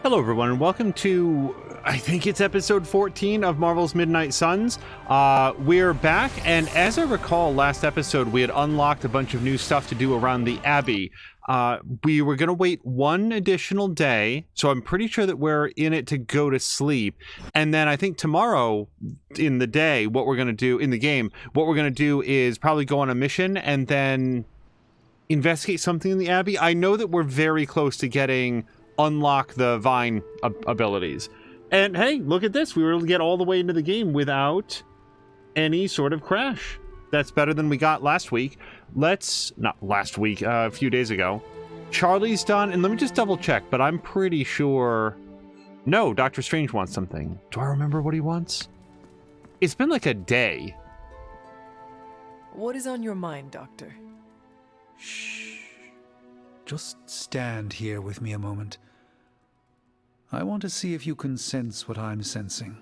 Hello, everyone, and welcome to, I think it's episode 14 of Marvel's Midnight Suns. We're back, and as I recall, last episode we had unlocked a bunch of new stuff to do around the Abbey. We were going to wait one additional day, so I'm pretty sure that we're in it to go to sleep. And then I think tomorrow in the day, what we're going to do in the game, what we're going to do is probably go on a mission and then investigate something in the Abbey. I know that we're very close to getting unlock the Vine abilities. And hey, look at this. We were able to get all the way into the game without any sort of crash. That's better than we got last week. Not last week, a few days ago. Charlie's done, and let me just double check, but I'm pretty sure... No, Doctor Strange wants something. Do I remember what he wants? It's been like a day. What is on your mind, Doctor? Shh. Just stand here with me a moment. I want to see if you can sense what I'm sensing.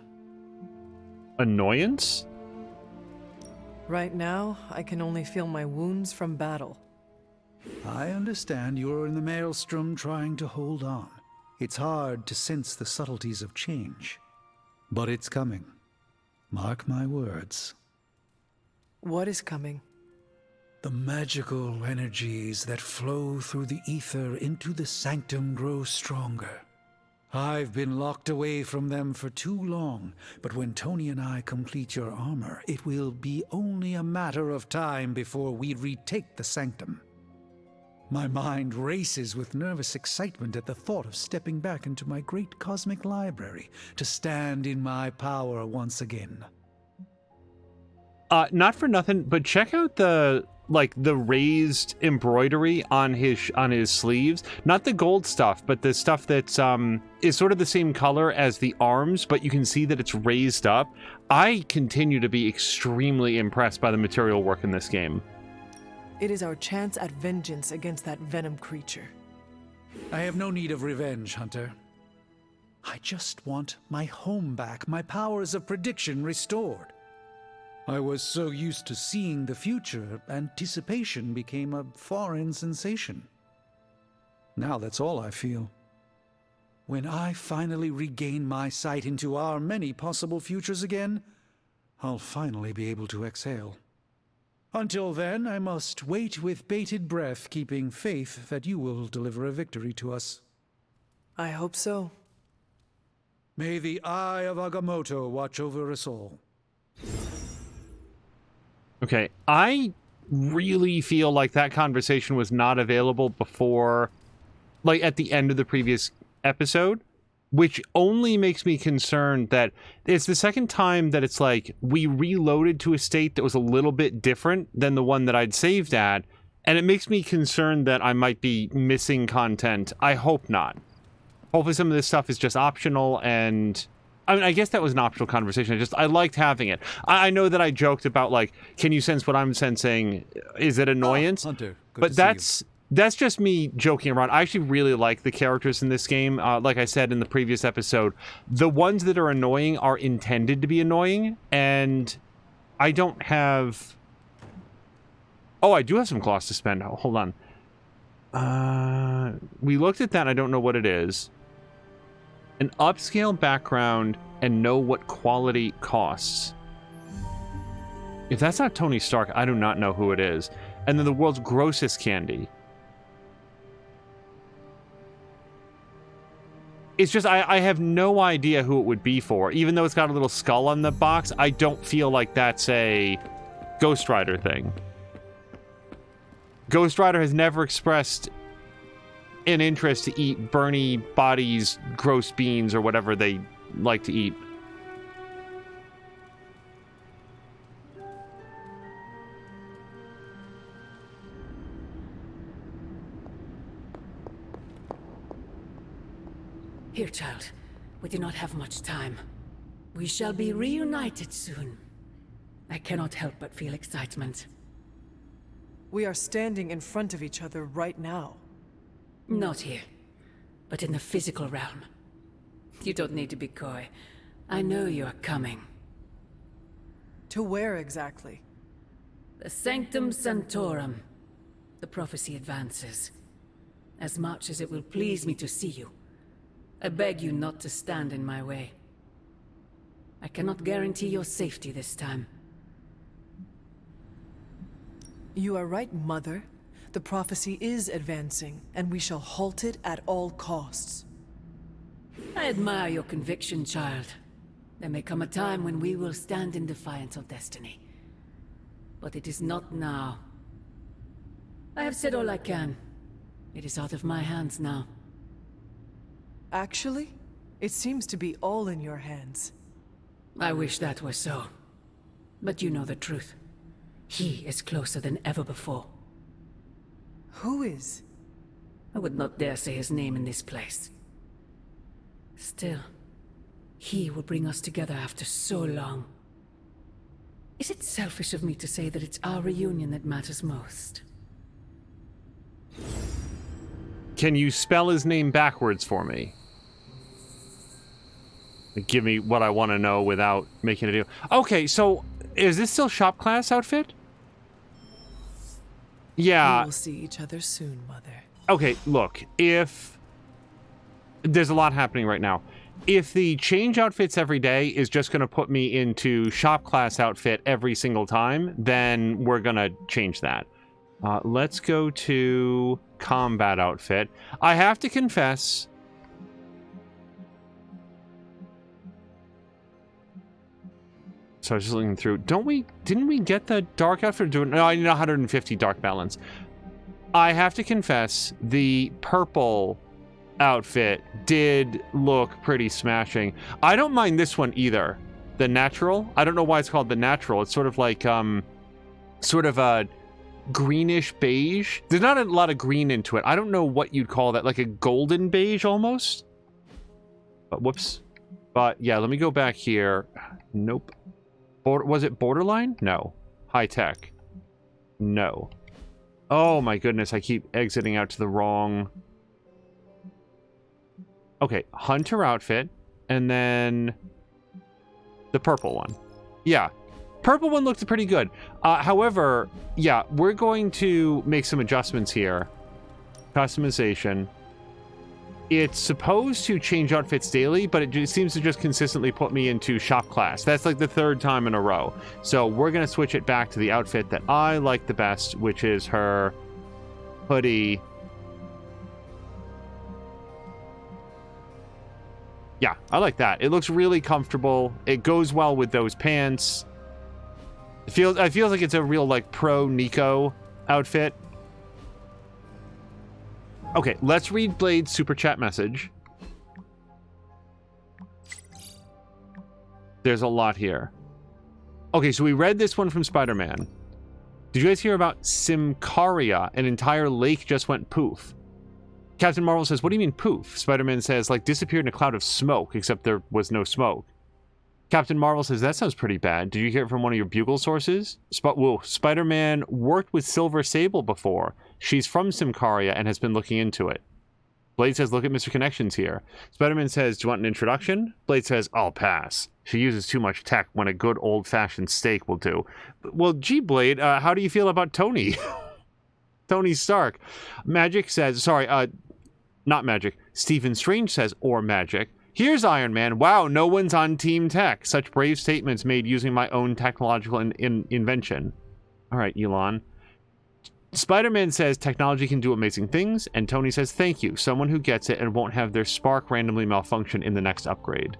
Annoyance? Right now, I can only feel my wounds from battle. I understand you're in the maelstrom trying to hold on. It's hard to sense the subtleties of change. But it's coming. Mark my words. What is coming? The magical energies that flow through the ether into the sanctum grow stronger. I've been locked away from them for too long, but when Tony and I complete your armor, it will be only a matter of time before we retake the sanctum. My mind races with nervous excitement at the thought of stepping back into my great cosmic library to stand in my power once again. Not for nothing, but check out the raised embroidery on his sleeves. Not the gold stuff, but the stuff that's is sort of the same color as the arms, but you can see that it's raised up. I continue to be extremely impressed by the material work in this game. It is our chance at vengeance against that venom creature. I have no need of revenge, Hunter. I just want my home back, my powers of prediction restored. I was so used to seeing the future, anticipation became a foreign sensation. Now that's all I feel. When I finally regain my sight into our many possible futures again, I'll finally be able to exhale. Until then, I must wait with bated breath, keeping faith that you will deliver a victory to us. I hope so. May the eye of Agamotto watch over us all. Okay, I really feel like that conversation was not available before, like at the end of the previous episode, which only makes me concerned that it's the second time that it's like we reloaded to a state that was a little bit different than the one that I'd saved at, and it makes me concerned that I might be missing content. I hope not. Hopefully some of this stuff is just optional, and I mean, I guess that was an optional conversation. I liked having it. I know that I joked about, like, can you sense what I'm sensing? Is it annoyance? Hunter, good but to that's just me joking around. I actually really like the characters in this game. Like I said in the previous episode, the ones that are annoying are intended to be annoying, and I don't have... Oh, I do have some claws to spend. Oh, hold on. We looked at that, and I don't know what it is. An upscale background and know what quality costs. If that's not Tony Stark, I do not know who it is. And then the world's grossest candy. It's just, I have no idea who it would be for. Even though it's got a little skull on the box, I don't feel like that's a Ghost Rider thing. Ghost Rider has never expressed an interest to eat Bernie Body's gross beans or whatever they like to eat. Here, child. We do not have much time. We shall be reunited soon. I cannot help but feel excitement. We are standing in front of each other right now. Not here, but in the physical realm. You don't need to be coy. I know you are coming. To where exactly? The Sanctum Sanctorum. The prophecy advances. As much as it will please me to see you, I beg you not to stand in my way. I cannot guarantee your safety this time. You are right, Mother. The prophecy is advancing, and we shall halt it at all costs. I admire your conviction, child. There may come a time when we will stand in defiance of destiny. But it is not now. I have said all I can. It is out of my hands now. Actually, it seems to be all in your hands. I wish that were so. But you know the truth. He is closer than ever before. Who is? I would not dare say his name in this place. Still, he will bring us together after so long. Is it selfish of me to say that it's our reunion that matters most? Can you spell his name backwards for me? Give me what I want to know without making it do. Okay, so is this still shop class outfit? Yeah. We will see each other soon, Mother. Okay, look, if there's a lot happening right now. If the change outfits every day is just going to put me into shop class outfit every single time, then we're going to change that. Let's go to combat outfit. I have to confess, so I was just looking through. Didn't we get the dark outfit? No, I need 150 dark balance. I have to confess, the purple outfit did look pretty smashing. I don't mind this one either. The natural. I don't know why it's called the natural. It's sort of like, sort of a greenish beige. There's not a lot of green into it. I don't know what you'd call that. Like a golden beige almost. But whoops. But yeah, let me go back here. Nope. Was it borderline? No. High tech. No. Oh my goodness, I keep exiting out to the wrong... Okay, hunter outfit, and then the purple one. Yeah, purple one looked pretty good. However, yeah, we're going to make some adjustments here. Customization. It's supposed to change outfits daily, but it just seems to just consistently put me into shop class. That's like the third time in a row. So we're going to switch it back to the outfit that I like the best, which is her hoodie. Yeah, I like that. It looks really comfortable. It goes well with those pants. It feels like it's a real like pro Nico outfit. Okay, let's read Blade's super chat message. There's a lot here. Okay, so we read this one from Spider-Man. Did you guys hear about Symkaria? An entire lake just went poof. Captain Marvel says, what do you mean poof? Spider-Man says, like, disappeared in a cloud of smoke, except there was no smoke. Captain Marvel says, that sounds pretty bad. Did you hear it from one of your bugle sources? Spider-Man worked with Silver Sable before. She's from Symkaria and has been looking into it. Blade says, look at Mr. Connections here. Spider-Man says, do you want an introduction? Blade says, I'll pass. She uses too much tech when a good old-fashioned steak will do. Well, gee, Blade, how do you feel about Tony? Tony Stark. Magic says, sorry, not Magic. Stephen Strange says, or Magic. Here's Iron Man. Wow, no one's on Team Tech. Such brave statements made using my own technological invention. All right, Elon. Spider-Man says technology can do amazing things, and Tony says thank you, someone who gets it and won't have their spark randomly malfunction in the next upgrade.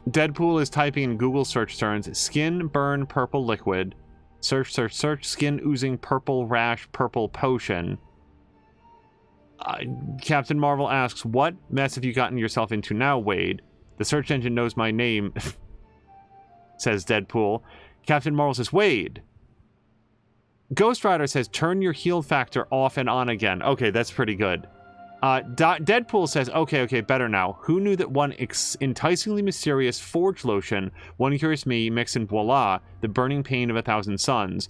Deadpool is typing in Google search terms, skin burn purple liquid, search, search, search, skin oozing purple rash, purple potion. Captain Marvel asks, what mess have you gotten yourself into now, Wade? The search engine knows my name, says Deadpool. Captain Marvel says, Wade. Ghost Rider says, turn your heal factor off and on again. Okay, that's pretty good. Deadpool says, okay, better now. Who knew that one enticingly mysterious forge lotion, one curious me, mix and voila, the burning pain of 1,000 suns.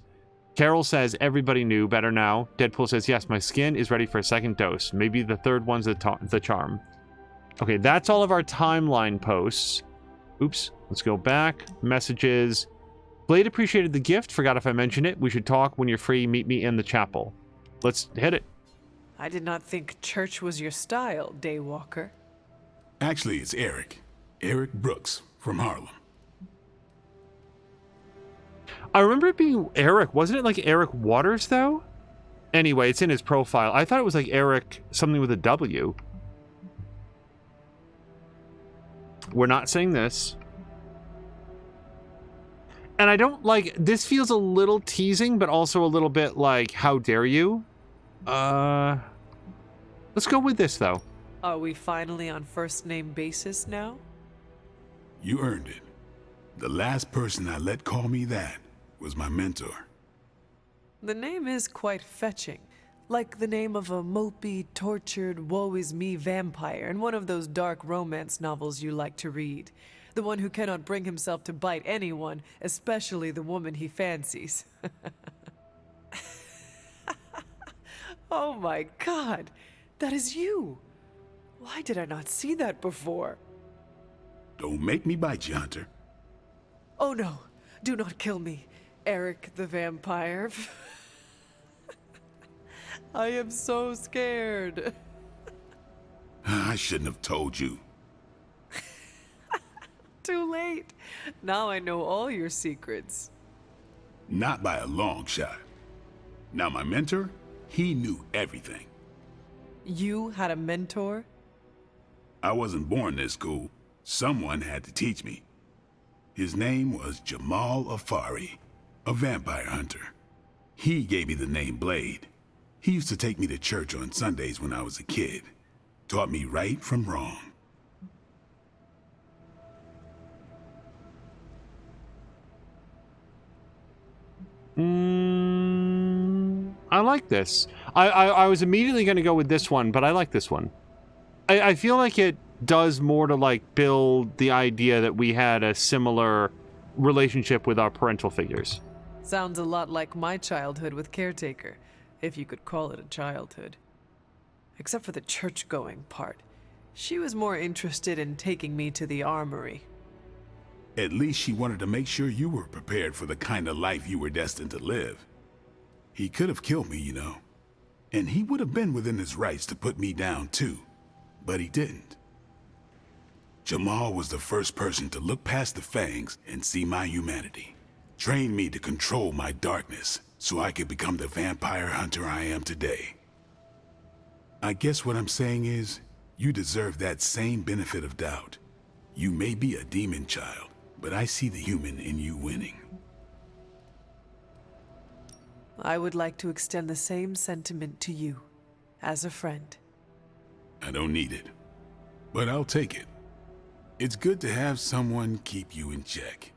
Carol says, everybody knew, better now. Deadpool says, yes, my skin is ready for a second dose. Maybe the third one's the charm. Okay, that's all of our timeline posts. Oops, let's go back. Messages. Blade appreciated the gift. Forgot if I mentioned it. We should talk when you're free. Meet me in the chapel. Let's hit it. I did not think church was your style, Daywalker. Actually, it's Eric. Eric Brooks from Harlem. I remember it being Eric. Wasn't it like Eric Waters, though? Anyway, it's in his profile. I thought it was like Eric something with a W. We're not saying this. And I don't like... This feels a little teasing, but also a little bit like, how dare you? Let's go with this, though. Are we finally on first-name basis now? You earned it. The last person I let call me that was my mentor. The name is quite fetching. Like the name of a mopey, tortured, woe-is-me vampire in one of those dark romance novels you like to read. The one who cannot bring himself to bite anyone, especially the woman he fancies. Oh my god, that is you! Why did I not see that before? Don't make me bite you, Hunter. Oh no, do not kill me, Eric the vampire. I am so scared. I shouldn't have told you. Too late. Now I know all your secrets. Not by a long shot. Now my mentor, he knew everything. You had a mentor? I wasn't born this cool. Someone had to teach me. His name was Jamal Afari, a vampire hunter. He gave me the name Blade. He used to take me to church on Sundays when I was a kid. Taught me right from wrong. I like this. I was immediately going to go with this one, but I like this one. I feel like it does more to like build the idea that we had a similar relationship with our parental figures. Sounds a lot like my childhood with Caretaker, if you could call it a childhood. Except for the church-going part. She was more interested in taking me to the armory. At least she wanted to make sure you were prepared for the kind of life you were destined to live. He could have killed me, you know. And he would have been within his rights to put me down too. But he didn't. Jamal was the first person to look past the fangs and see my humanity. Trained me to control my darkness so I could become the vampire hunter I am today. I guess what I'm saying is, you deserve that same benefit of doubt. You may be a demon child, but I see the human in you winning. I would like to extend the same sentiment to you, as a friend. I don't need it, but I'll take it. It's good to have someone keep you in check.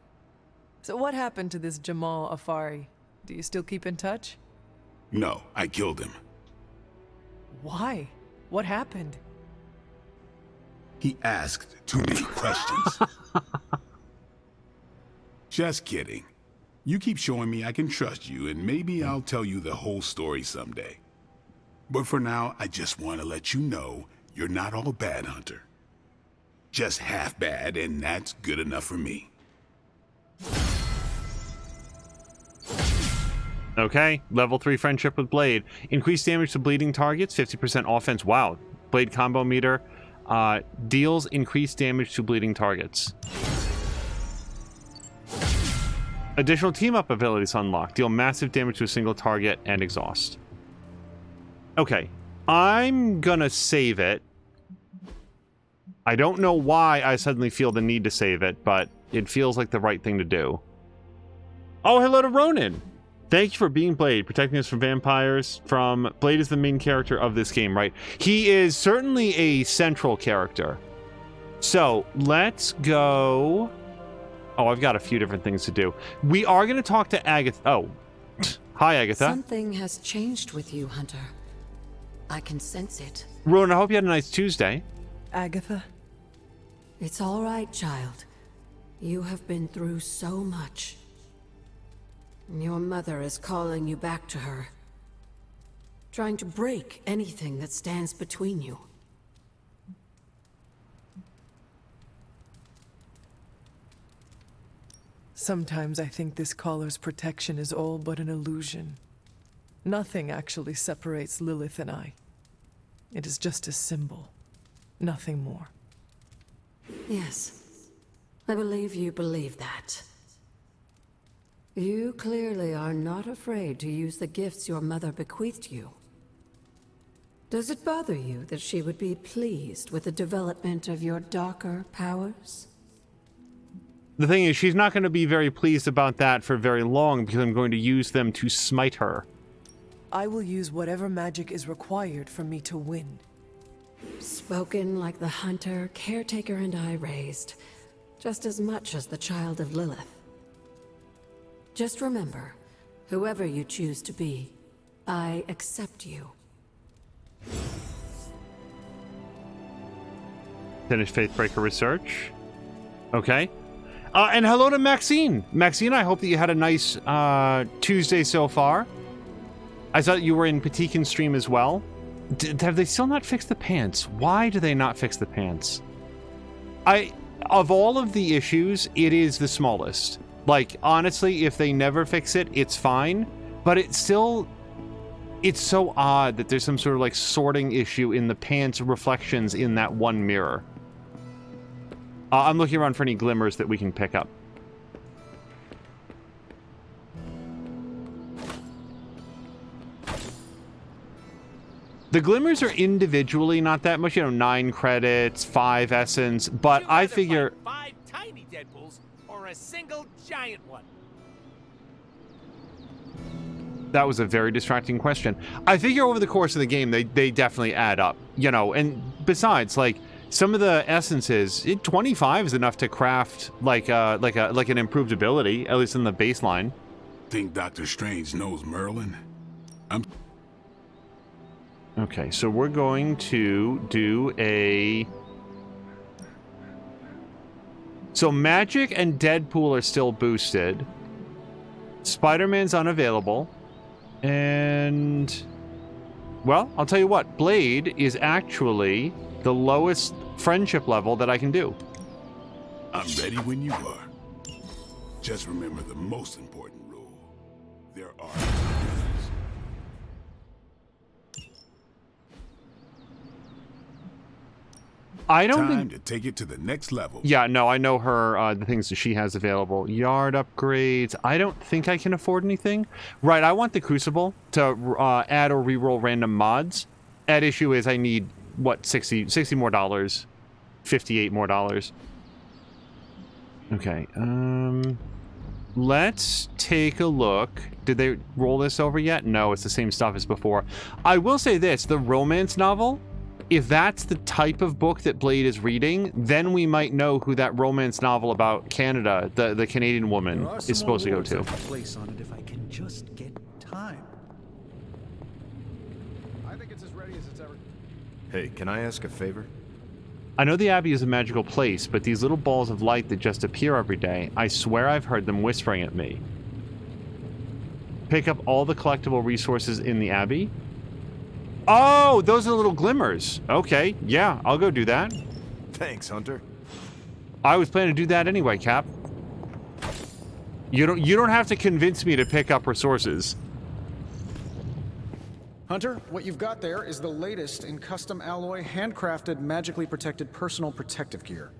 So what happened to this Jamal Afari? Do you still keep in touch? No, I killed him. Why? What happened? He asked too many questions. Just kidding. You keep showing me I can trust you, and maybe I'll tell you the whole story someday. But for now, I just want to let you know you're not all bad, Hunter. Just half bad, and that's good enough for me. Okay, level 3 friendship with Blade. Increased damage to bleeding targets, 50% offense. Wow. Blade combo meter deals increased damage to bleeding targets. Additional team-up abilities unlocked. Deal massive damage to a single target and exhaust. Okay, I'm gonna save it. I don't know why I suddenly feel the need to save it, but it feels like the right thing to do. Oh, hello to Ronan! Thank you for being Blade, protecting us from vampires. Blade is the main character of this game, right? He is certainly a central character. So, let's go... Oh, I've got a few different things to do. We are going to talk to Agatha. Oh, hi, Agatha. Something has changed with you, Hunter. I can sense it. Ronan, I hope you had a nice Tuesday. Agatha? It's all right, child. You have been through so much. Your mother is calling you back to her. Trying to break anything that stands between you. Sometimes I think this caller's protection is all but an illusion. Nothing actually separates Lilith and I. It is just a symbol, nothing more. Yes, I believe you believe that. You clearly are not afraid to use the gifts your mother bequeathed you. Does it bother you that she would be pleased with the development of your darker powers? The thing is, she's not going to be very pleased about that for very long because I'm going to use them to smite her. I will use whatever magic is required for me to win. Spoken like the hunter, caretaker, and I raised, just as much as the child of Lilith. Just remember, whoever you choose to be, I accept you. Finish Faithbreaker research. Okay. And hello to Maxine. Maxine, I hope that you had a nice Tuesday so far. I thought you were in Patikin's stream as well. Have they still not fixed the pants? Why do they not fix the pants? Of all of the issues, it is the smallest. Like, honestly, if they never fix it, it's fine. But it's so odd that there's some sort of like sorting issue in the pants reflections in that one mirror. I'm looking around for any glimmers that we can pick up. The glimmers are individually not that much, 9 credits, 5 essence, but I figure... 5 tiny Deadpools or a single giant one? That was a very distracting question. I figure over the course of the game, they definitely add up, and besides, like, some of the essences, 25 is enough to craft like an improved ability, at least in the baseline. Think Doctor Strange knows Merlin? Okay, so we're going to do a... So Magic and Deadpool are still boosted. Spider-Man's unavailable. And... Well, I'll tell you what. Blade is actually the lowest friendship level that I can do. I'm ready when you are. Just remember the most important rule. There are... I don't Time think... to take it to the next level. Yeah, no, I know her, the things that she has available. Yard upgrades. I don't think I can afford anything. Right, I want the Crucible to add or reroll random mods. At issue is I need, what, $60 more dollars. $58 more dollars. Okay, let's take a look. Did they roll this over yet? No, it's the same stuff as before. I will say this, the romance novel... If that's the type of book that Blade is reading, then we might know who that romance novel about Canada, the Canadian woman, is supposed to go to. Place on it if I can just get time. I think it's as ready as it's ever. Hey, can I ask a favor? I know the Abbey is a magical place, but these little balls of light that just appear every day, I swear I've heard them whispering at me. Pick up all the collectible resources in the Abbey? Oh, those are little glimmers. Okay, yeah, I'll go do that. Thanks, Hunter. I was planning to do that anyway, Cap. You don't have to convince me to pick up resources. Hunter, what you've got there is the latest in custom alloy, handcrafted, magically protected personal protective gear.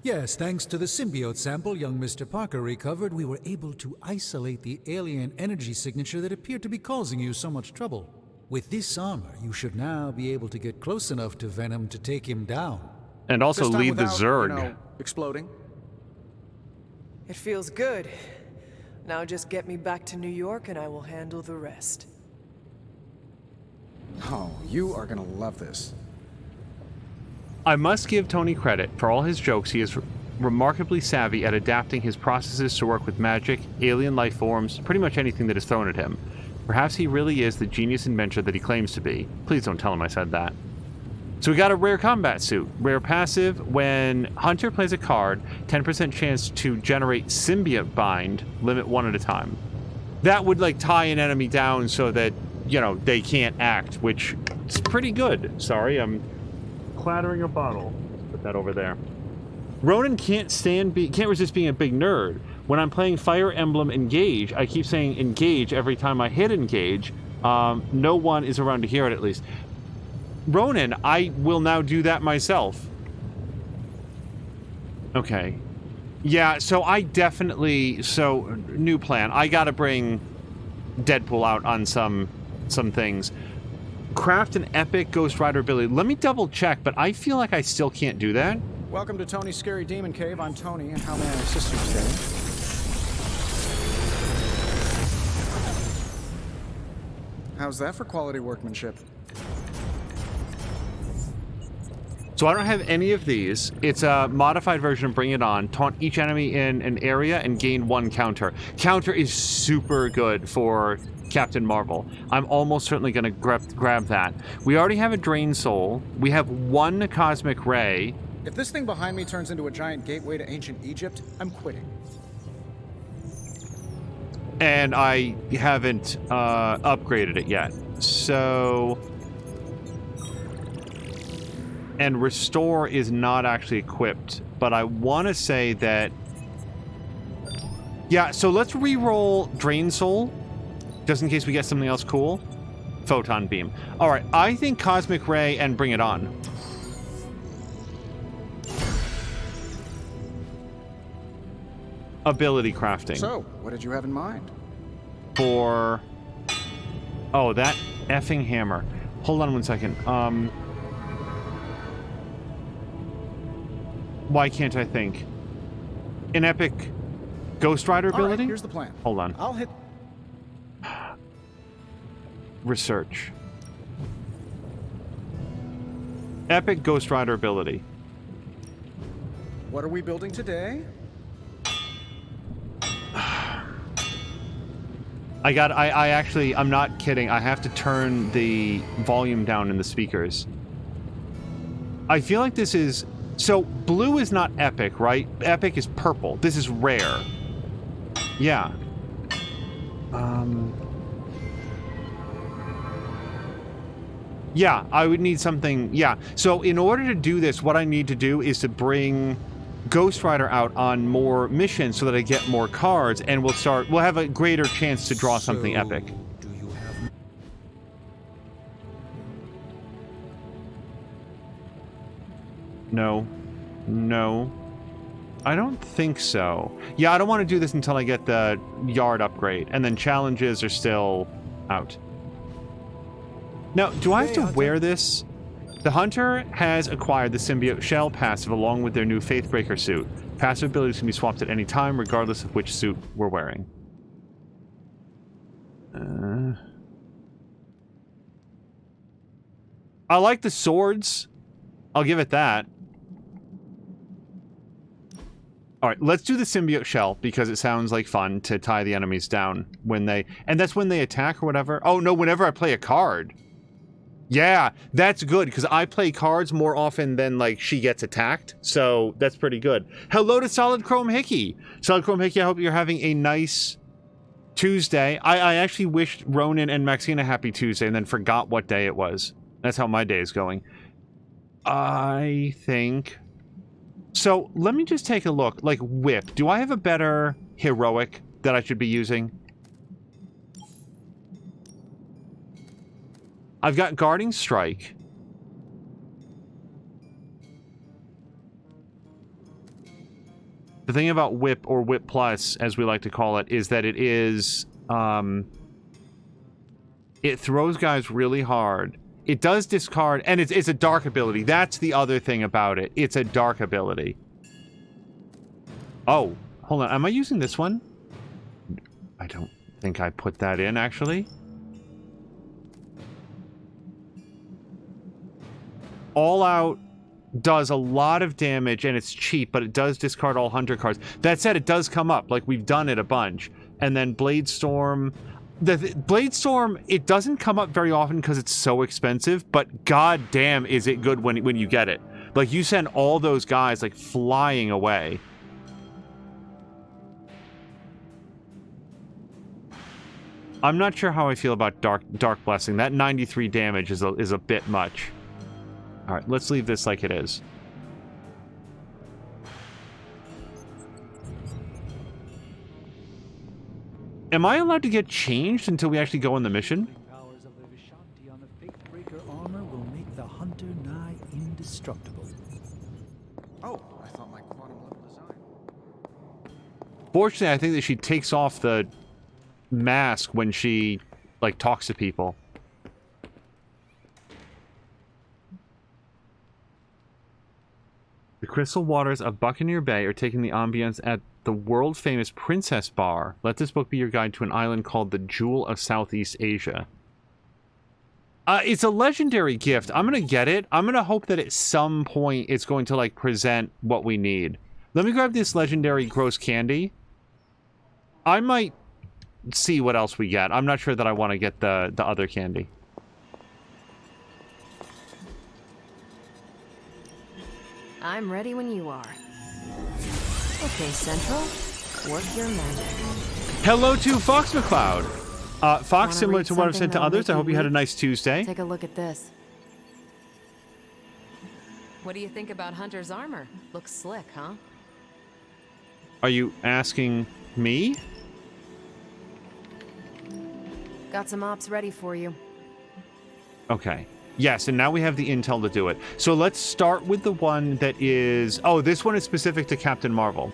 Yes, thanks to the symbiote sample young Mr. Parker recovered, we were able to isolate the alien energy signature that appeared to be causing you so much trouble. With this armor, you should now be able to get close enough to Venom to take him down. And also This time lead the without, Zerg. Exploding. It feels good. Now just get me back to New York and I will handle the rest. Oh, you are gonna love this. I must give Tony credit. For all his jokes, he is remarkably savvy at adapting his processes to work with magic, alien life forms, pretty much anything that is thrown at him. Perhaps he really is the genius inventor that he claims to be. Please don't tell him I said that. So we got a rare combat suit. Rare passive, when Hunter plays a card, 10% chance to generate symbiote bind, limit 1 at a time. That would like tie an enemy down so that, they can't act, which is pretty good. Sorry, I'm clattering a bottle. Put that over there. Ronan can't resist being a big nerd. When I'm playing Fire Emblem Engage, I keep saying engage every time I hit engage. No one is around to hear it, at least. Ronan, I will now do that myself. Okay. Yeah, so I definitely... So, new plan. I gotta bring Deadpool out on some things. Craft an epic Ghost Rider ability. Let me double check, but I feel like I still can't do that. Welcome to Tony's Scary Demon Cave. I'm Tony, and how may I assist you today? How's that for quality workmanship? So I don't have any of these. It's a modified version of Bring It On. Taunt each enemy in an area and gain 1 counter. Counter is super good for Captain Marvel. I'm almost certainly going to grab that. We already have a Drain Soul. We have 1 Cosmic Ray. If this thing behind me turns into a giant gateway to ancient Egypt, I'm quitting. And I haven't upgraded it yet. So... And Restore is not actually equipped, but I want to say that... Yeah, so let's re-roll Drain Soul, just in case we get something else cool. Photon Beam. Alright, I think Cosmic Ray and Bring It On. Ability crafting. So, what did you have in mind? For... Oh, that effing hammer. Hold on one second. Why can't I think? An epic Ghost Rider ability? All right, here's the plan. Hold on. I'll hit... Research. Epic Ghost Rider ability. What are we building today? I actually, I'm not kidding. I have to turn the volume down in the speakers. I feel like this is... So, blue is not epic, right? Epic is purple. This is rare. Yeah. Yeah, I would need something... Yeah. So, in order to do this, what I need to do is to bring Ghost Rider out on more missions so that I get more cards, and we'll have a greater chance to draw something epic. Do you have... No. No. I don't think so. Yeah, I don't want to do this until I get the yard upgrade, and then challenges are still out. Now, do I have to wear this? The Hunter has acquired the Symbiote Shell passive along with their new Faithbreaker suit. Passive abilities can be swapped at any time, regardless of which suit we're wearing. I like the swords. I'll give it that. Alright, let's do the Symbiote Shell, because it sounds like fun to tie the enemies down when they... And that's when they attack or whatever? Oh, no, whenever I play a card. Yeah, that's good, because I play cards more often than, like, she gets attacked, so that's pretty good. Hello to Solid Chrome Hickey! Solid Chrome Hickey, I hope you're having a nice Tuesday. I actually wished Ronan and Maxine a happy Tuesday and then forgot what day it was. That's how my day is going. I think... So, let me just take a look. Like, Whip. Do I have a better heroic that I should be using? I've got Guarding Strike. The thing about Whip, or Whip Plus, as we like to call it, is that it is... it throws guys really hard. It does discard, and it's a dark ability. That's the other thing about it. It's a dark ability. Oh, hold on. Am I using this one? I don't think I put that in, actually. All Out does a lot of damage, and it's cheap, but it does discard all Hunter cards. That said, it does come up. Like, we've done it a bunch. And then Blade Storm... The Blade Storm, it doesn't come up very often because it's so expensive, but goddamn is it good when you get it. Like, you send all those guys, like, flying away. I'm not sure how I feel about Dark Blessing. That 93 damage is a bit much. Alright, let's leave this like it is. Am I allowed to get changed until we actually go on the mission? Powers of the Vishanti on the Faithbreaker armor will make the indestructible. Oh, I thought my quantum level design. Fortunately, I think that she takes off the mask when she, like, talks to people. The crystal waters of Buccaneer Bay are taking the ambience at the world-famous Princess Bar. Let this book be your guide to an island called the Jewel of Southeast Asia. It's a legendary gift. I'm gonna get it. I'm gonna hope that at some point it's going to, like, present what we need. Let me grab this legendary gross candy. I might see what else we get. I'm not sure that I want to get the other candy. I'm ready when you are. Okay, Central, work your magic. Hello to Fox McCloud. Fox, similar to what I've said to others, I hope you had a nice Tuesday. Take a look at this. What do you think about Hunter's armor? Looks slick, huh? Are you asking me? Got some ops ready for you. Okay. Yes, and now we have the intel to do it. So let's start with the one that is... Oh, this one is specific to Captain Marvel.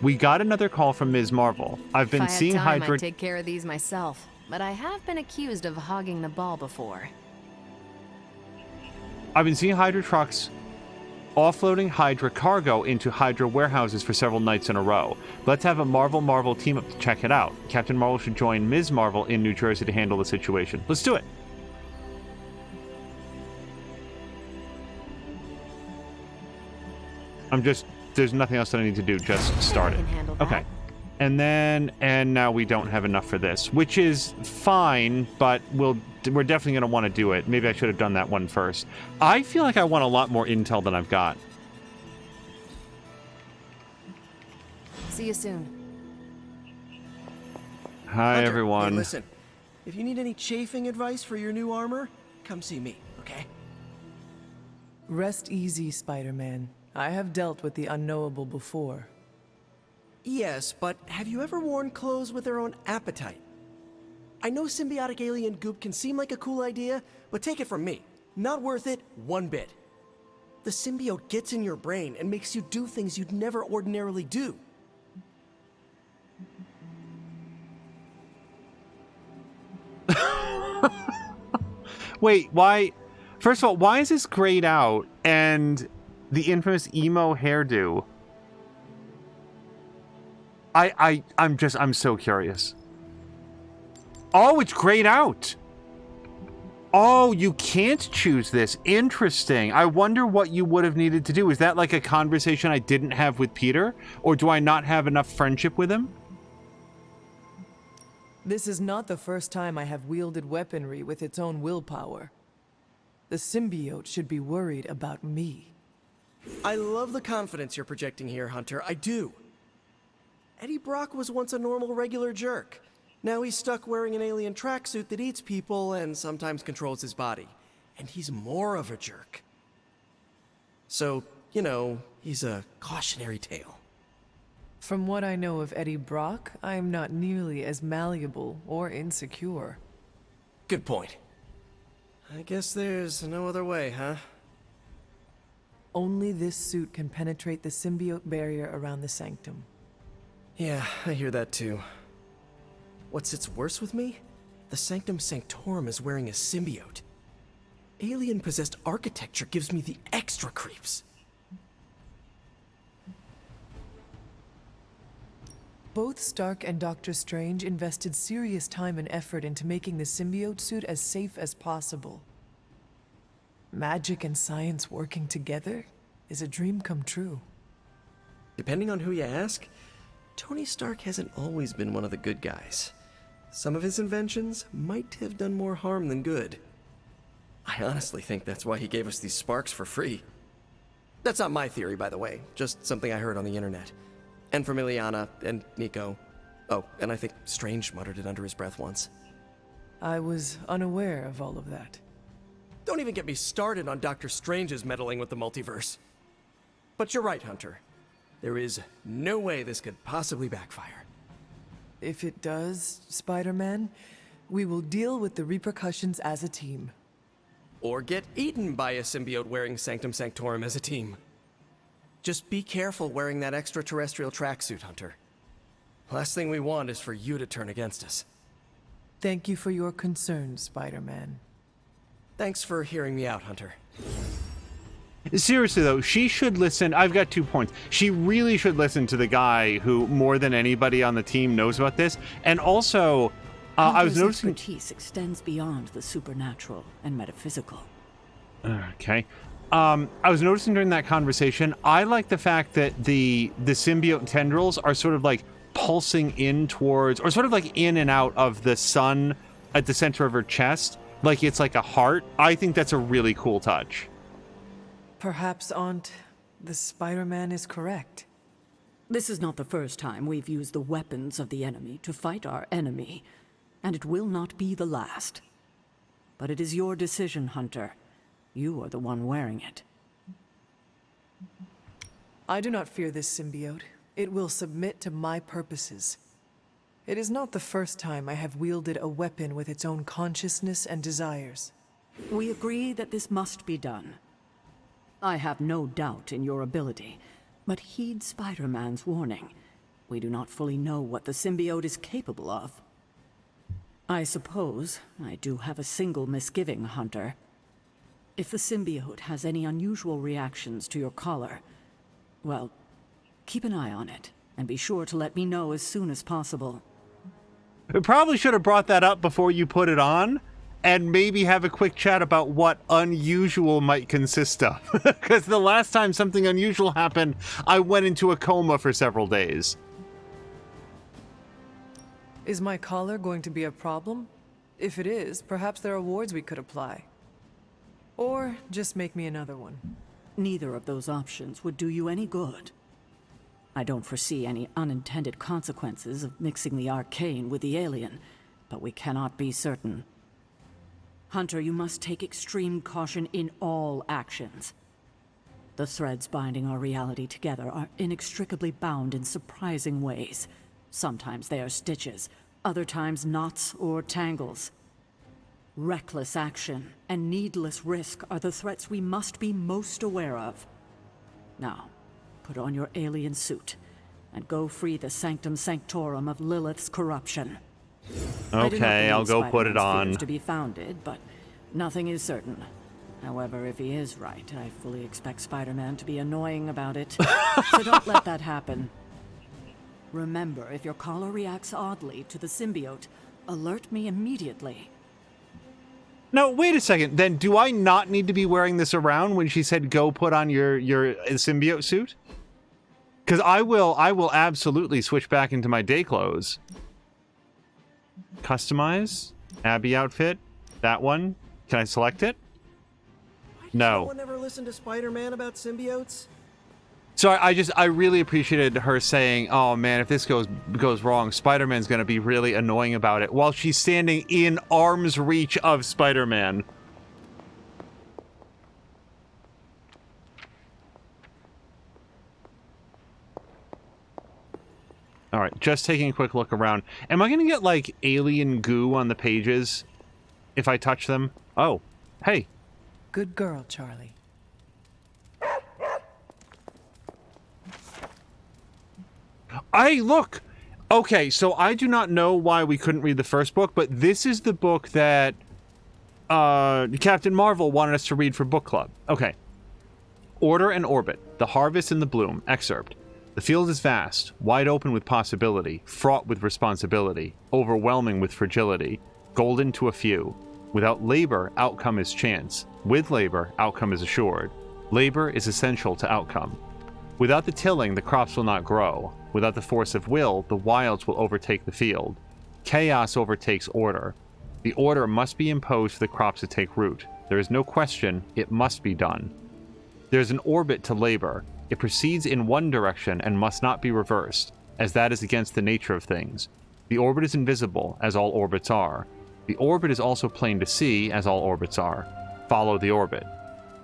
We got another call from Ms. Marvel. I've been seeing Hydra... I'd take care of these myself, but I have been accused of hogging the ball before. I've been seeing Hydra trucks offloading Hydra cargo into Hydra warehouses for several nights in a row. Let's have a Marvel team up to check it out. Captain Marvel should join Ms. Marvel in New Jersey to handle the situation. Let's do it. There's nothing else that I need to do, just start it. Okay. And now we don't have enough for this, which is fine, but we're definitely going to want to do it. Maybe I should have done that one first. I feel like I want a lot more intel than I've got. See you soon. Hi, Hunter, everyone. Hey, listen, if you need any chafing advice for your new armor, come see me, okay? Rest easy, Spider-Man. I have dealt with the unknowable before. Yes, but have you ever worn clothes with their own appetite? I know symbiotic alien goop can seem like a cool idea, but take it from me. Not worth it one bit. The symbiote gets in your brain and makes you do things you'd never ordinarily do. Wait, why? First of all, why is this grayed out and the infamous emo hairdo? I'm so curious. Oh, it's grayed out. Oh, you can't choose this. Interesting. I wonder what you would have needed to do. Is that like a conversation I didn't have with Peter? Or do I not have enough friendship with him? This is not the first time I have wielded weaponry with its own willpower. The symbiote should be worried about me. I love the confidence you're projecting here, Hunter. I do. Eddie Brock was once a normal, regular jerk. Now he's stuck wearing an alien tracksuit that eats people and sometimes controls his body. And he's more of a jerk. So, you know, he's a cautionary tale. From what I know of Eddie Brock, I am not nearly as malleable or insecure. Good point. I guess there's no other way, huh? Only this suit can penetrate the symbiote barrier around the sanctum. Yeah, I hear that too. What sits worse with me? The Sanctum Sanctorum is wearing a symbiote. Alien-possessed architecture gives me the extra creeps. Both Stark and Doctor Strange invested serious time and effort into making the symbiote suit as safe as possible. Magic and science working together is a dream come true. Depending on who you ask, Tony Stark hasn't always been one of the good guys. Some of his inventions might have done more harm than good. I honestly think that's why he gave us these sparks for free. That's not my theory, by the way, just something I heard on the internet. And from Ileana and Nico. Oh, and I think Strange muttered it under his breath once. I was unaware of all of that. Don't even get me started on Doctor Strange's meddling with the multiverse. But you're right, Hunter. There is no way this could possibly backfire. If it does, Spider-Man, we will deal with the repercussions as a team. or get eaten by a symbiote wearing Sanctum Sanctorum as a team. Just be careful wearing that extraterrestrial tracksuit, Hunter. Last thing we want is for you to turn against us. Thank you for your concern, Spider-Man. Thanks for hearing me out, Hunter. Seriously, though, she should listen. I've got 2 points. She really should listen to the guy who, more than anybody on the team, knows about this. And also, I was noticing... expertise extends beyond the supernatural and metaphysical. Okay. I was noticing during that conversation, I like the fact that the symbiote tendrils are sort of like pulsing in towards, or sort of like in and out of the sun at the center of her chest. Like it's like a heart. I think that's a really cool touch. Perhaps, Aunt, the Spider-Man is correct. This is not the first time we've used the weapons of the enemy to fight our enemy, and it will not be the last. But it is your decision, Hunter. You are the one wearing it. I do not fear this symbiote. It will submit to my purposes. It is not the first time I have wielded a weapon with its own consciousness and desires. We agree that this must be done. I have no doubt in your ability, but heed Spider-Man's warning. We do not fully know what the symbiote is capable of. I suppose I do have a single misgiving, Hunter. If the symbiote has any unusual reactions to your collar, well, keep an eye on it, and be sure to let me know as soon as possible. We probably should have brought that up before you put it on, and maybe have a quick chat about what unusual might consist of. Because the last time something unusual happened, I went into a coma for several days. Is my collar going to be a problem? If it is, perhaps there are wards we could apply. Or just make me another one. Neither of those options would do you any good. I don't foresee any unintended consequences of mixing the arcane with the alien, but we cannot be certain. Hunter, you must take extreme caution in all actions. The threads binding our reality together are inextricably bound in surprising ways. Sometimes they are stitches, other times knots or tangles. Reckless action and needless risk are the threats we must be most aware of. Now, put on your alien suit and go free the Sanctum Sanctorum of Lilith's corruption. Okay, I'll go put it on. Fears to be founded, but nothing is certain. However, if he is right, I fully expect Spider-Man to be annoying about it. So don't let that happen. Remember, if your collar reacts oddly to the symbiote, alert me immediately. No, wait a second. Then do I not need to be wearing this around when she said go put on your symbiote suit? Because I will absolutely switch back into my day clothes. Customize, Abbey outfit, that one. Can I select it? No. No one ever listened to Spider-Man about symbiotes? So I really appreciated her saying, oh man, if this goes wrong, Spider-Man's going to be really annoying about it, while she's standing in arm's reach of Spider-Man. All right, just taking a quick look around. Am I going to get, like, alien goo on the pages if I touch them? Oh, hey. Good girl, Charlie. Look! Okay, so I do not know why we couldn't read the first book, but this is the book that Captain Marvel wanted us to read for book club. Okay. Order and Orbit, The Harvest and the Bloom, excerpt. The field is vast, wide open with possibility, fraught with responsibility, overwhelming with fragility, golden to a few. Without labor, outcome is chance. With labor, outcome is assured. Labor is essential to outcome. Without the tilling, the crops will not grow. Without the force of will, the wilds will overtake the field. Chaos overtakes order. The order must be imposed for the crops to take root. There is no question, it must be done. There is an orbit to labor. It proceeds in one direction and must not be reversed, as that is against the nature of things. The orbit is invisible, as all orbits are. The orbit is also plain to see, as all orbits are. Follow the orbit.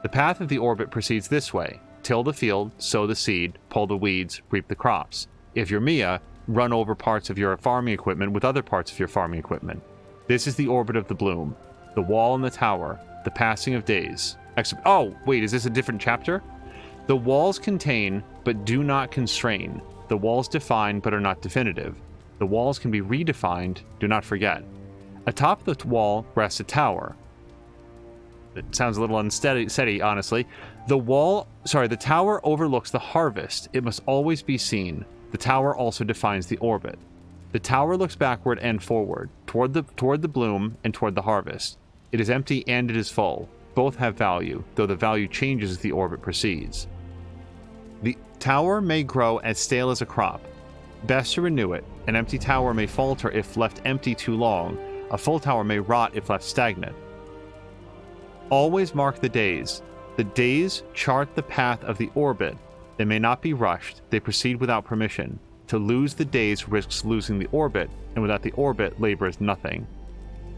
The path of the orbit proceeds this way. Till the field, sow the seed, pull the weeds, reap the crops. If you're Mia, run over parts of your farming equipment with other parts of your farming equipment. This is the orbit of the bloom. The wall and the tower, the passing of days. Oh, wait, is this a different chapter? The walls contain, but do not constrain. The walls define, but are not definitive. The walls can be redefined, do not forget. Atop the wall rests a tower. It sounds a little unsteady, honestly. The tower overlooks the harvest. It must always be seen. The tower also defines the orbit. The tower looks backward and forward, toward the bloom and toward the harvest. It is empty and it is full. Both have value, though the value changes as the orbit proceeds. The tower may grow as stale as a crop. Best to renew it. An empty tower may falter if left empty too long. A full tower may rot if left stagnant. Always mark the days. The days chart the path of the orbit. They may not be rushed. They proceed without permission. To lose the days risks losing the orbit, and without the orbit, labor is nothing.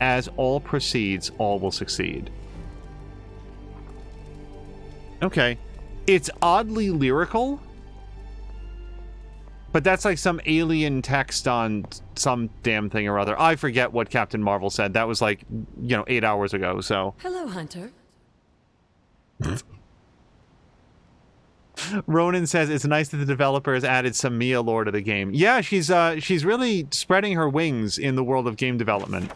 As all proceeds, all will succeed. Okay. It's oddly lyrical, but that's like some alien text on some damn thing or other. I forget what Captain Marvel said. That was like, 8 hours ago, so. Hello, Hunter. Ronan says it's nice that the developer has added some Mia lore to the game. Yeah, she's really spreading her wings in the world of game development.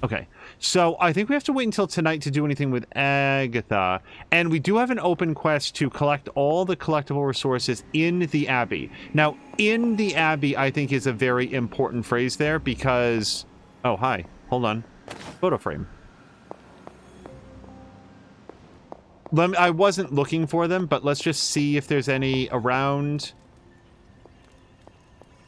Okay, so I think we have to wait until tonight to do anything with Agatha. And we do have an open quest to collect all the collectible resources in the Abbey. Now, in the Abbey, I think is a very important phrase there because... Oh, hi. Hold on. Photo frame. I wasn't looking for them, but let's just see if there's any around.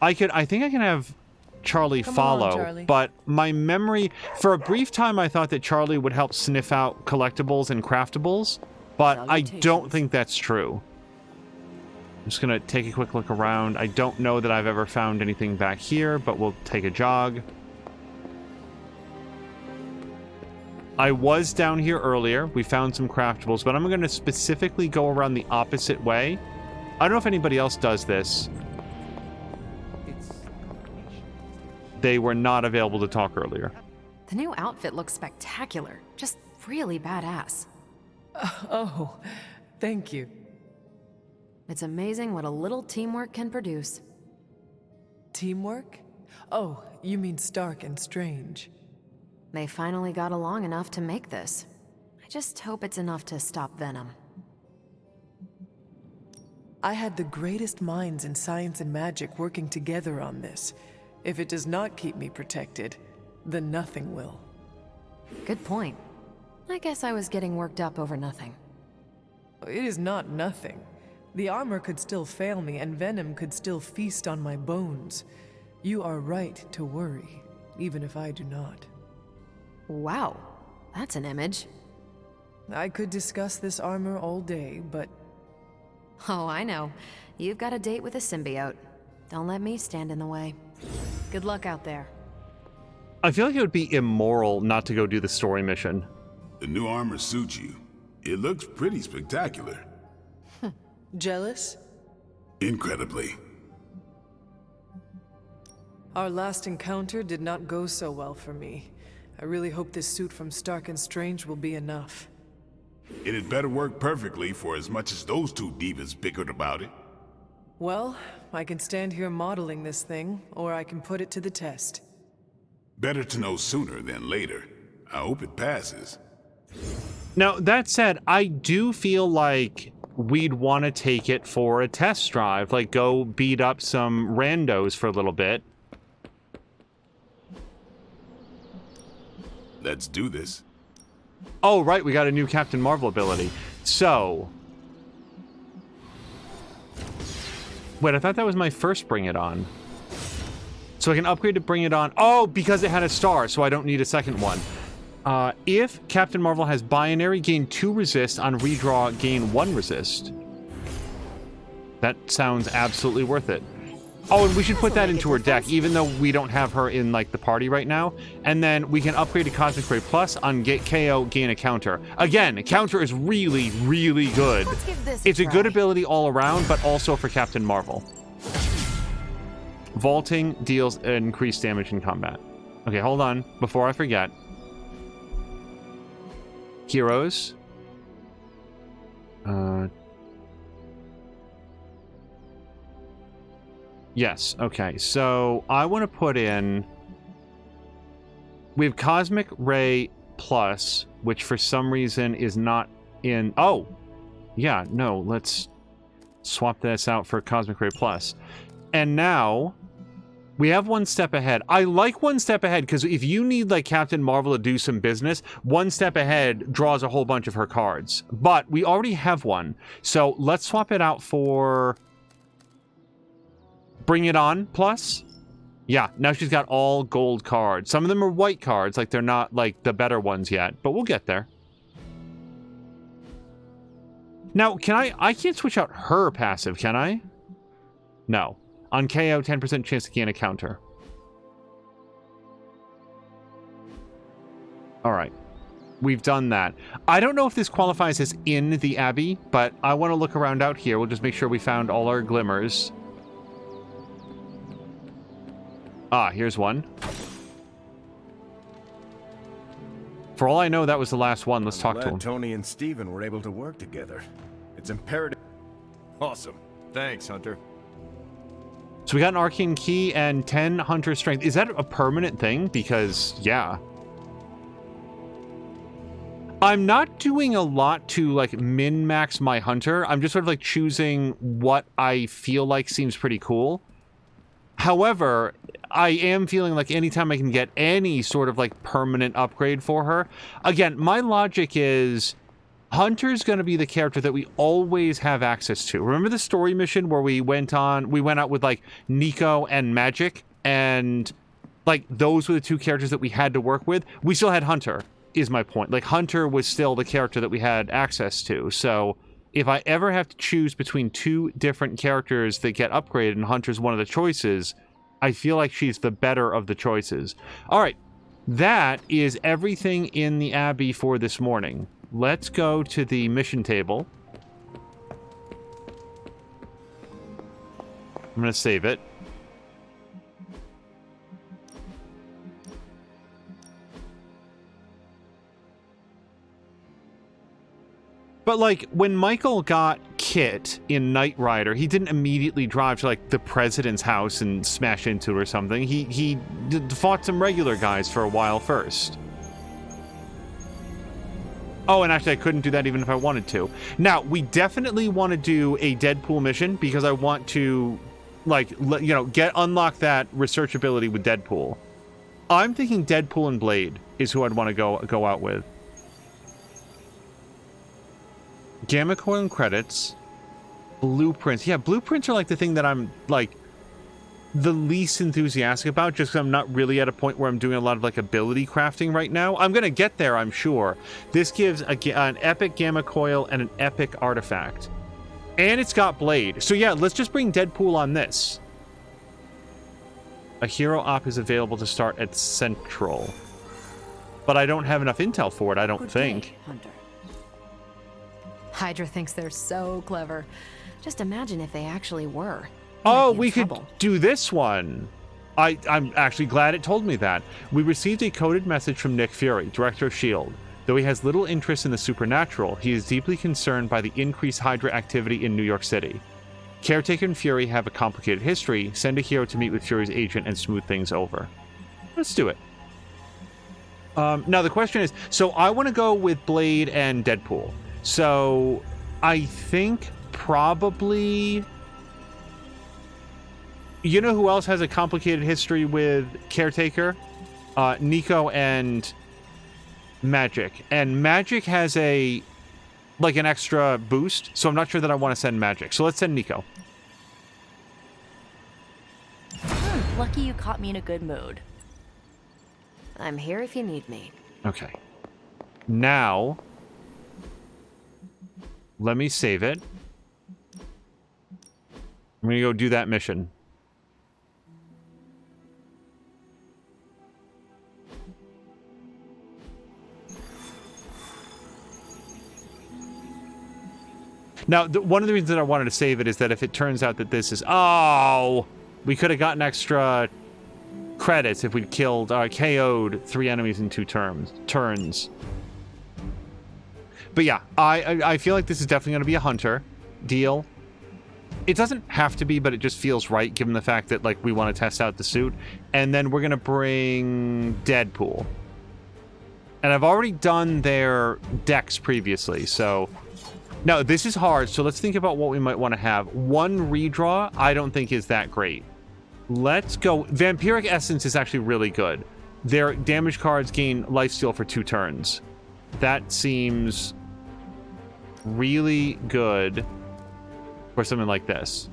I think I can have Charlie follow, Charlie. But my memory, for a brief time, I thought that Charlie would help sniff out collectibles and craftables, but I don't think that's true. I'm just gonna take a quick look around. I don't know that I've ever found anything back here, but we'll take a jog. I was down here earlier. We found some craftables, but I'm going to specifically go around the opposite way. I don't know if anybody else does this. They were not available to talk earlier. The new outfit looks spectacular. Just really badass. Oh, thank you. It's amazing what a little teamwork can produce. Teamwork? Oh, you mean Stark and Strange. They finally got along enough to make this. I just hope it's enough to stop Venom. I had the greatest minds in science and magic working together on this. If it does not keep me protected, then nothing will. Good point. I guess I was getting worked up over nothing. It is not nothing. The armor could still fail me, and Venom could still feast on my bones. You are right to worry, even if I do not. Wow, that's an image. I could discuss this armor all day, but... Oh, I know. You've got a date with a symbiote. Don't let me stand in the way. Good luck out there. I feel like it would be immoral not to go do the story mission. The new armor suits you. It looks pretty spectacular. Jealous? Incredibly. Our last encounter did not go so well for me. I really hope this suit from Stark and Strange will be enough. It had better work perfectly for as much as those two divas bickered about it. Well, I can stand here modeling this thing, or I can put it to the test. Better to know sooner than later. I hope it passes. Now, that said, I do feel like we'd want to take it for a test drive. Like, go beat up some randos for a little bit. Let's do this. Oh, right, we got a new Captain Marvel ability. So... Wait, I thought that was my first Bring It On. So I can upgrade to Bring It On. Oh, because it had a star, so I don't need a second one. If Captain Marvel has binary, gain 2 resist. On redraw, gain 1 resist. That sounds absolutely worth it. Oh, and we should put that into her deck, even though we don't have her in, like, the party right now. And then we can upgrade to Cosmic Ray Plus. On KO, gain a counter. Again, counter is really, really good. Let's give this It's a try. good ability all around, but also for Captain Marvel. Vaulting deals increased damage in combat. Okay, hold on. Before I forget. heroes. Yes, okay. So I want to put in... We have Cosmic Ray Plus, which for some reason is not in... Oh! Yeah, no, let's swap this out for Cosmic Ray Plus. And now... We have One Step Ahead. I like One Step Ahead because if you need like Captain Marvel to do some business, One Step Ahead draws a whole bunch of her cards. But we already have one. So let's swap it out for Bring It On Plus. Yeah, now she's got all gold cards. Some of them are white cards, like they're not like the better ones yet, but we'll get there. Now, I can't switch out her passive, can I? No. On KO, 10% chance to gain a counter. Alright. We've done that. I don't know if this qualifies as in the Abbey, but I want to look around out here. We'll just make sure we found all our glimmers. Ah, here's one. For all I know, that was the last one. Let's talk to him. Tony and Steven were able to work together. It's imperative. Awesome. Thanks, Hunter. So we got an Arcane Key and 10 Hunter Strength. Is that a permanent thing? Because, yeah. I'm not doing a lot to, like, min-max my Hunter. I'm just sort of, like, choosing what I feel like seems pretty cool. However, I am feeling like anytime I can get any sort of, like, permanent upgrade for her... Again, my logic is... Hunter's going to be the character that we always have access to. Remember the story mission where we went out with like Nico and Magic, and like those were the two characters that we had to work with? We still had Hunter, is my point. Like Hunter was still the character that we had access to. So if I ever have to choose between two different characters that get upgraded and Hunter's one of the choices, I feel like she's the better of the choices. All right, that is everything in the Abbey for this morning. Let's go to the mission table. I'm going to save it. But, like, when Michael got Kit in Knight Rider, he didn't immediately drive to, like, the president's house and smash into it or something. He fought some regular guys for a while first. Oh, and actually I couldn't do that even if I wanted to. Now, we definitely want to do a Deadpool mission because I want to, like, unlock that research ability with Deadpool. I'm thinking Deadpool and Blade is who I'd want to go out with. Gamma Coil and credits. Blueprints. Yeah, blueprints are like the thing that I'm, like, the least enthusiastic about, just because I'm not really at a point where I'm doing a lot of like ability crafting right now. I'm gonna get there, I'm sure. This gives an epic gamma coil and an epic artifact, and it's got Blade. So yeah, let's just bring Deadpool on this. A hero op is available to start at Central, but I don't have enough intel for it. I don't think. Hunter. Hydra thinks they're so clever. Just imagine if they actually were. Oh, we could do this one. I'm actually glad it told me that. We received a coded message from Nick Fury, director of S.H.I.E.L.D. Though he has little interest in the supernatural, he is deeply concerned by the increased Hydra activity in New York City. Caretaker and Fury have a complicated history. Send a hero to meet with Fury's agent and smooth things over. Let's do it. Now the question is, so I want to go with Blade and Deadpool. So I think probably... You know who else has a complicated history with Caretaker? Nico and Magic. And Magic has an extra boost, so I'm not sure that I want to send Magic. So let's send Nico. Lucky you caught me in a good mood. I'm here if you need me. Okay. Now, let me save it. I'm going to go do that mission. Now, one of the reasons that I wanted to save it is that if it turns out that this is... Oh! We could have gotten extra credits if we'd KO'd 3 enemies in 2 turns. But yeah, I feel like this is definitely going to be a hunter deal. It doesn't have to be, but it just feels right given the fact that like we want to test out the suit. And then we're going to bring Deadpool. And I've already done their decks previously, so... No, this is hard, so let's think about what we might want to have. One redraw, I don't think is that great. Let's go... Vampiric Essence is actually really good. Their damage cards gain lifesteal for 2 turns. That seems really good for something like this.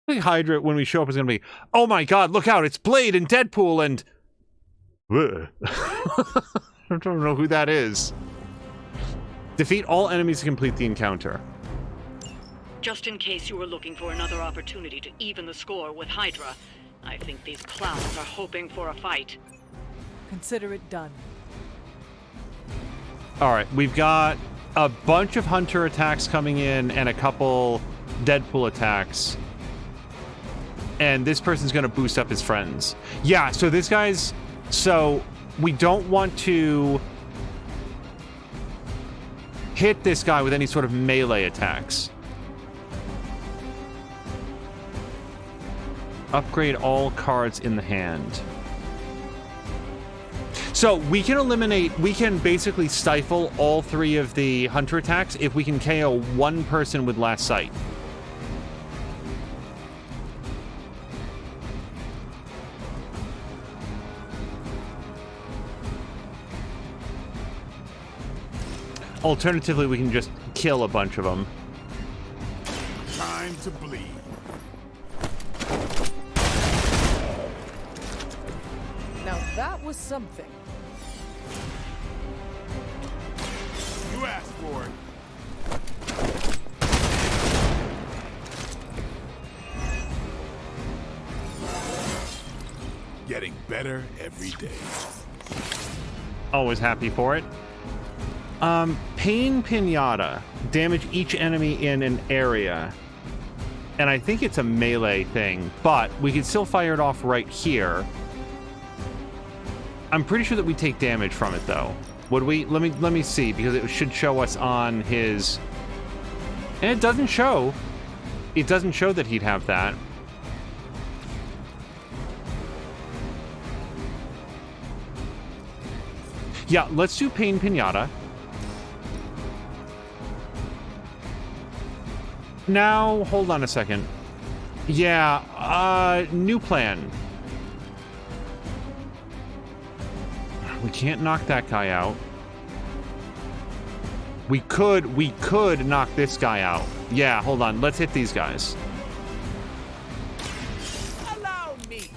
I think Hydra, when we show up, is going to be, oh my god, look out, it's Blade and Deadpool and... I don't know who that is. Defeat all enemies to complete the encounter. Just in case you were looking for another opportunity to even the score with Hydra, I think these clowns are hoping for a fight. Consider it done. Alright, we've got a bunch of Hunter attacks coming in and a couple Deadpool attacks. And this person's going to boost up his friends. Yeah, so this guy's... So, we don't want to hit this guy with any sort of melee attacks. Upgrade all cards in the hand. So, we can eliminate... We can basically stifle all 3 of the Hunter attacks if we can KO 1 person with Last Sight. Alternatively, we can just kill a bunch of them. Time to bleed. Now that was something. You asked for it. Getting better every day. Always happy for it. Pain Pinata. Damage each enemy in an area. And I think it's a melee thing, but we can still fire it off right here. I'm pretty sure that we take damage from it, though. Would we? Let me see, because it should show us on his... And it doesn't show. It doesn't show that he'd have that. Yeah, let's do Pain Pinata. Now, hold on a second. Yeah, new plan. We can't knock that guy out. We could knock this guy out. Yeah, hold on. Let's hit these guys. Allow me.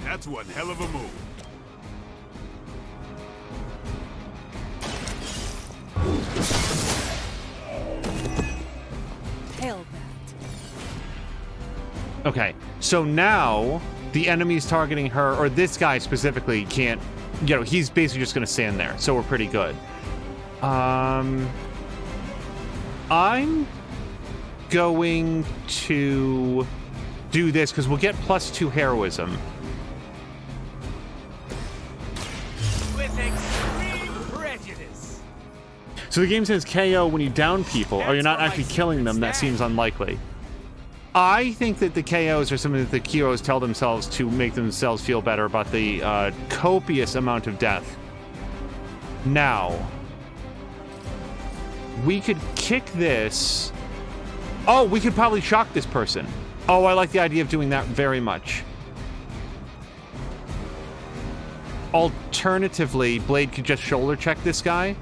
That's one hell of a move. Hell that. Okay, so now the enemy's targeting her, or this guy specifically can't, you know, he's basically just going to stand there, so we're pretty good. I'm going to do this because we'll get +2 heroism. With extreme prejudice. So the game says KO when you down people, or you're not actually killing them. That seems unlikely. I think that the KOs are something that the heroes tell themselves to make themselves feel better about the copious amount of death. Now, we could kick this. Oh, we could probably shock this person. Oh, I like the idea of doing that very much. Alternatively, Blade could just shoulder check this guy.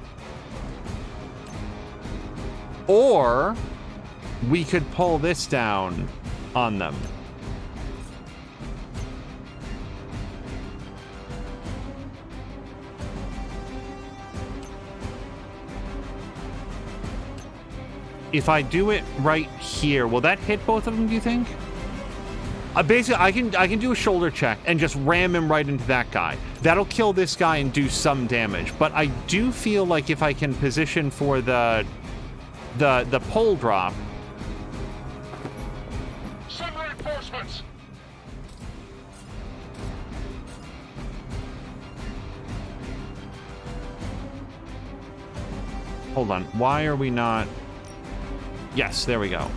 Or we could pull this down on them. If I do it right here, will that hit both of them, do you think? Basically, I can do a shoulder check and just ram him right into that guy. That'll kill this guy and do some damage. But I do feel like if I can position for the pole drop. Send reinforcements. Hold on. Why are we not? Yes, there we go.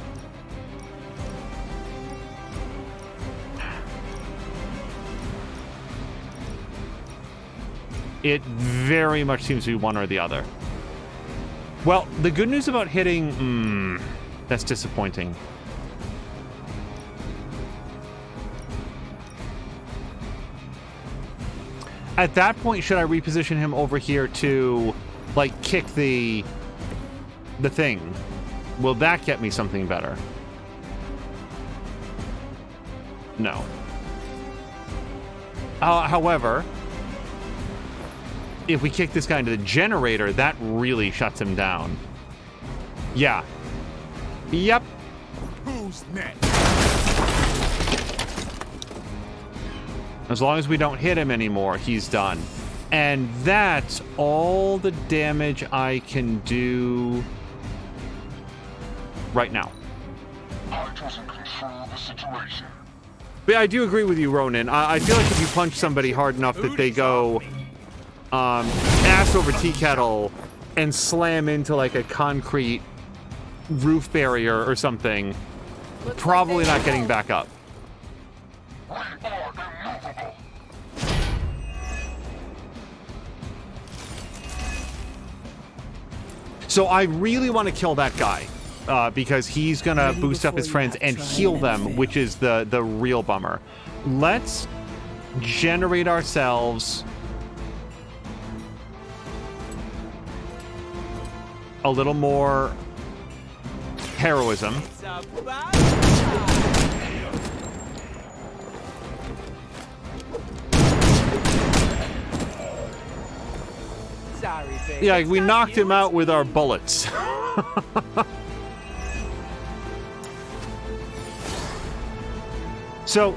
It very much seems to be one or the other. Well, the good news about hitting... that's disappointing. At that point, should I reposition him over here to, like, kick the thing? Will that get me something better? No. However... if we kick this guy into the generator, that really shuts him down. Yeah. Yep. Who's next? As long as we don't hit him anymore, he's done. And that's all the damage I can do right now. Hydra's in control of the situation. But I do agree with you, Ronan. I feel like if you punch somebody hard enough that they go... ass over tea kettle and slam into like a concrete roof barrier or something, probably not getting back up. We are immovable. So I really want to kill that guy because he's gonna boost up his friends and heal them, which is the real bummer. Let's generate ourselves a little more heroism. Sorry, baby. Yeah, we knocked him out with our bullets. So,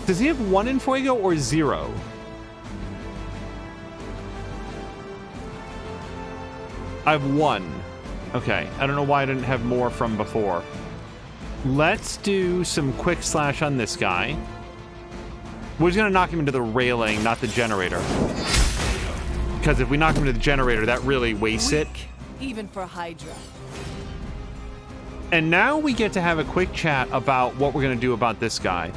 does he have 1 in Fuego or 0? I have 1. Okay, I don't know why I didn't have more from before. Let's do some quick slash on this guy. We're just gonna knock him into the railing, not the generator. Because if we knock him into the generator, that really wastes it. Even for Hydra. And now we get to have a quick chat about what we're gonna do about this guy.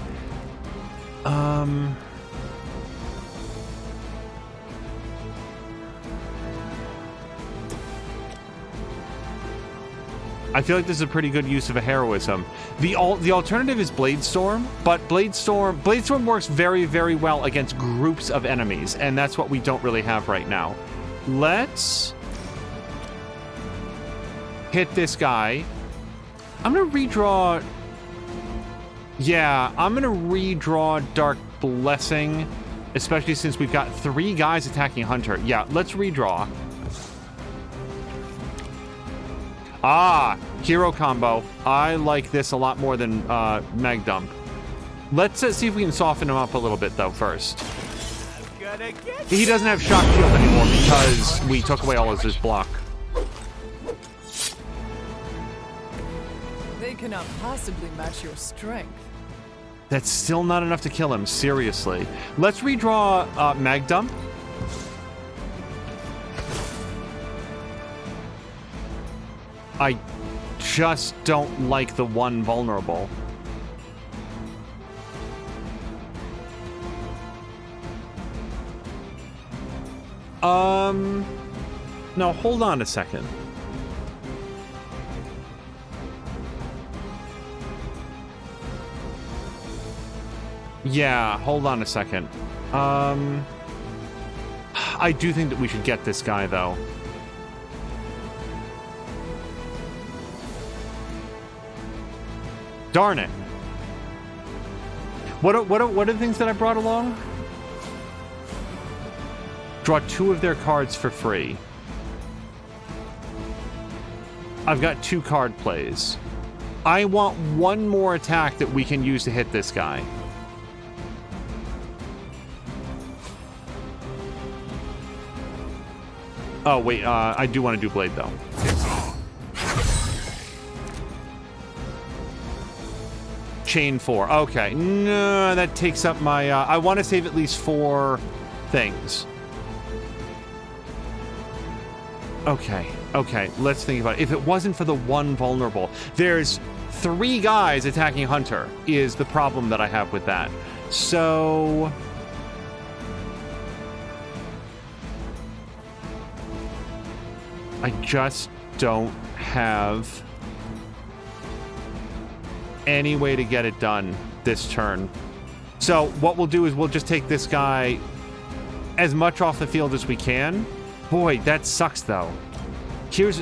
I feel like this is a pretty good use of a heroism. The alternative is Bladestorm, but Bladestorm works very, very well against groups of enemies, and that's what we don't really have right now. Let's hit this guy. I'm gonna redraw. Yeah, I'm gonna redraw Dark Blessing, especially since we've got 3 guys attacking Hunter. Yeah, let's redraw. Ah, hero combo. I like this a lot more than Mag Dump. Let's see if we can soften him up a little bit, though, first. He doesn't have shock shield anymore because we took away all of his block. They cannot possibly match your strength. That's still not enough to kill him, seriously. Let's redraw Mag Dump. I just don't like the 1 vulnerable. No, hold on a second. Yeah, hold on a second. I do think that we should get this guy, though. Darn it. What are the things that I brought along? Draw 2 of their cards for free. I've got 2 card plays. I want one more attack that we can use to hit this guy. Oh, wait, I do want to do blade, though. Chain 4. Okay. No, that takes up my... I want to save at least 4 things. Okay. Okay, let's think about it. If it wasn't for the one vulnerable, there's 3 guys attacking Hunter is the problem that I have with that. So... I just don't have any way to get it done this turn. So what we'll do is we'll just take this guy as much off the field as we can. Boy, that sucks, though. Here's...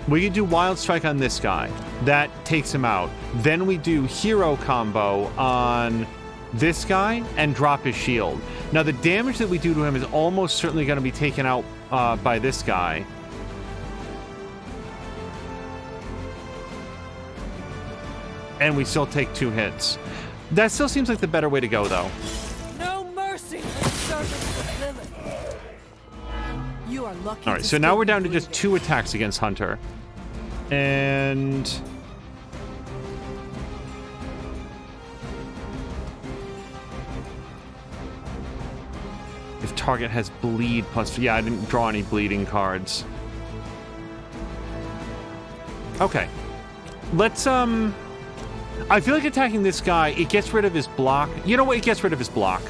We could do Wild Strike on this guy. That takes him out. Then we do Hero Combo on this guy and drop his shield. Now, the damage that we do to him is almost certainly going to be taken out by this guy. And we still take 2 hits. That still seems like the better way to go, though. No mercy for servants of Lilith. You are lucky. All right, so now we're down to just 2 attacks against Hunter. And... if target has bleed plus... yeah, I didn't draw any bleeding cards. Okay. Let's, I feel like attacking this guy, it gets rid of his block. You know what? It gets rid of his block.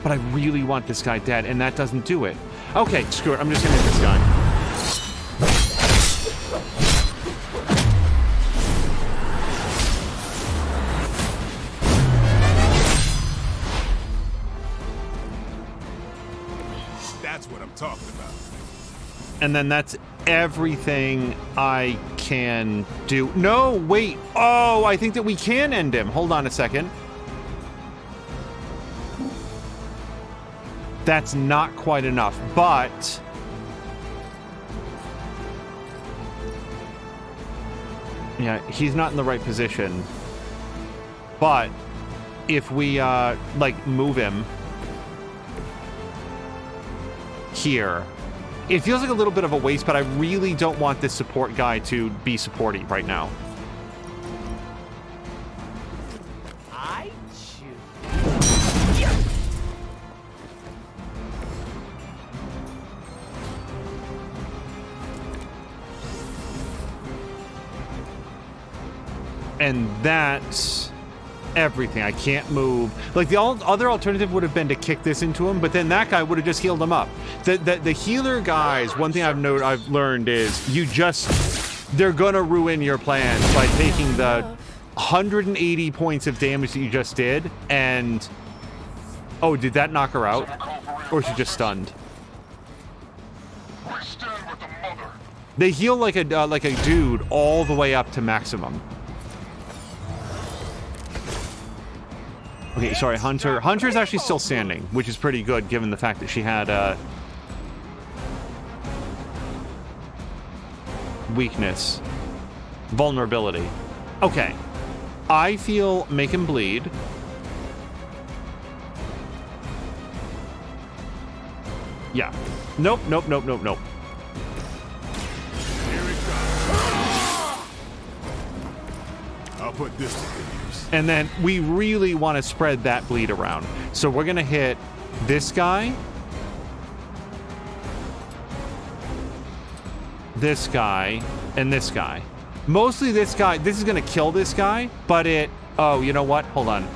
But I really want this guy dead, and that doesn't do it. Okay, screw it. I'm just gonna hit this guy. That's what I'm talking about. And then that's everything I can do. No, wait. Oh, I think that we can end him. Hold on a second. That's not quite enough, but... yeah, he's not in the right position. But if we, like, move him here... it feels like a little bit of a waste, but I really don't want this support guy to be supporty right now. I choose. And that's everything. I can't move. Like, the other alternative would have been to kick this into him, but then that guy would have just healed him up. The healer guys, one thing I've learned is they're gonna ruin your plans by taking the 180 points of damage that you just did, and... oh, did that knock her out? Or is she just stunned? They heal like a dude all the way up to maximum. Okay, sorry, Hunter. Hunter's actually still standing, which is pretty good given the fact that she had weakness. Vulnerability. Okay. I feel make him bleed. Yeah. Nope, nope, nope, nope, nope. Here it comes. I'll put this to good use. And then we really want to spread that bleed around. So we're going to hit this guy, and this guy. Mostly this guy. This is going to kill this guy, but it... oh, you know what? Hold on.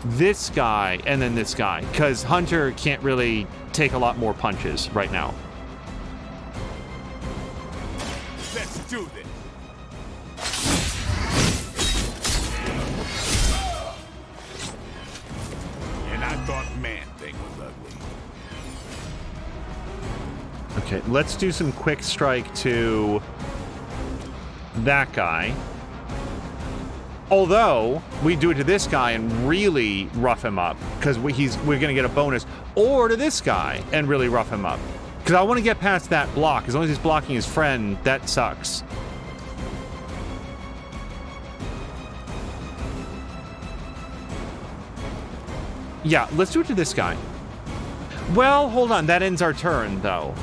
This guy and then this guy. Because Hunter can't really take a lot more punches right now. Let's do this. And I thought Man-Thing was ugly. Okay, let's do some quick strike to that guy. Although, we do it to this guy and really rough him up, because we're going to get a bonus. Or to this guy and really rough him up. Because I want to get past that block. As long as he's blocking his friend, that sucks. Yeah, let's do it to this guy. Well, hold on. That ends our turn, though.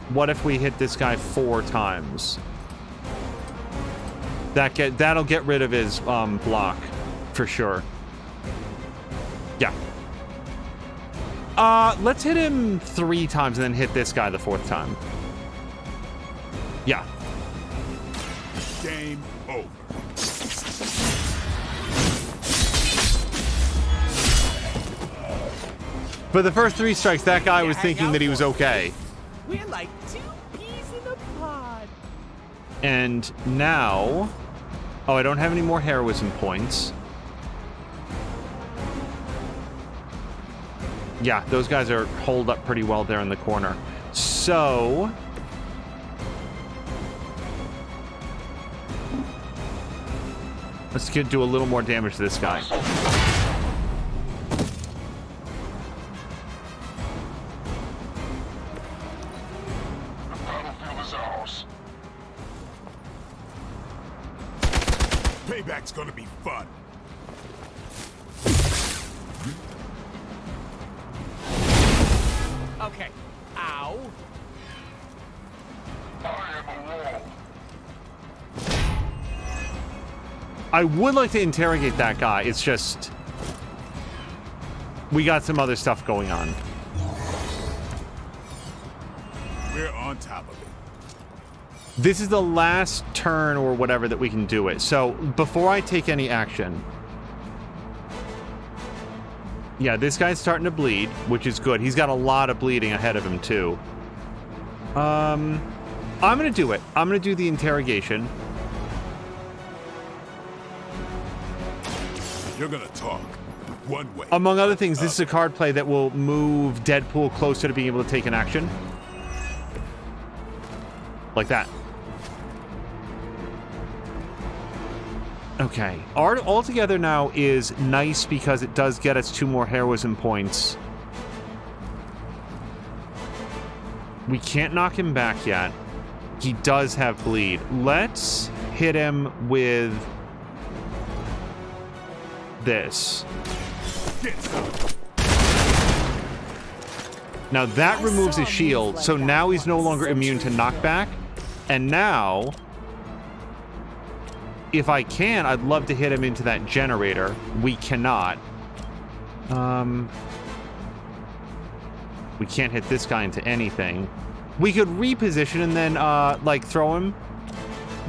What if we hit this guy 4 times? That'll get rid of his block for sure. Yeah. Let's hit him 3 times and then hit this guy the 4th time. Yeah. Game over. For the first 3 strikes, that guy was thinking that he was okay. We're like 2 peas in a pod. And now... Oh, I don't have any more heroism points. Yeah, those guys are holed up pretty well there in the corner. So... let's do a little more damage to this guy. The battlefield is ours. Payback's gonna be fun. Okay. Ow. I am a wall. I would like to interrogate that guy. It's just... we got some other stuff going on. We're on top of it. This is the last turn or whatever that we can do it. So, before I take any action... yeah, this guy's starting to bleed, which is good. He's got a lot of bleeding ahead of him, too. I'm gonna do it. I'm gonna do the interrogation. You're gonna talk one way. Among other things, this is a card play that will move Deadpool closer to being able to take an action. Like that. Okay. Art altogether now is nice because it does get us 2 more heroism points. We can't knock him back yet. He does have bleed. Let's hit him with this. Now that removes his shield, so now he's no longer immune to knockback. And now, if I can, I'd love to hit him into that generator. We cannot. We can't hit this guy into anything. We could reposition and then, like, throw him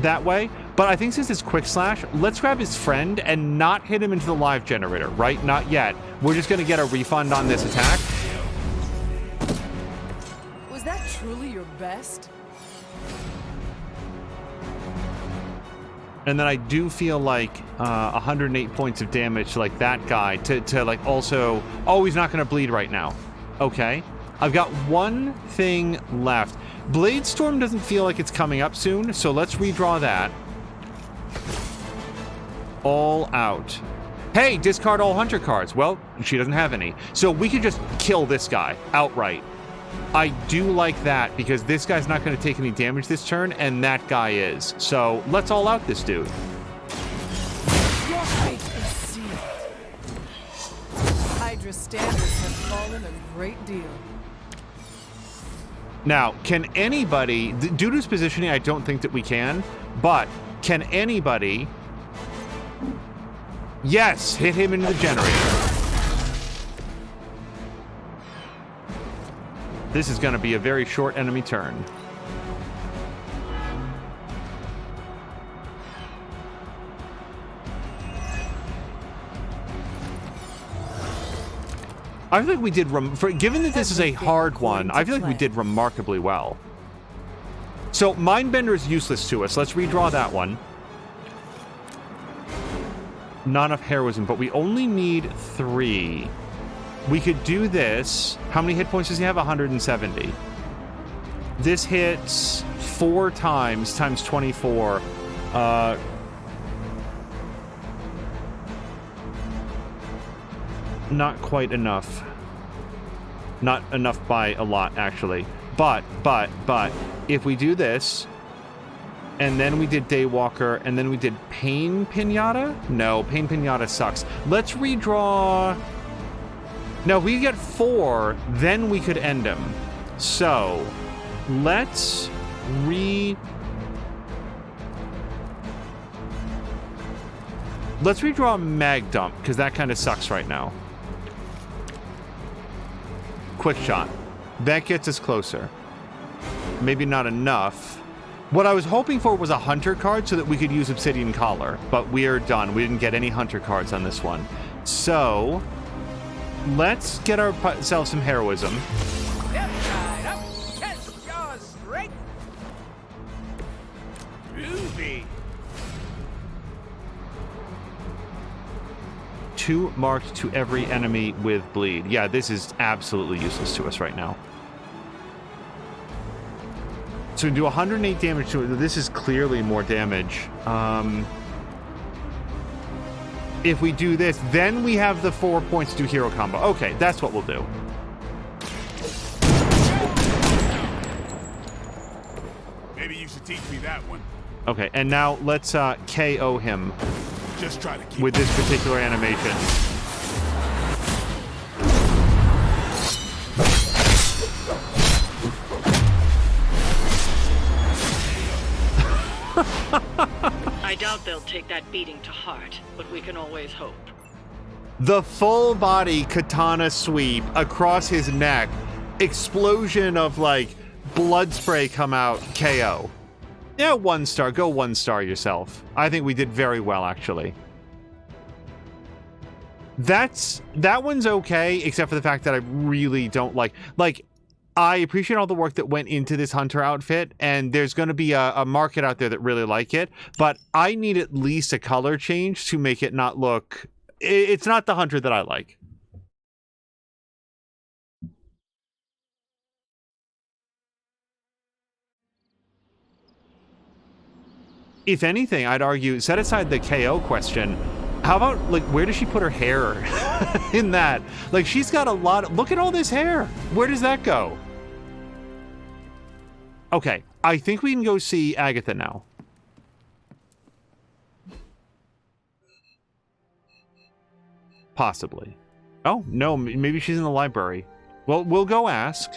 that way. But I think since it's Quick Slash, let's grab his friend and not hit him into the live generator, right? Not yet. We're just going to get a refund on this attack. Was that truly your best? And then I do feel like 108 points of damage to, like, that guy to like, also... oh, he's not going to bleed right now. Okay. I've got one thing left. Blade Storm doesn't feel like it's coming up soon, so let's redraw that. All out. Hey, discard all hunter cards. Well, she doesn't have any. So we could just kill this guy outright. I do like that because this guy's not going to take any damage this turn, and that guy is. So let's all out this dude. Your fate is sealed. Hydra's standards have fallen a great deal. Now, can anybody, due to his positioning, I don't think that we can, but can anybody... yes, hit him into the generator. This is going to be a very short enemy turn. I feel like we did, given that this is a hard one, I feel like we did remarkably well. So, Mindbender is useless to us. Let's redraw that one. Not enough heroism, but we only need 3. We could do this. How many hit points does he have? 170. This hits 4 times 24. not quite enough. Not enough by a lot, actually. But, if we do this, and then we did Daywalker, and then we did Pain Pinata? No, Pain Pinata sucks. Let's redraw... Now, if we get 4, then we could end him. So, let's redraw Mag Dump, because that kind of sucks right now. Quick Shot. That gets us closer. Maybe not enough. What I was hoping for was a Hunter card so that we could use Obsidian Collar, but we are done. We didn't get any Hunter cards on this one. So, let's get ourselves some heroism. Left side up, chest jaws straight. Groovy. 2 marked to every enemy with bleed. Yeah, this is absolutely useless to us right now. So we do 108 damage to it. This is clearly more damage. If we do this, then we have the 4 points to do hero combo. Okay, that's what we'll do. Maybe you should teach me that one. Okay, and now let's KO him. Just try to keep with this particular animation. I doubt they'll take that beating to heart, but we can always hope. The full body katana sweep across his neck, explosion of like blood spray come out, KO. Yeah, 1 star. Go 1 star yourself. I think we did very well, actually. That one's okay, except for the fact that I really don't like I appreciate all the work that went into this Hunter outfit, and there's going to be a market out there that really like it, but I need at least a color change to make it not look... It's not the Hunter that I like. If anything, I'd argue, set aside the KO question, how about, like, where does she put her hair in that? Like, she's got a lot of... Look at all this hair. Where does that go? Okay, I think we can go see Agatha now. Possibly. Oh, no, maybe she's in the library. Well, we'll go ask.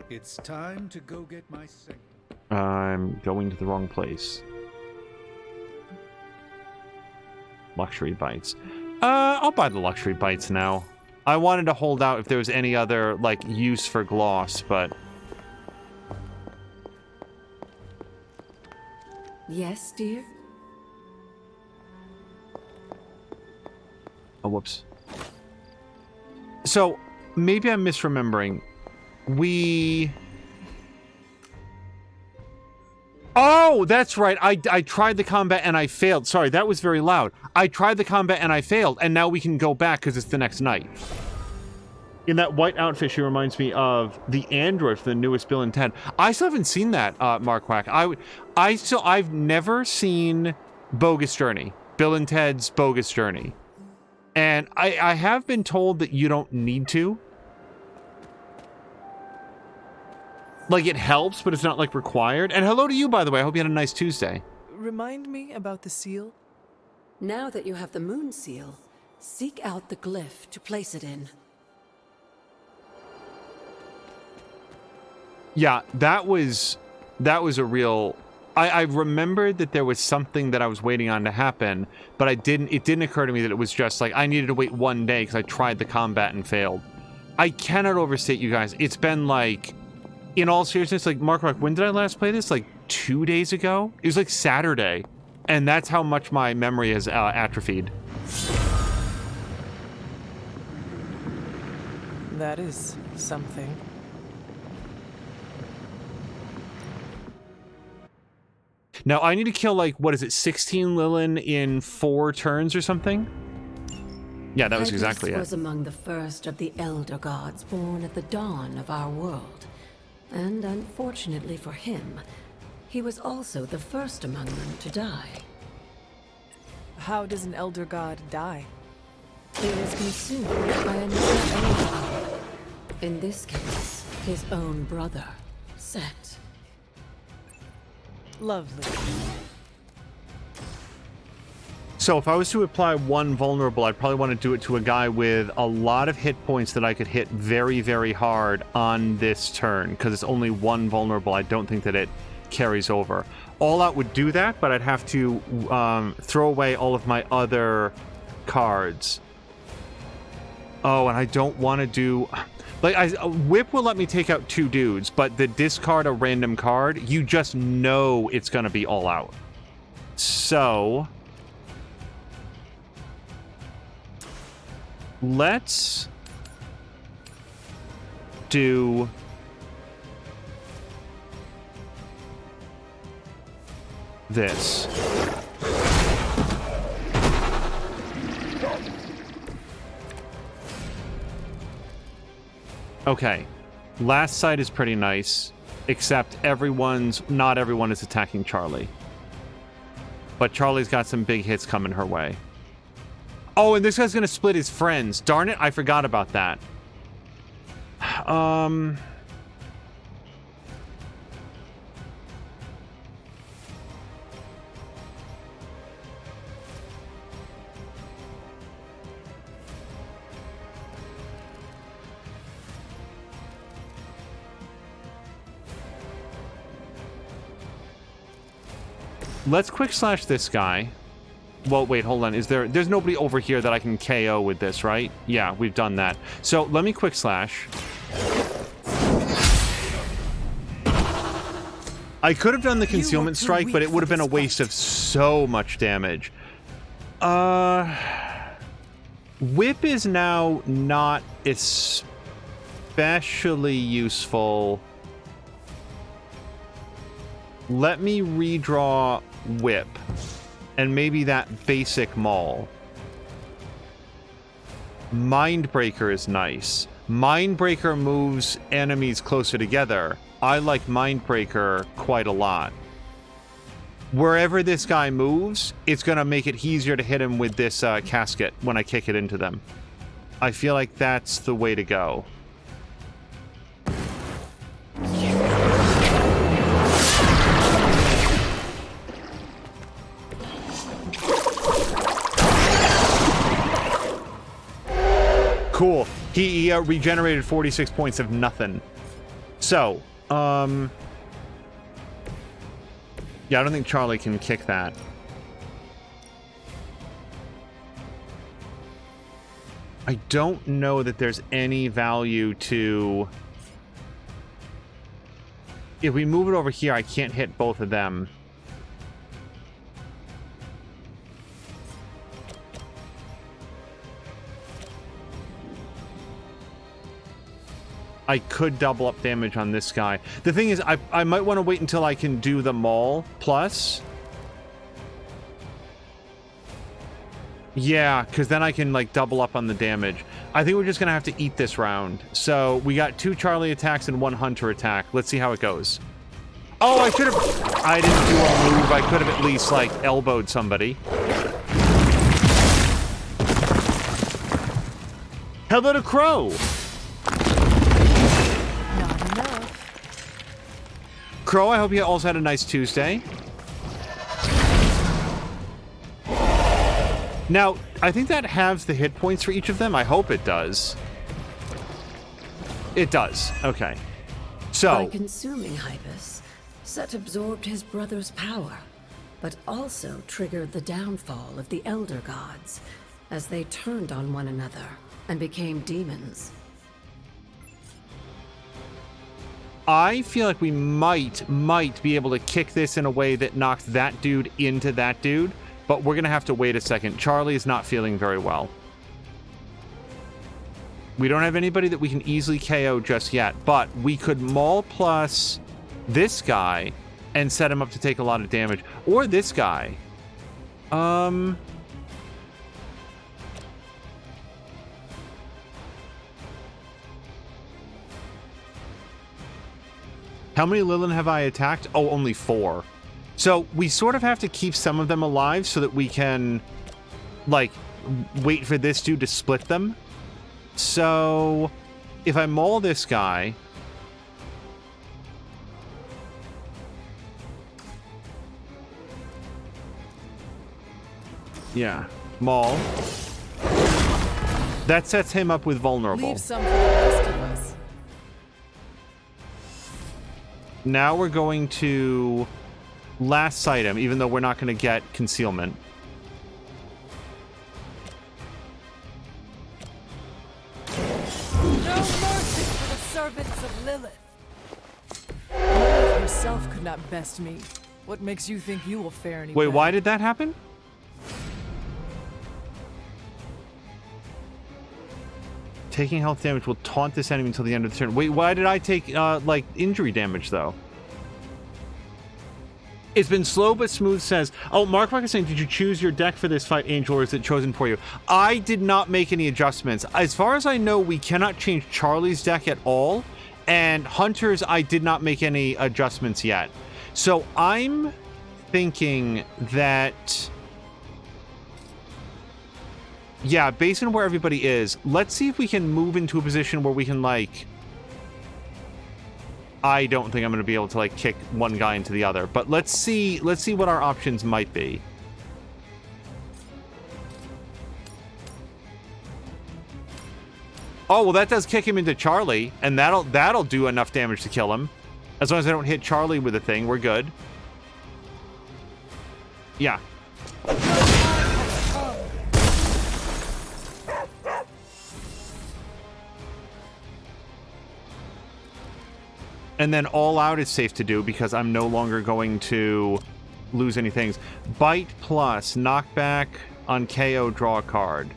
It's time to go get my second. I'm going to the wrong place. Luxury bites. I'll buy the luxury bites now. I wanted to hold out if there was any other, like, use for gloss, but... Yes, dear? Oh, whoops. So, maybe I'm misremembering. We... Oh, that's right. I tried the combat and I failed. Sorry, that was very loud. I tried the combat and I failed, and now we can go back because it's the next night. In that white outfit, she reminds me of the android for the newest Bill and Ted. I still haven't seen that, Mark Wack. I've never seen Bogus Journey. Bill and Ted's Bogus Journey. And I have been told that you don't need to. Like, it helps, but it's not, like, required. And hello to you, by the way. I hope you had a nice Tuesday. Remind me about the seal? Now that you have the moon seal, seek out the glyph to place it in. Yeah, that was a real... I remembered that there was something that I was waiting on to happen, but it didn't occur to me that it was just, like, I needed to wait 1 day because I tried the combat and failed. I cannot overstate you guys. It's been, like... In all seriousness, like, Mark, when did I last play this? Like, 2 days ago? It was like Saturday. And that's how much my memory has atrophied. That is something. Now, I need to kill, like, what is it, 16 Lilin in 4 turns or something? Yeah, that was exactly it. Hyppus was among the first of the Elder Gods born at the dawn of our world. And unfortunately for him, he was also the first among them to die. How does an Elder God die? It was consumed by another alien. In this case, his own brother, Set. Lovely. So if I was to apply one vulnerable, I'd probably want to do it to a guy with a lot of hit points that I could hit very, very hard on this turn, because it's only one vulnerable. I don't think that it carries over. All Out would do that, but I'd have to throw away all of my other cards. Oh, and I don't want to do... Like, Whip will let me take out 2 dudes, but the discard a random card, you just know it's going to be All Out. So... let's do this. Okay. Last sight is pretty nice, except not everyone is attacking Charlie. But Charlie's got some big hits coming her way. Oh, and this guy's gonna split his friends. Darn it, I forgot about that. Let's quick slash this guy. Well, wait, hold on. There's nobody over here that I can KO with this, right? Yeah, we've done that. So let me quick slash. I could have done the concealment strike, but it would have been a waste of so much damage. Whip is now not especially useful. Let me redraw Whip. And maybe that basic maul. Mindbreaker is nice. Mindbreaker moves enemies closer together. I like Mindbreaker quite a lot. Wherever this guy moves, it's going to make it easier to hit him with this casket when I kick it into them. I feel like that's the way to go. Cool. He regenerated 46 points of nothing. So, yeah, I don't think Charlie can kick that. I don't know that there's any value to... If we move it over here, I can't hit both of them. I could double up damage on this guy. The thing is, I might want to wait until I can do the maul plus. Yeah, because then I can, like, double up on the damage. I think we're just going to have to eat this round. So, we got 2 Charlie attacks and 1 Hunter attack. Let's see how it goes. Oh, I should have... I didn't do a move. I could have at least, like, elbowed somebody. Hello to Crow! Crow, I hope you also had a nice Tuesday. Now, I think that halves the hit points for each of them. I hope it does. It does. Okay. So... By consuming Hyppus, Set absorbed his brother's power, but also triggered the downfall of the Elder Gods as they turned on one another and became demons. I feel like we might be able to kick this in a way that knocks that dude into that dude, but we're going to have to wait a second. Charlie is not feeling very well. We don't have anybody that we can easily KO just yet, but we could maul plus this guy and set him up to take a lot of damage. Or this guy. How many Lilin have I attacked? Oh, only 4. So we sort of have to keep some of them alive so that we can, like, wait for this dude to split them. So if I maul this guy, yeah, maul. That sets him up with vulnerable. Leave some for the rest of us. Now we're going to last sight him, even though we're not going to get concealment. No mercy for the servants of Lilith. Lilith herself could not best me. What makes you think you will fare any Wait, better? why did that happen? Taking health damage will taunt this enemy until the end of the turn. Wait, why did I take, like, injury damage, though? It's been slow but smooth says, oh, Mark is saying, did you choose your deck for this fight, Angel, or is it chosen for you? I did not make any adjustments. As far as I know, we cannot change Charlie's deck at all, and Hunter's, I did not make any adjustments yet. So I'm thinking that... yeah, based on where everybody is, let's see if we can move into a position where we can, like... I don't think I'm going to be able to, like, kick one guy into the other. But let's see what our options might be. Oh, well, that does kick him into Charlie, and that'll do enough damage to kill him. As long as I don't hit Charlie with a thing, we're good. Yeah. And then all out is safe to do because I'm no longer going to lose any things. Bite plus, knockback on KO, draw a card.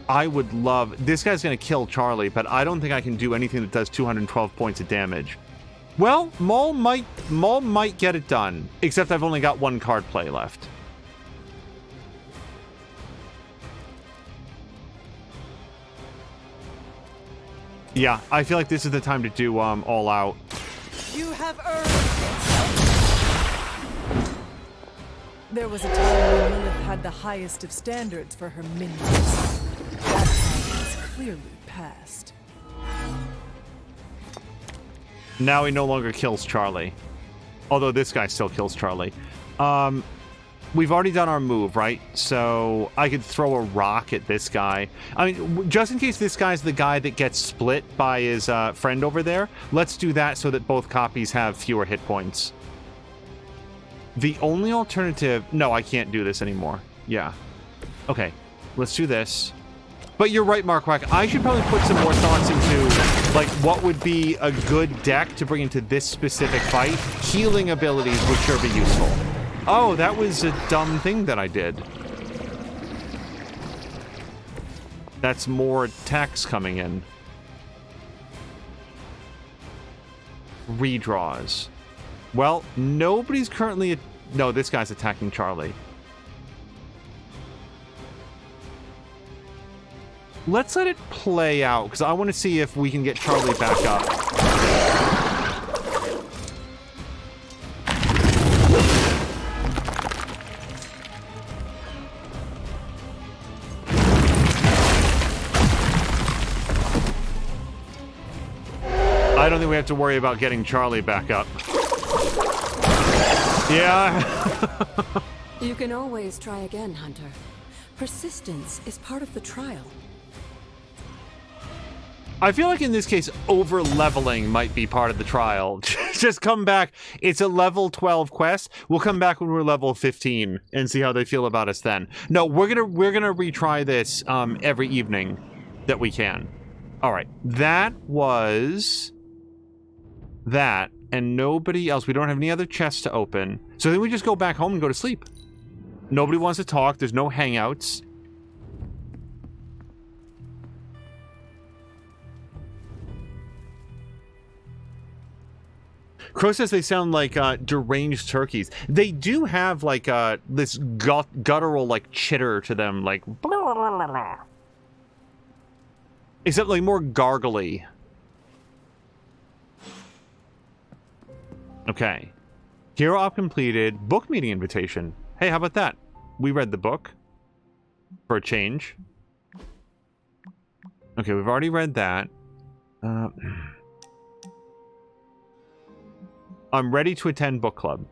I would love... this guy's going to kill Charlie, but I don't think I can do anything that does 212 points of damage. Well, Maul might get it done, except I've only got one card play left. Yeah, I feel like this is the time to do all out. You have earned it. There was a time when Lilith had the highest of standards for her minions. That time is clearly past. Now he no longer kills Charlie. Although this guy still kills Charlie. We've already done our move, right? So I could throw a rock at this guy. I mean, just in case this guy's the guy that gets split by his friend over there, let's do that so that both copies have fewer hit points. The only alternative... no, I can't do this anymore. Yeah. Okay, let's do this. But you're right, Markwack. I should probably put some more thoughts into, like, what would be a good deck to bring into this specific fight. Healing abilities would sure be useful. Oh, that was a dumb thing that I did. That's more attacks coming in. Redraws. Well, nobody's currently... no, this guy's attacking Charlie. Let's let it play out, because I want to see if we can get Charlie back up. I don't think we have to worry about getting Charlie back up. Yeah. You can always try again, Hunter. Persistence is part of the trial. I feel like in this case, over-leveling might be part of the trial. Just come back. It's a level 12 quest. We'll come back when we're level 15 and see how they feel about us then. No, we're gonna retry this every evening that we can. All right, that was that, and nobody else. We don't have any other chests to open. So then we just go back home and go to sleep. Nobody wants to talk. There's no hangouts. Crow says they sound like deranged turkeys. They do have like this guttural like chitter to them, like blah, blah, blah, blah. Except like more gargly. Okay. Hero op completed. Book meeting invitation. Hey, how about that? We read the book. For a change. Okay, we've already read that. I'm ready to attend book club.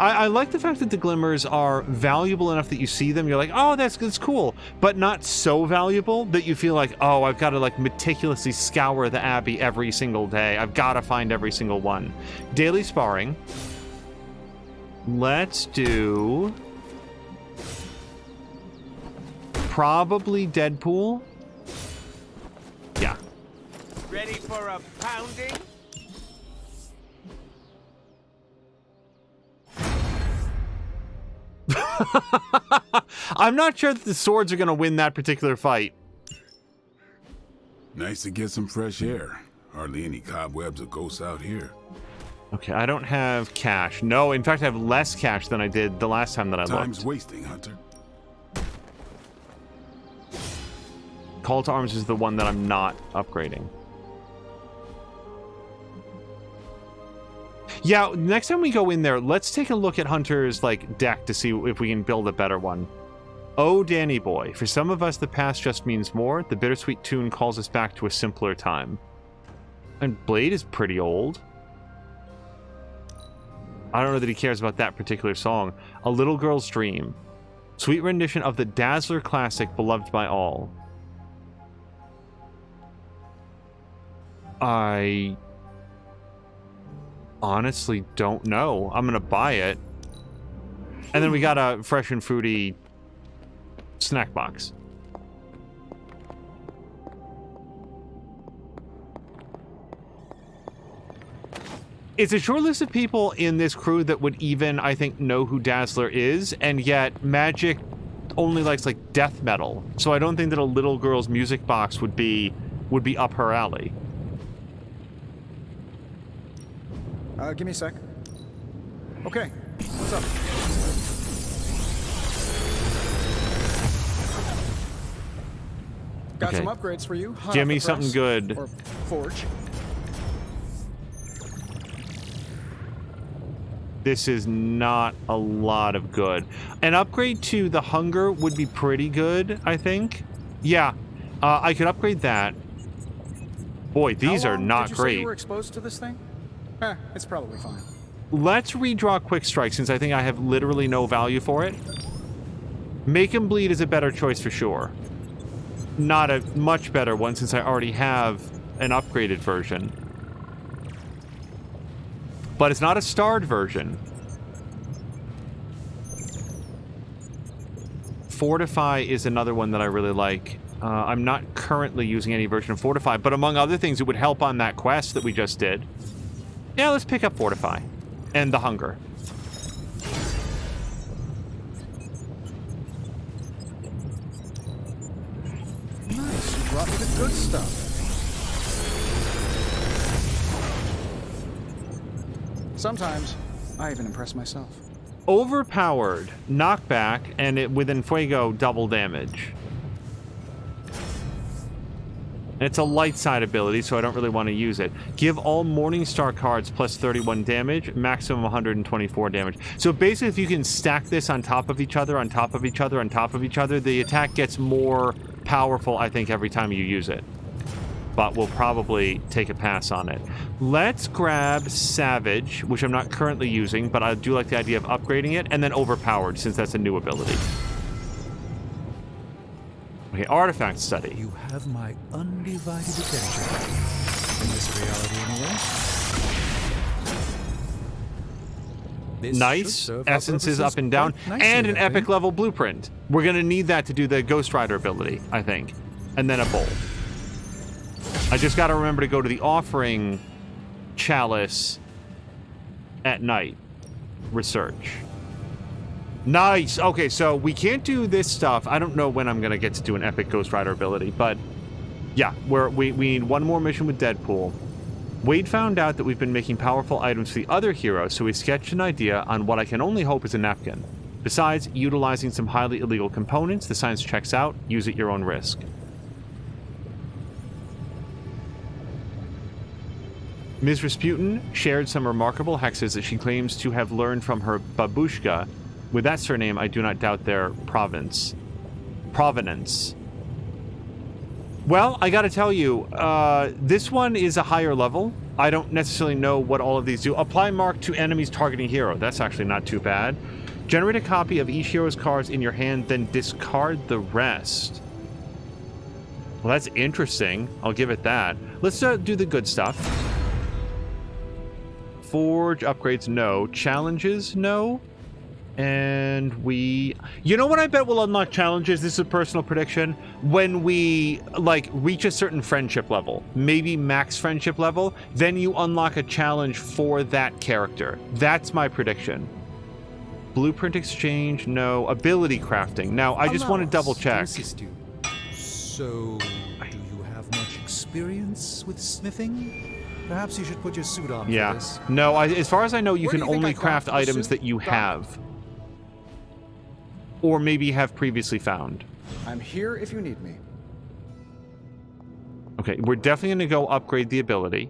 I like the fact that the glimmers are valuable enough that you see them, you're like, oh, that's cool, but not so valuable that you feel like, oh, I've got to like meticulously scour the Abbey every single day. I've got to find every single one. Daily sparring. Let's do probably Deadpool. Yeah. Ready for a pounding? I'm not sure that the swords are going to win that particular fight. Nice to get some fresh air. Hardly any cobwebs or ghosts out here. Okay, I don't have cash. No, in fact, I have less cash than I did the last time that I looked. Time's wasting, Hunter. Call to Arms is the one that I'm not upgrading. Yeah, next time we go in there, let's take a look at Hunter's like deck to see if we can build a better one. Oh, Danny boy, for some of us the past just means more. The bittersweet tune calls us back to a simpler time. And Blade is pretty old. I don't know that he cares about that particular song. A Little Girl's Dream. Sweet rendition of the Dazzler classic beloved by all. I honestly don't know. I'm gonna buy it. And then we got a fresh and fruity snack box. It's a short list of people in this crew that would even, I think, know who Dazzler is, and yet Magic only likes like death metal. So I don't think that a little girl's music box would be up her alley. Give me a sec. Okay, what's up? Got some upgrades for you. Give me something good. Or forge. This is not a lot of good. An upgrade to the hunger would be pretty good, I think. Yeah, I could upgrade that. Boy, these are not did you great. Say you were exposed to this thing? It's probably fine. Let's redraw Quick Strike since I think I have literally no value for it. Make him bleed is a better choice for sure. Not a much better one since I already have an upgraded version. But it's not a starred version. Fortify is another one that I really like. I'm not currently using any version of Fortify, but among other things, it would help on that quest that we just did. Yeah, let's pick up Fortify. And the Hunger. Nice, you brought me the good stuff. Sometimes, I even impress myself. Overpowered, knockback, and it with Fuego double damage. It's a light side ability, so I don't really want to use it. Give all Morningstar cards plus 31 damage, maximum 124 damage. So basically, if you can stack this on top of each other, on top of each other, on top of each other, the attack gets more powerful, I think, every time you use it. But we'll probably take a pass on it. Let's grab Savage, which I'm not currently using, but I do like the idea of upgrading it, and then Overpowered, since that's a new ability. Okay, Artifact Study. You have my undivided attention. In this reality, anyway. Nice. Essences up and down. And an epic level blueprint. We're going to need that to do the Ghost Rider ability, I think. And then a bowl. I just got to remember to go to the offering chalice at night. Research. Nice. Okay, so we can't do this stuff. I don't know when I'm going to get to do an epic Ghost Rider ability, but yeah, we need one more mission with Deadpool. Wade found out that we've been making powerful items for the other heroes, so we sketched an idea on what I can only hope is a napkin. Besides utilizing some highly illegal components, the science checks out. Use at your own risk. Ms. Rasputin shared some remarkable hexes that she claims to have learned from her babushka. With that surname, I do not doubt their provenance. Well, I gotta tell you, this one is a higher level. I don't necessarily know what all of these do. Apply mark to enemies targeting hero. That's actually not too bad. Generate a copy of each hero's cards in your hand, then discard the rest. Well, that's interesting. I'll give it that. Let's do the good stuff. Forge upgrades, no. Challenges, no. And we... You know what I bet will unlock challenges? This is a personal prediction. When we, like, reach a certain friendship level, maybe max friendship level, then you unlock a challenge for that character. That's my prediction. Blueprint exchange, no. Ability crafting. Now, I just want to double check. So, do you have much experience with smithing? Perhaps you should put your suit on for this. No, as far as I know, you can only craft items that you have. Or maybe have previously found. I'm here if you need me. Okay, we're definitely going to go upgrade the ability.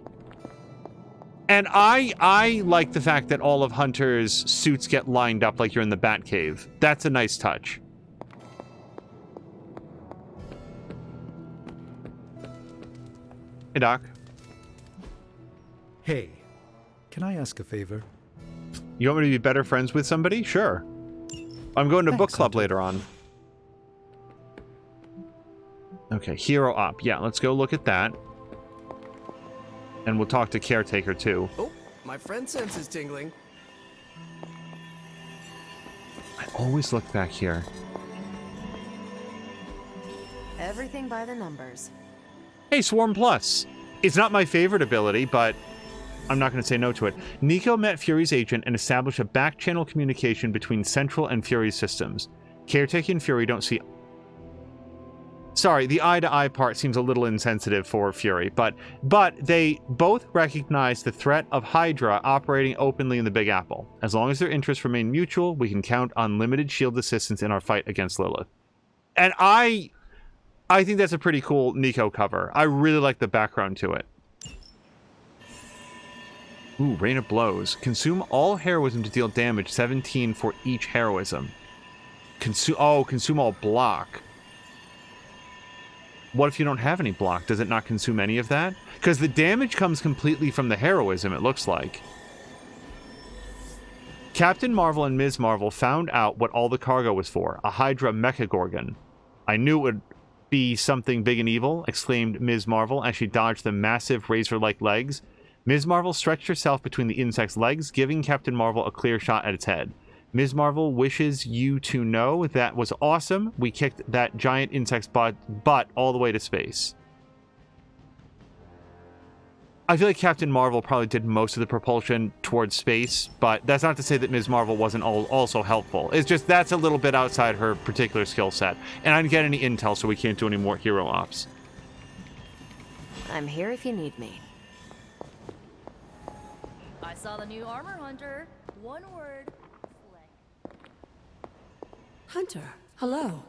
And I like the fact that all of Hunter's suits get lined up like you're in the Batcave. That's a nice touch. Hey, Doc. Hey, can I ask a favor? You want me to be better friends with somebody? Sure. I'm going to book club later on. Okay, hero up. Yeah, let's go look at that. And we'll talk to Caretaker, too. Oh, my friend sense is tingling. I always look back here. Everything by the numbers. Hey, Swarm Plus. It's not my favorite ability, but I'm not going to say no to it. Nico met Fury's agent and established a back-channel communication between Central and Fury's systems. Caretaker and Fury don't see... Sorry, the eye-to-eye part seems a little insensitive for Fury, but they both recognize the threat of Hydra operating openly in the Big Apple. As long as their interests remain mutual, we can count on limited shield assistance in our fight against Lilith. And I think that's a pretty cool Nico cover. I really like the background to it. Ooh, Rain of Blows. Consume all heroism to deal damage, 17 for each heroism. Consume all block. What if you don't have any block? Does it not consume any of that? Because the damage comes completely from the heroism, it looks like. Captain Marvel and Ms. Marvel found out what all the cargo was for. A Hydra Mechagorgon. I knew it would be something big and evil, exclaimed Ms. Marvel as she dodged the massive razor-like legs. Ms. Marvel stretched herself between the insect's legs, giving Captain Marvel a clear shot at its head. Ms. Marvel wishes you to know that was awesome. We kicked that giant insect's butt all the way to space. I feel like Captain Marvel probably did most of the propulsion towards space, but that's not to say that Ms. Marvel wasn't also helpful. It's just that's a little bit outside her particular skill set. And I didn't get any intel, so we can't do any more hero ops. I'm here if you need me. I saw the new armor hunter. One word. Hunter, hello.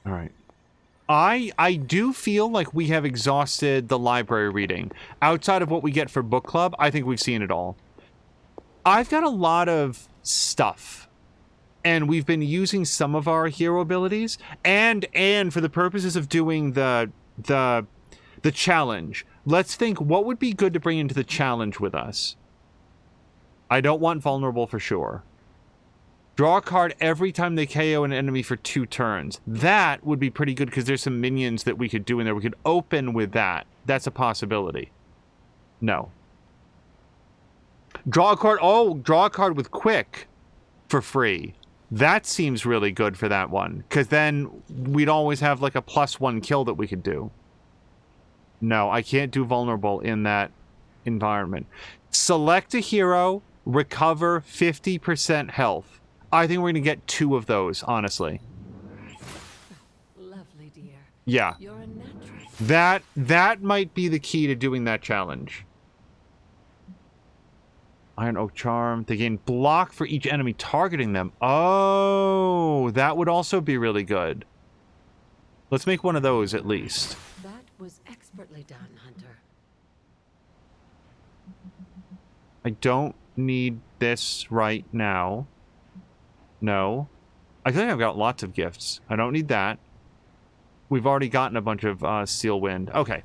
All right. I do feel like we have exhausted the library reading. Outside of what we get for book club, I think we've seen it all. I've got a lot of stuff. And we've been using some of our hero abilities. And for the purposes of doing the challenge, let's think what would be good to bring into the challenge with us. I don't want vulnerable for sure. Draw a card every time they KO an enemy for 2 turns. That would be pretty good because there's some minions that we could do in there. We could open with that. That's a possibility. No. Draw a card. Oh, draw a card with quick for free. That seems really good for that one because then we'd always have like a +1 kill that we could do. No, I can't do vulnerable in that environment. Select a hero, recover 50% health. I think we're going to get 2 of those, honestly. Lovely, dear. Yeah. You're a natural. That might be the key to doing that challenge. Iron Oak Charm. They gain block for each enemy targeting them. Oh, that would also be really good. Let's make one of those at least. That was expertly done, Hunter. I don't need this right now. No. I think I've got lots of gifts. I don't need that. We've already gotten a bunch of Steel Wind. Okay.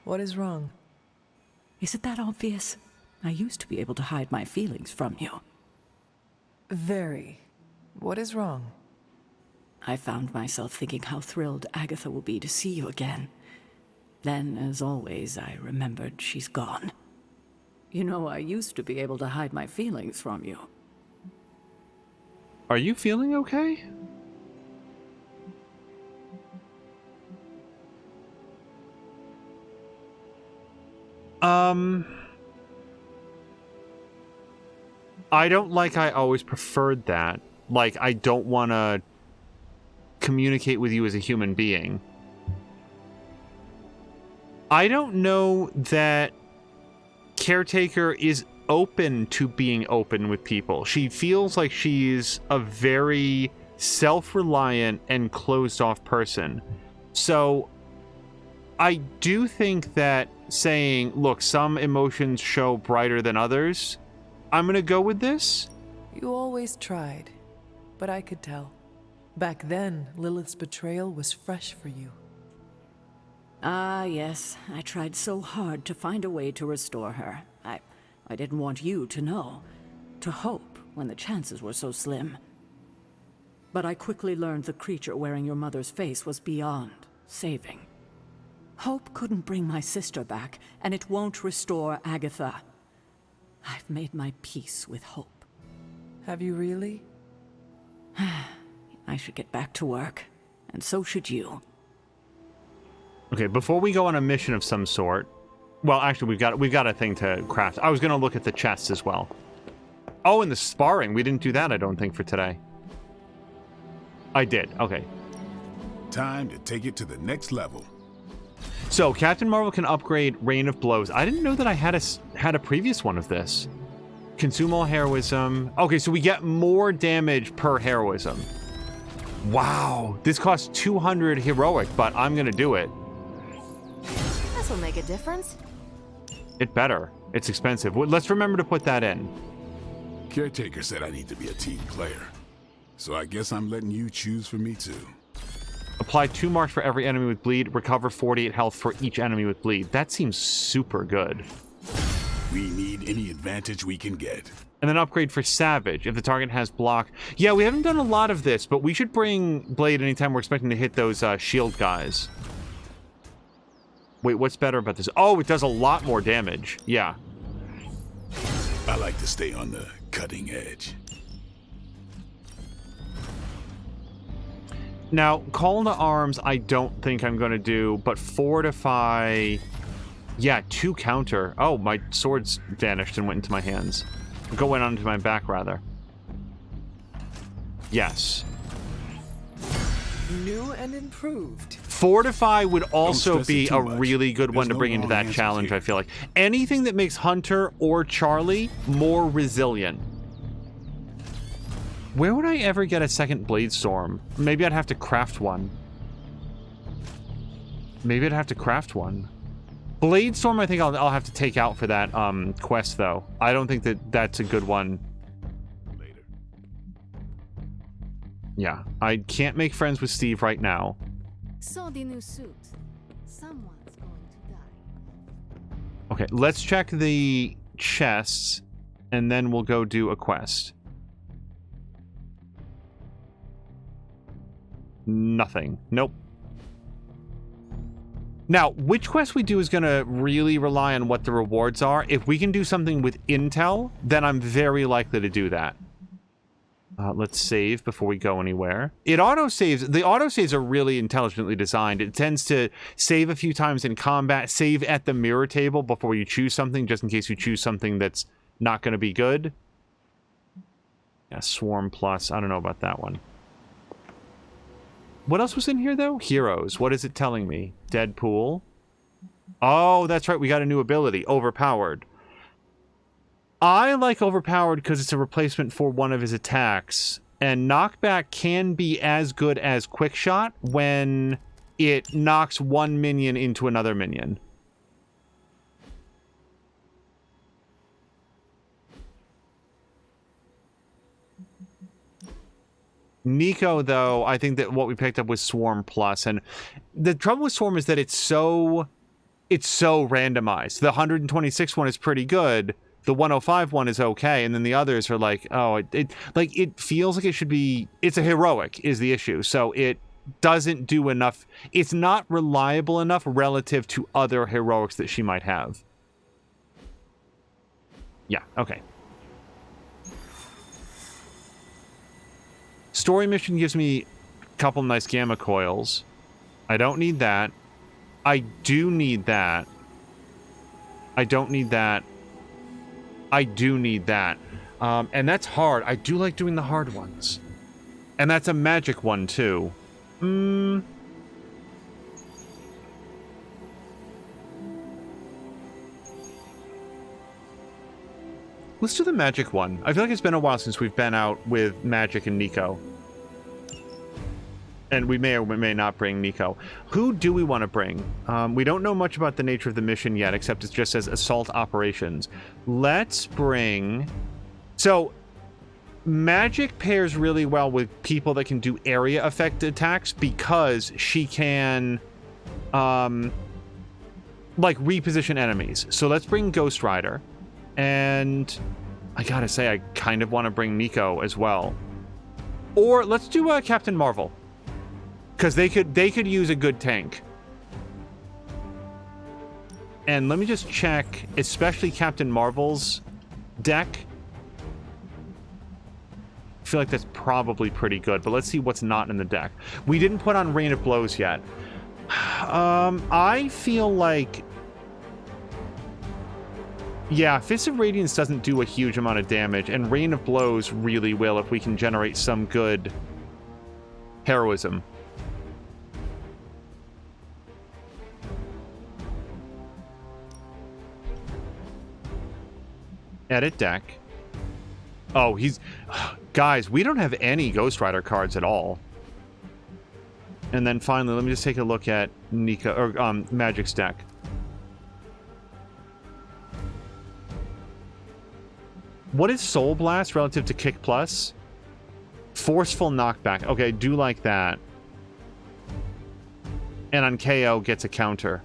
What is wrong? Is it that obvious? I used to be able to hide my feelings from you. Very. What is wrong? I found myself thinking how thrilled Agatha will be to see you again. Then, as always, I remembered she's gone. You know, I used to be able to hide my feelings from you. Are you feeling okay? I don't like I always preferred that. Like, I don't want to communicate with you as a human being. I don't know that Caretaker is open to being open with people. She feels like she's a very self-reliant and closed-off person. So I do think that saying, look, some emotions show brighter than others, I'm going to go with this. You always tried, but I could tell. Back then, Lilith's betrayal was fresh for you. Ah, yes. I tried so hard to find a way to restore her. I didn't want you to know, to hope when the chances were so slim. But I quickly learned the creature wearing your mother's face was beyond saving. Hope couldn't bring my sister back, and it won't restore Agatha. I've made my peace with hope. Have you really? I should get back to work, and so should you. Okay, before we go on a mission of some sort... Well, actually, we've got a thing to craft. I was going to look at the chests as well. Oh, and the sparring. We didn't do that, I don't think, for today. I did. Okay. Time to take it to the next level. So, Captain Marvel can upgrade Rain of Blows. I didn't know that I had a previous one of this. Consume all heroism. Okay, so we get more damage per heroism. Wow. This costs 200 heroic, but I'm going to do it. This'll make a difference. It better. It's expensive. Let's remember to put that in. Caretaker said I need to be a team player. So I guess I'm letting you choose for me too. Apply 2 marks for every enemy with bleed. Recover 48 health for each enemy with bleed. That seems super good. We need any advantage we can get. And then upgrade for Savage if the target has block. Yeah, we haven't done a lot of this, but we should bring Blade anytime we're expecting to hit those shield guys. Wait, what's better about this? Oh, it does a lot more damage. Yeah. I like to stay on the cutting edge. Now, Call to Arms, I don't think I'm going to do, but Fortify... Yeah, 2 counter. Oh, my sword's vanished and went into my hands. Went onto my back, rather. Yes. New and improved. Fortify would also be a much. really good one to bring into that challenge, I feel like. Anything that makes Hunter or Charlie more resilient. Where would I ever get a second Blade Storm? Maybe I'd have to craft one. Blade Storm, I think I'll have to take out for that quest, though. I don't think that that's a good one. Later. Yeah, I can't make friends with Steve right now. So the new suit. Someone's going to die. Okay, let's check the chests, and then we'll go do a quest. Nothing. Nope. Now, which quest we do is going to really rely on what the rewards are. If we can do something with intel, then I'm very likely to do that. Let's save before we go anywhere. It auto-saves. The auto-saves are really intelligently designed. It tends to save a few times in combat, save at the mirror table before you choose something, just in case you choose something that's not going to be good. Yeah, Swarm Plus. I don't know about that one. What else was in here, though? Heroes. What is it telling me? Deadpool. Oh, that's right. We got a new ability. Overpowered. I like Overpowered because it's a replacement for one of his attacks. And Knockback can be as good as Quickshot when it knocks one minion into another minion. Nico, though, I think that what we picked up was Swarm Plus, and the trouble with Swarm is that it's so randomized. The 126 one is pretty good, the 105 one is okay, and then the others are like, oh, it feels like it should be. It's a heroic is the issue, so it doesn't do enough. It's not reliable enough relative to other heroics that she might have. Yeah, okay. Story mission gives me a couple nice gamma coils. I don't need that. I do need that. I don't need that. I do need that. And that's hard. I do like doing the hard ones. And that's a magic one, too. Let's do the magic one. I feel like it's been a while since we've been out with Magic and Nico. And we may or may not bring Nico. Who do we want to bring? We don't know much about the nature of the mission yet, except it just says assault operations. Let's bring... So, Magic pairs really well with people that can do area effect attacks because she can, like, reposition enemies. So let's bring Ghost Rider. And I gotta say, I kind of want to bring Nico as well. Or let's do Captain Marvel. Because they could use a good tank. And let me just check, especially Captain Marvel's deck. I feel like that's probably pretty good, but let's see what's not in the deck. We didn't put on Rain of Blows yet. I feel like... Yeah, Fist of Radiance doesn't do a huge amount of damage, and Rain of Blows really will if we can generate some good heroism. Edit deck. Oh, he's... Guys, we don't have any Ghost Rider cards at all. And then finally, let me just take a look at Nico, or Magic's deck. What is Soul Blast relative to Kick Plus? Forceful Knockback. Okay, do like that. And on KO gets a counter.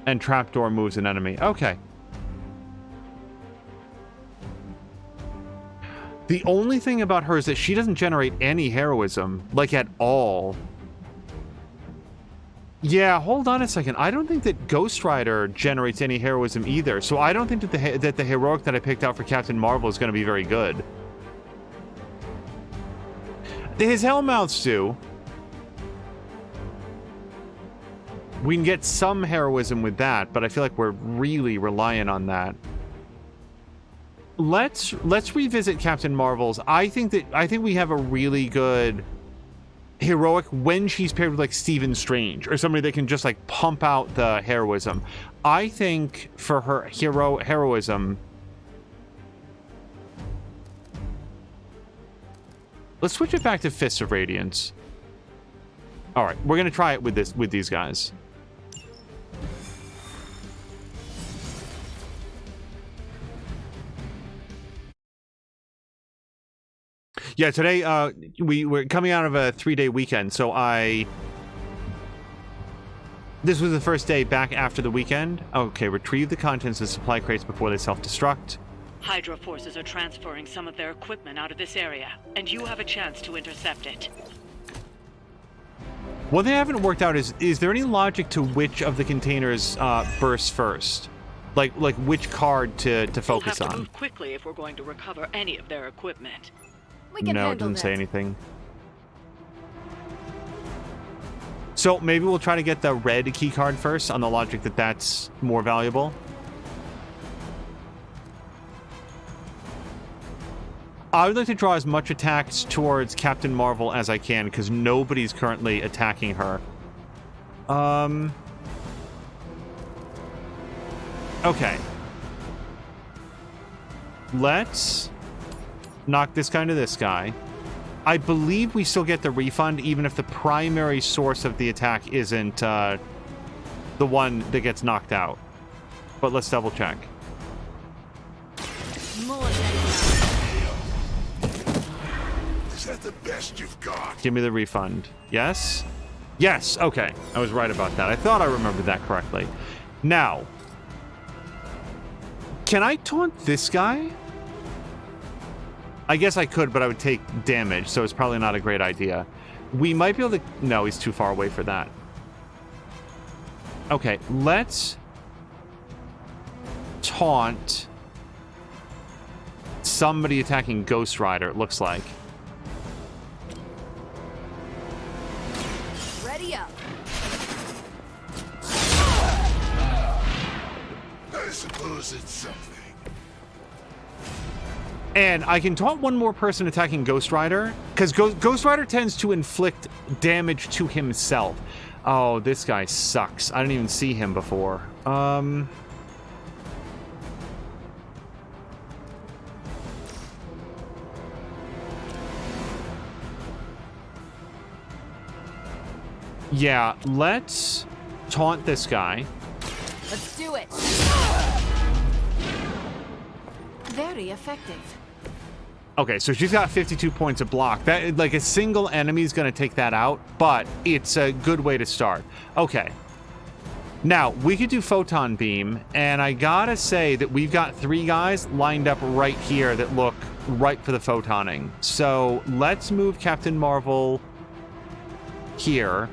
And Trapdoor moves an enemy. Okay. The only thing about her is that she doesn't generate any heroism, like at all. Yeah, hold on a second. I don't think that Ghost Rider generates any heroism either, so I don't think that the heroic that I picked out for Captain Marvel is going to be very good. His Hellmouths do. We can get some heroism with that, but I feel like we're really relying on that. Let's revisit Captain Marvel's. I think we have a really good heroic when she's paired with like Stephen Strange or somebody that can just like pump out the heroism. I think for her heroism, let's switch it back to Fists of Radiance. All right, we're gonna try it with these guys. Yeah, today we're coming out of a 3-day weekend, so this was the first day back after the weekend. Okay, retrieve the contents of supply crates before they self-destruct. Hydra forces are transferring some of their equipment out of this area, and you have a chance to intercept it. What they haven't worked out is there any logic to which of the containers bursts first? Like which card to focus We'll have to on? move quickly if we're going to recover any of their equipment. No, it doesn't say anything. So maybe we'll try to get the red key card first on the logic that that's more valuable. I would like to draw as much attacks towards Captain Marvel as I can, because nobody's currently attacking her. Okay. Let's knock this guy into this guy. I believe we still get the refund, even if the primary source of the attack isn't the one that gets knocked out. But let's double check. Is that the best you've got? Give me the refund. Yes? Yes, okay. I was right about that. I thought I remembered that correctly. Now, can I taunt this guy? I guess I could, but I would take damage, so it's probably not a great idea. We might be able to... No, he's too far away for that. Okay, let's taunt somebody attacking Ghost Rider, it looks like. Ready up. I suppose it's something. And I can taunt one more person attacking Ghost Rider, because Ghost Rider tends to inflict damage to himself. Oh, this guy sucks. I didn't even see him before. Yeah, let's taunt this guy. Let's do it. Very effective. Okay, so she's got 52 points of block. That, like, a single enemy is going to take that out, but it's a good way to start. Okay. Now, we could do Photon Beam, and I gotta say that we've got 3 guys lined up right here that look right for the photoning. So let's move Captain Marvel here.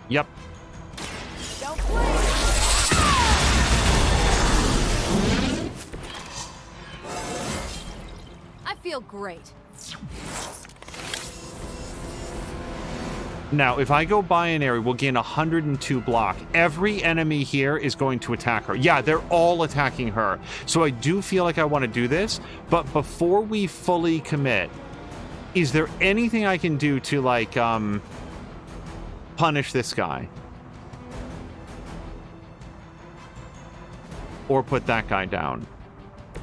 Yep. Don't play. I feel great. Now, if I go binary, we'll gain 102 block. Every enemy here is going to attack her. Yeah, they're all attacking her. So I do feel like I want to do this, but before we fully commit, is there anything I can do to, like, punish this guy? Or put that guy down?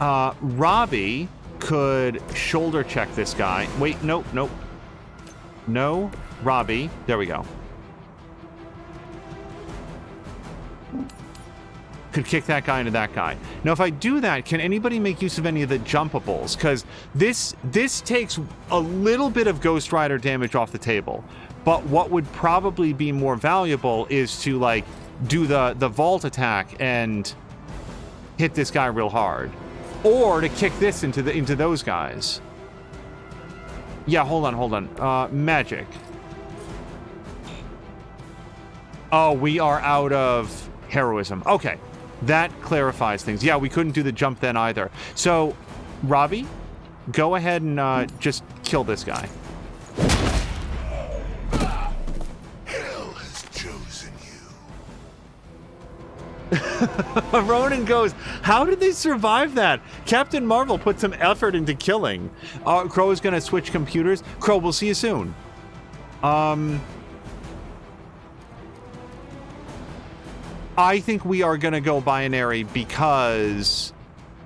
Robbie could shoulder check this guy. Wait, nope. No, Robbie. There we go. Could kick that guy into that guy. Now, if I do that, can anybody make use of any of the jumpables? Because this takes a little bit of Ghost Rider damage off the table. But what would probably be more valuable is to, like, do the vault attack and hit this guy real hard. Or to kick this into those guys. Yeah, hold on. Magic. Oh, we are out of heroism. Okay, that clarifies things. Yeah, we couldn't do the jump then either. So, Robbie, go ahead and just kill this guy. Hell has chosen you. Ronan goes, how did they survive that? Captain Marvel put some effort into killing. Crow is going to switch computers. Crow, we'll see you soon. I think we are going to go binary because,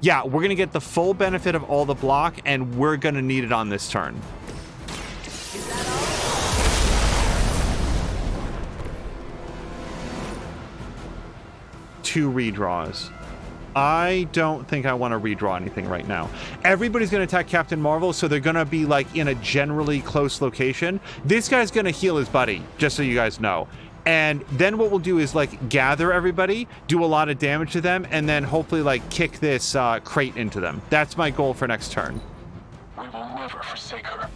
yeah, we're going to get the full benefit of all the block, and we're going to need it on this turn. Is that all? 2 redraws. I don't think I want to redraw anything right now. Everybody's going to attack Captain Marvel, so they're going to be, like, in a generally close location. This guy's going to heal his buddy, just so you guys know. And then what we'll do is, like, gather everybody, do a lot of damage to them, and then hopefully, like, kick this crate into them. That's my goal for next turn. We will never forsake her.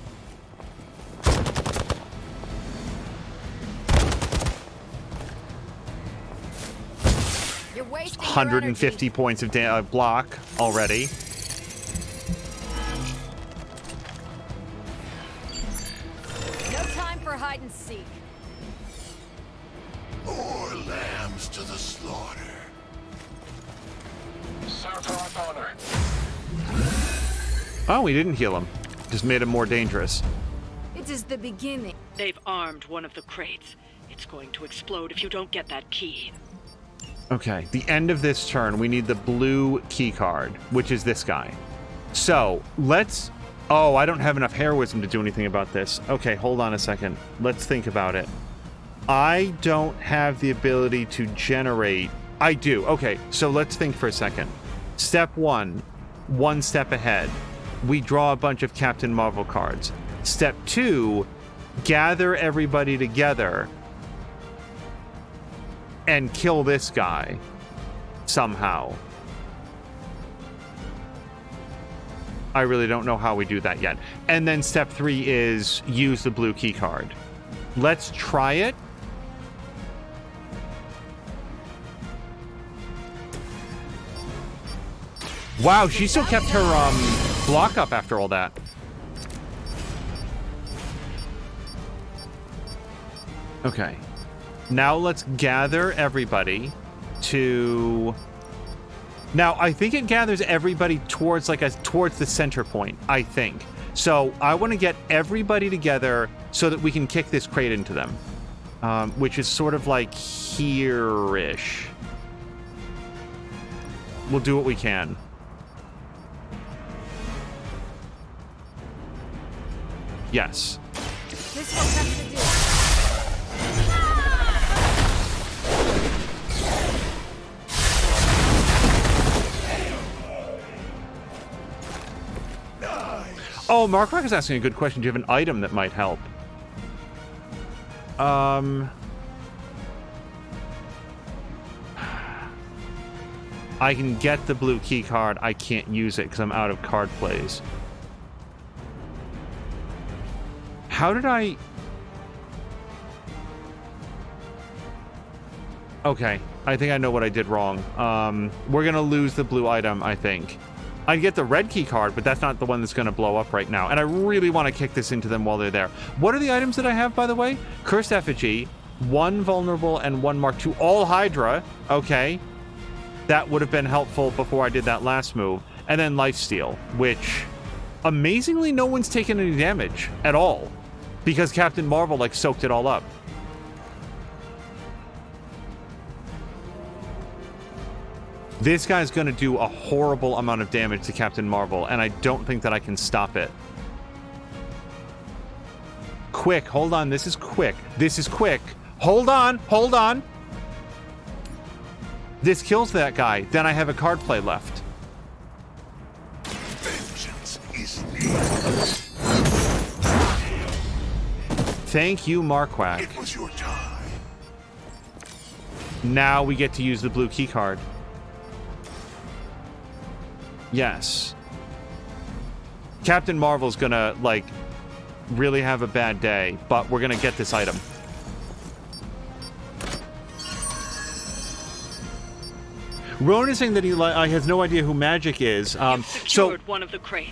You're wasting 150 points of block already. No time for hide and seek. More lambs to the slaughter. Oh, we didn't heal him. Just made him more dangerous. It is the beginning. They've armed one of the crates. It's going to explode if you don't get that key. Okay, the end of this turn, we need the blue key card, which is this guy. So, let's... Oh, I don't have enough heroism to do anything about this. Okay, hold on a second. Let's think about it. I don't have the ability to generate... I do. Okay, so let's think for a second. Step 1, one step ahead. We draw a bunch of Captain Marvel cards. Step 2, gather everybody together and kill this guy somehow. I really don't know how we do that yet. And then step 3 is use the blue key card. Let's try it. Wow, she still kept her block up after all that. Okay. Now let's gather everybody to... Now, I think it gathers everybody towards towards the center point, I think. So I want to get everybody together so that we can kick this crate into them, which is sort of like here-ish. We'll do what we can. Yes. This will have to do. Oh, Mark Rock is asking a good question. Do you have an item that might help? I can get the blue key card. I can't use it because I'm out of card plays. How did I... Okay, I think I know what I did wrong. We're gonna lose the blue item, I think. I get the red key card, but that's not the one that's going to blow up right now. And I really want to kick this into them while they're there. What are the items that I have, by the way? Cursed Effigy, 1 Vulnerable, and 1 Mark 2. All Hydra. Okay. That would have been helpful before I did that last move. And then Lifesteal, which, amazingly, no one's taken any damage at all. Because Captain Marvel, soaked it all up. This guy's going to do a horrible amount of damage to Captain Marvel, and I don't think that I can stop it. Quick, hold on. This is quick. This is quick. Hold on. Hold on. This kills that guy. Then I have a card play left. Vengeance is near. Thank you, Marquardt. It was your time. Now we get to use the blue key card. Yes. Captain Marvel's gonna, really have a bad day, but we're gonna get this item. Rowan is saying that he has no idea who Magic is. You've secured one of the crates.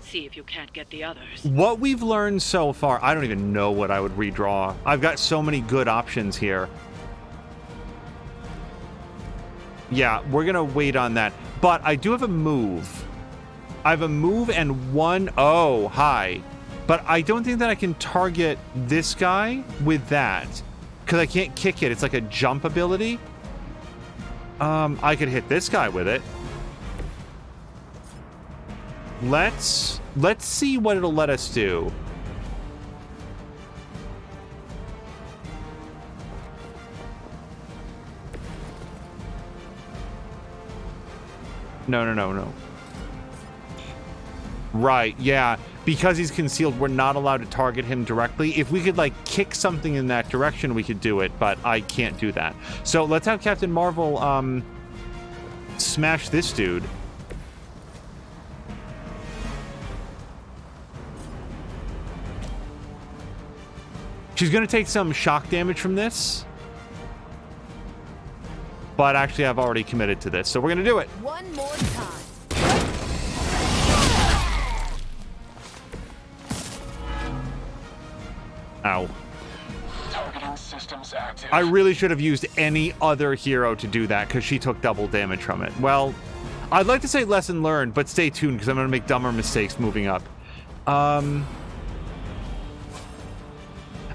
See if you can't get the others. What we've learned so far, I don't even know what I would redraw. I've got so many good options here. Yeah, we're gonna wait on that. But I do have a move. I have a move and 1... Oh, hi. But I don't think that I can target this guy with that. Because I can't kick it. It's like a jump ability. I could hit this guy with it. Let's see what it'll let us do. No. Right, yeah. Because he's concealed, we're not allowed to target him directly. If we could, kick something in that direction, we could do it, but I can't do that. So let's have Captain Marvel, smash this dude. She's gonna take some shock damage from this. But actually, I've already committed to this, so we're gonna do it. One more time. Ow. Targeting systems active. I really should have used any other hero to do that, because she took double damage from it. Well, I'd like to say lesson learned, but stay tuned because I'm going to make dumber mistakes moving up.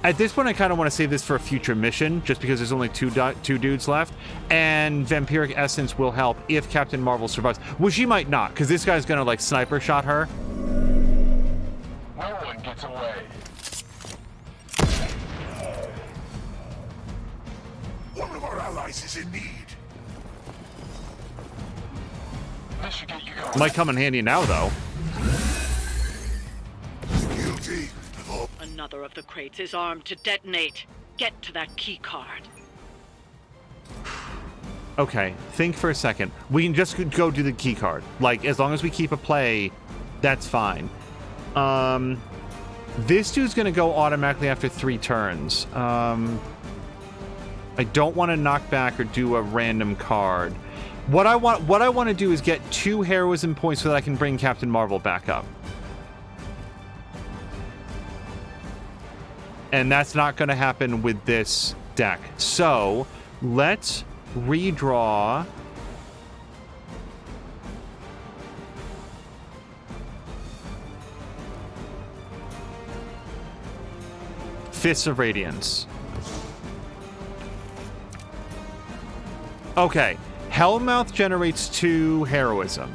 At this point, I kind of want to save this for a future mission, just because there's only two dudes left, and Vampiric Essence will help if Captain Marvel survives. Well, she might not, because this guy's going to, like, sniper shot her. No one gets away. One of our allies is in need. This should get you going. Might come in handy now, though. Guilty. Another of the crates is armed to detonate. Get to that key card. Okay, think for a second. We can just go do the key card. Like, as long as we keep a play, that's fine. This dude's gonna go automatically after 3 turns. I don't want to knock back or do a random card. What I want to do is get 2 heroism points so that I can bring Captain Marvel back up. And that's not going to happen with this deck. So, let's redraw. Fists of Radiance. Okay. Hellmouth generates 2 heroism.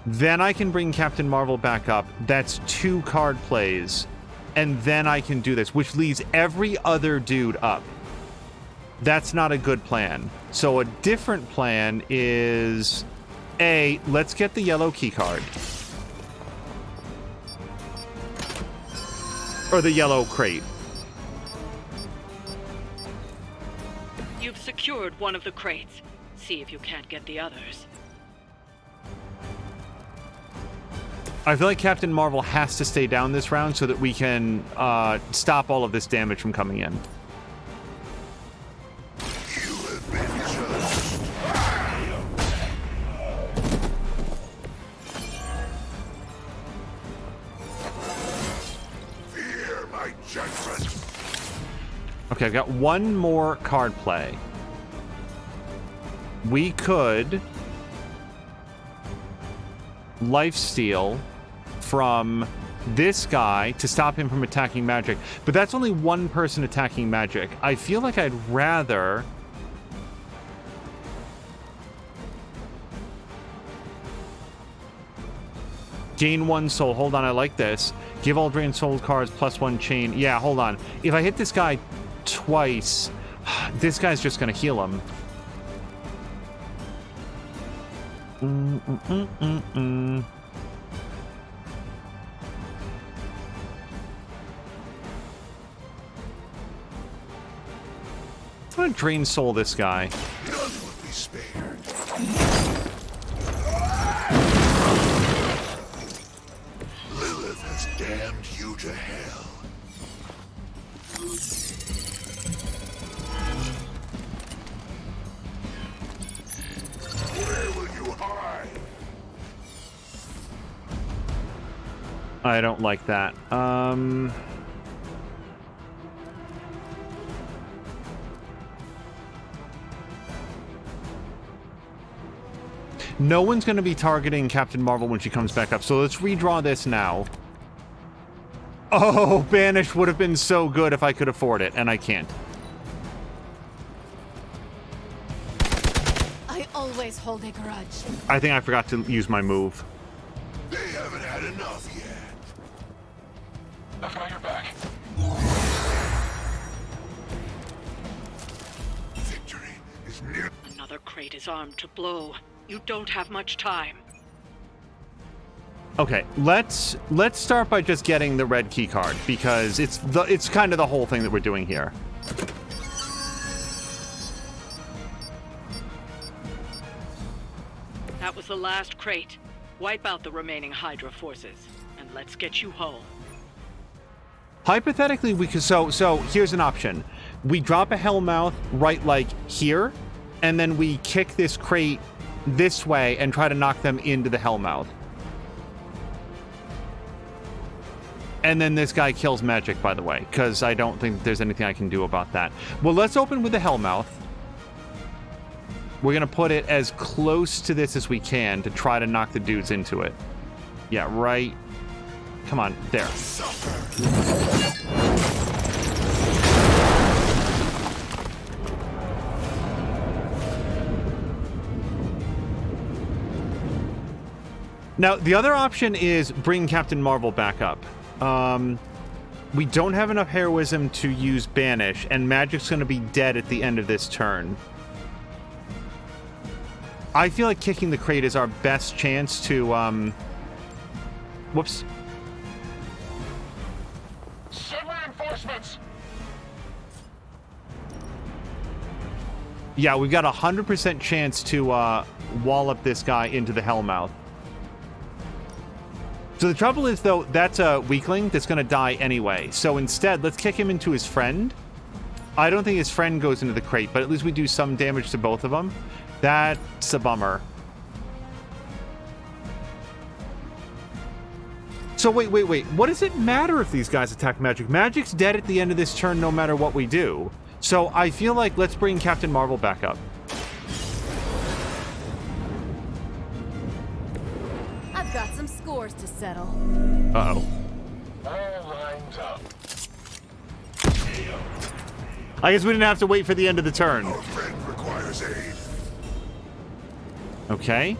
Then I can bring Captain Marvel back up. That's 2 card plays. And then I can do this, which leaves every other dude up. That's not a good plan. So a different plan is... A, let's get the yellow key card. Or the yellow crate. You've secured one of the crates. See if you can't get the others. I feel like Captain Marvel has to stay down this round so that we can stop all of this damage from coming in. You have been judged. Fear my judgment. Okay, I've got 1 more card play. We could lifesteal from this guy to stop him from attacking magic. But that's only 1 person attacking magic. I feel like I'd rather... gain 1 soul. Hold on, I like this. Give all drained soul cards +1 chain. Yeah, hold on. If I hit this guy twice, this guy's just going to heal him. I'm gonna drain soul this guy. None will be spared. Lilith has damned you to hell. Where will you hide? I don't like that. No one's going to be targeting Captain Marvel when she comes back up, so let's redraw this now. Oh, Banish would have been so good if I could afford it, and I can't. I always hold a grudge. I think I forgot to use my move. They haven't had enough yet. I've got your back. Victory is near. Another crate is armed to blow. You don't have much time. Okay, let's start by just getting the red key card because it's kind of the whole thing that we're doing here. That was the last crate. Wipe out the remaining Hydra forces, and let's get you home. Hypothetically, we could... So here's an option. We drop a Hellmouth right, like, here, and then we kick this crate this way and try to knock them into the Hellmouth. And then this guy kills magic, by the way, because I don't think there's anything I can do about that. Well, let's open with the Hellmouth. We're going to put it as close to this as we can to try to knock the dudes into it. Yeah, right. Come on, there. Now, the other option is bring Captain Marvel back up. We don't have enough heroism to use Banish, and Magic's going to be dead at the end of this turn. I feel like kicking the crate is our best chance to, whoops. Send reinforcements! Yeah, we've got a 100% chance to wallop this guy into the Hellmouth. So the trouble is, though, that's a weakling that's going to die anyway. So instead, let's kick him into his friend. I don't think his friend goes into the crate, but at least we do some damage to both of them. That's a bummer. So wait. What does it matter if these guys attack Magic? Magic's dead at the end of this turn no matter what we do. So I feel like let's bring Captain Marvel back up. I've got some scores to settle. Uh-oh. All lines up. I guess we didn't have to wait for the end of the turn. Our friend requires aid. Okay.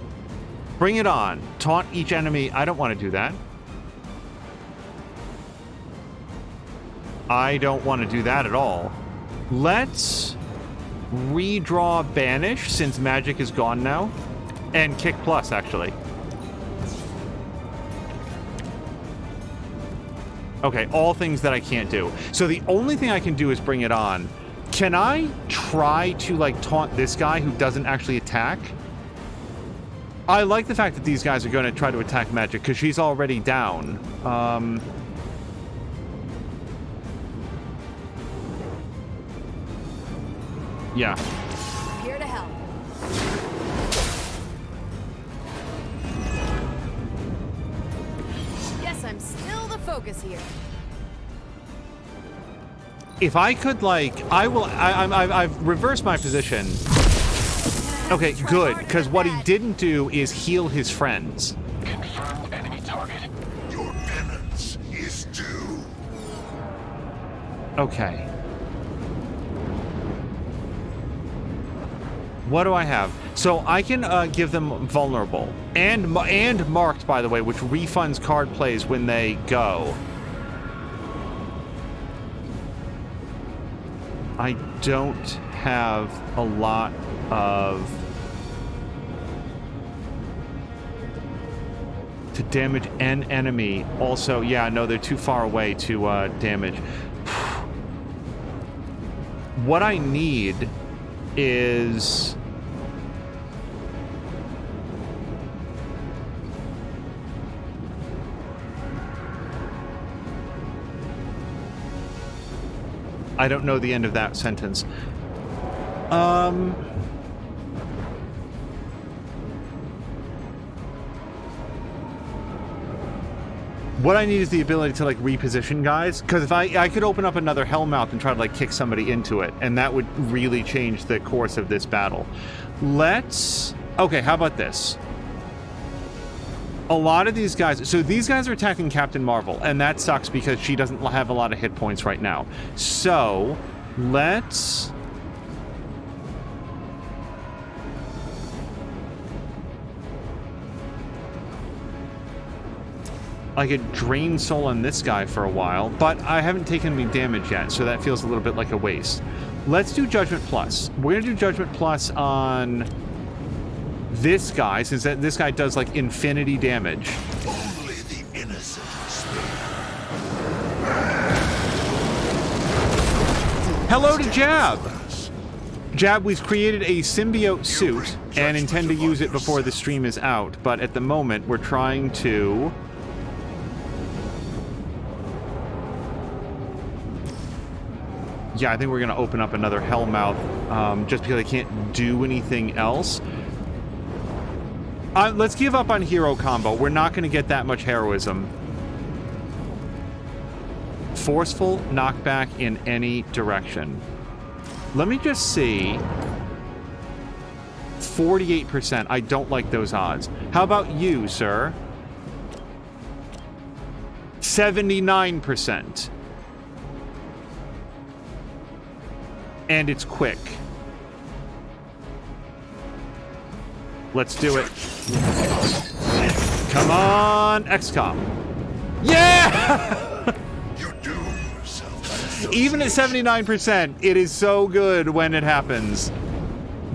Bring it on. Taunt each enemy. I don't want to do that. I don't want to do that at all. Let's redraw Banish since Magic is gone now. And Kick Plus, actually. Okay, all things that I can't do. So the only thing I can do is bring it on. Can I try to, like, taunt this guy who doesn't actually attack? I like the fact that these guys are going to try to attack Magic because she's already down. Yeah. Here to help. Guess I'm still the focus here. If I could, like, I've reversed my position. Okay, good, because what he didn't do is heal his friends. Confirmed enemy target. Your penance is due. Okay. What do I have? So I can give them vulnerable and marked, by the way, which refunds card plays when they go. I don't have a lot of to damage an enemy. Also, yeah, no, they're too far away to damage. What I need is I don't know the end of that sentence. What I need is the ability to, like, reposition guys, because if I could open up another Hellmouth and try to, like, kick somebody into it, and that would really change the course of this battle. Okay, how about this? A lot of these guys, so these guys are attacking Captain Marvel, and that sucks because she doesn't have a lot of hit points right now. So, let's... I could drain soul on this guy for a while, but I haven't taken any damage yet, so that feels a little bit like a waste. Let's do Judgment Plus. We're going to do Judgment Plus on this guy, since this guy does, like, infinity damage. Only the innocent Hello to Jab! Jab, we've created a symbiote suit and intend to use it before the stream is out, but at the moment we're trying to... Yeah, I think we're going to open up another Hellmouth, just because I can't do anything else. Let's give up on hero combo. We're not going to get that much heroism. Forceful knockback in any direction. Let me just see. 48%. I don't like those odds. How about you, sir? 79%. And it's quick. Let's do it. Come on, XCOM. Yeah! Even at 79%, it is so good when it happens.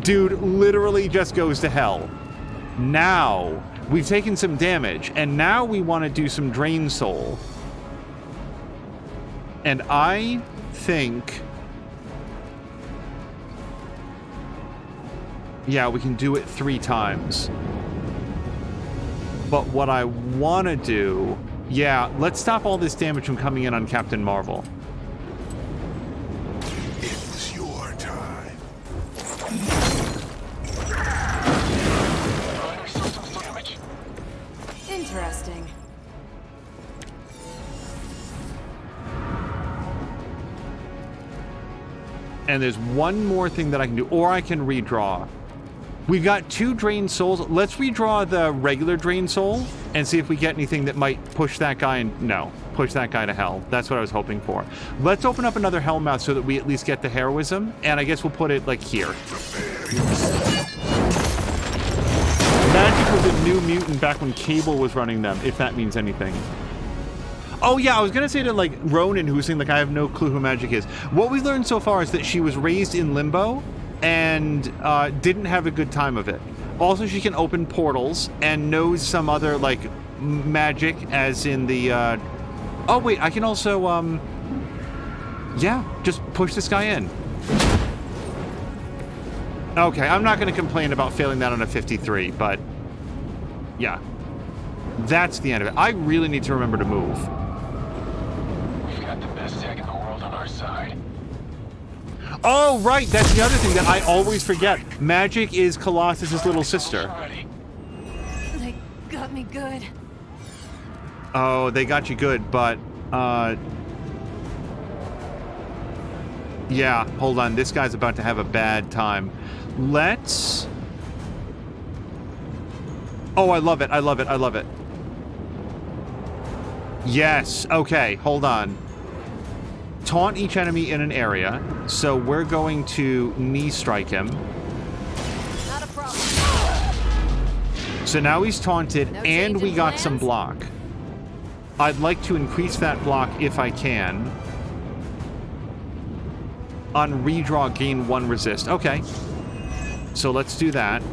Dude literally just goes to hell. Now, we've taken some damage, and now we want to do some Drain Soul. And I think... yeah, we can do it 3 times. But what I want to do... yeah, let's stop all this damage from coming in on Captain Marvel. It's your time. Interesting. And there's one more thing that I can do, or I can redraw. We've got 2 Drain Souls. Let's redraw the regular Drain Soul and see if we get anything that might push that guy and push that guy to hell. That's what I was hoping for. Let's open up another Hellmouth so that we at least get the heroism, and I guess we'll put it like here. Magic was a new mutant back when Cable was running them, if that means anything. Oh yeah, I was gonna say to like Ronan, who's saying like I have no clue who Magic is. What we learned so far is that she was raised in Limbo and didn't have a good time of it. Also, she can open portals and knows some other like magic, as in the. Oh wait, I can also yeah, just push this guy in. Okay, I'm not gonna complain about failing that on a 53, but yeah, that's the end of it. I really need to remember to move. We've got the best tech in the world on our side. Oh, right, that's the other thing that I always forget. Magic is Colossus's little sister. They got me good. Oh, they got you good, but, yeah, hold on. This guy's about to have a bad time. Let's... oh, I love it, I love it, I love it. Yes, okay, hold on. Taunt each enemy in an area, so we're going to knee strike him. Not a problem. So now he's taunted, No and change we in got plans? some block. I'd like to increase that block if I can. On redraw, gain 1 resist. Okay. So let's do that.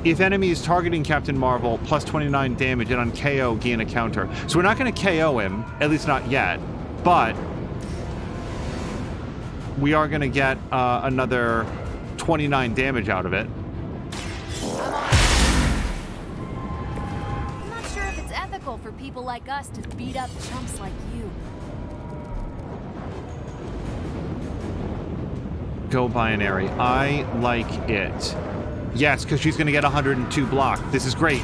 If enemy is targeting Captain Marvel, plus 29 damage, and on KO, gain a counter. So we're not going to KO him, at least not yet, but we are going to get another 29 damage out of it. I'm not sure if it's ethical for people like us to beat up chumps like you. Go binary. I like it. Yes, because she's going to get 102 block. This is great.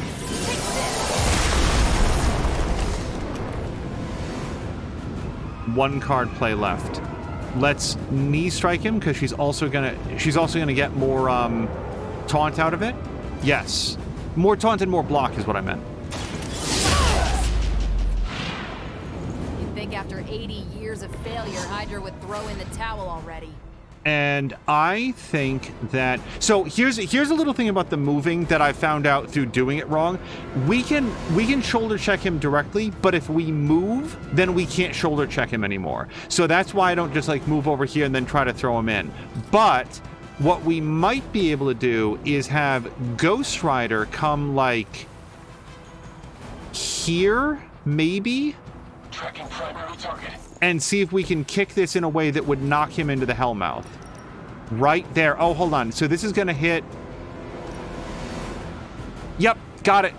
One card play left. Let's knee strike him because she's also gonna get more taunt out of it. Yes, more taunt and more block is what I meant. You'd think after 80 years of failure, Hydra would throw in the towel already. And I think that... so here's a little thing about the moving that I found out through doing it wrong. We can shoulder check him directly, but if we move, then we can't shoulder check him anymore. So that's why I don't just like move over here and then try to throw him in. But what we might be able to do is have Ghost Rider come like here, maybe? Tracking primary target. And see if we can kick this in a way that would knock him into the Hellmouth. Right there. Oh, hold on. So this is going to hit... yep, got it.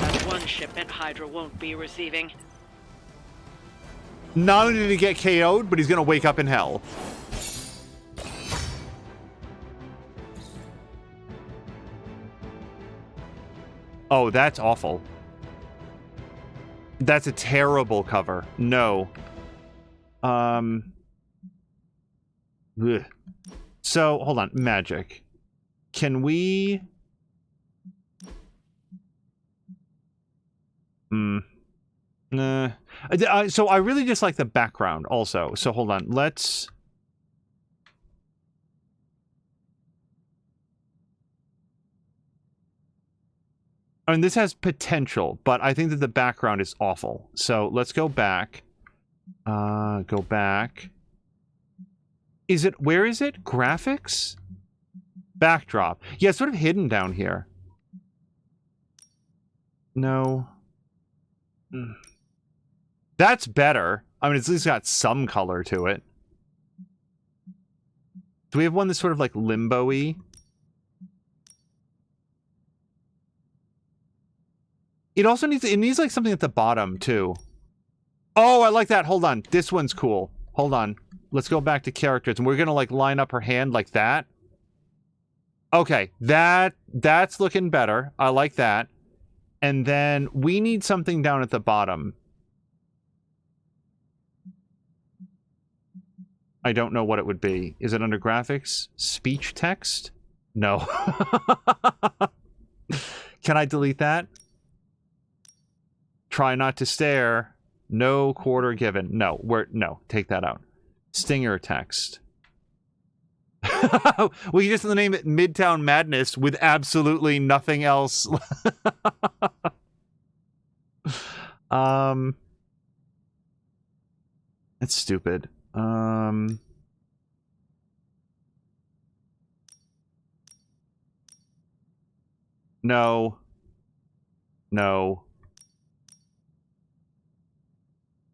That's one shipment Hydra won't be receiving. Not only did he get KO'd, but he's going to wake up in hell. Oh, that's awful. That's a terrible cover. No. Ugh. So, hold on. Magic. Can we... So I really just like the background also. So hold on. Let's... I mean, this has potential, but I think that the background is awful. So let's go back. Go back. Is it... Where is it? Graphics? Backdrop. Yeah, it's sort of hidden down here. No. That's better. I mean, it's at least got some color to it. Do we have one that's sort of like limbo-y? It also needs... It needs like something at the bottom, too. Oh, I like that. Hold on. This one's cool. Hold on. Let's go back to characters, and we're gonna like line up her hand like that. Okay, that's looking better. I like that. And then we need something down at the bottom. I don't know what it would be. Is it under graphics? Speech text? No. Can I delete that? Try not to stare. No quarter given. No, no, take that out. Stinger text. We can just name it Midtown Madness with absolutely nothing else. It's stupid. No. No.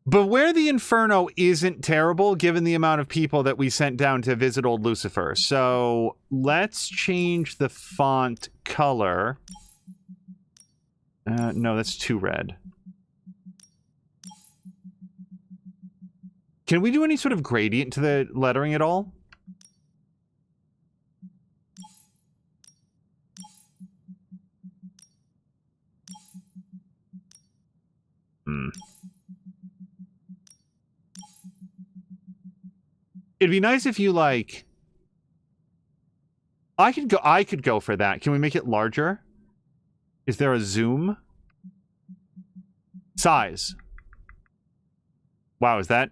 Beware the Inferno isn't terrible, given the amount of people that we sent down to visit old Lucifer. So let's change the font color. No, that's too red. Can we do any sort of gradient to the lettering at all? It'd be nice if you like... I could go for that. Can we make it larger? Is there a zoom? Size. Wow, is that...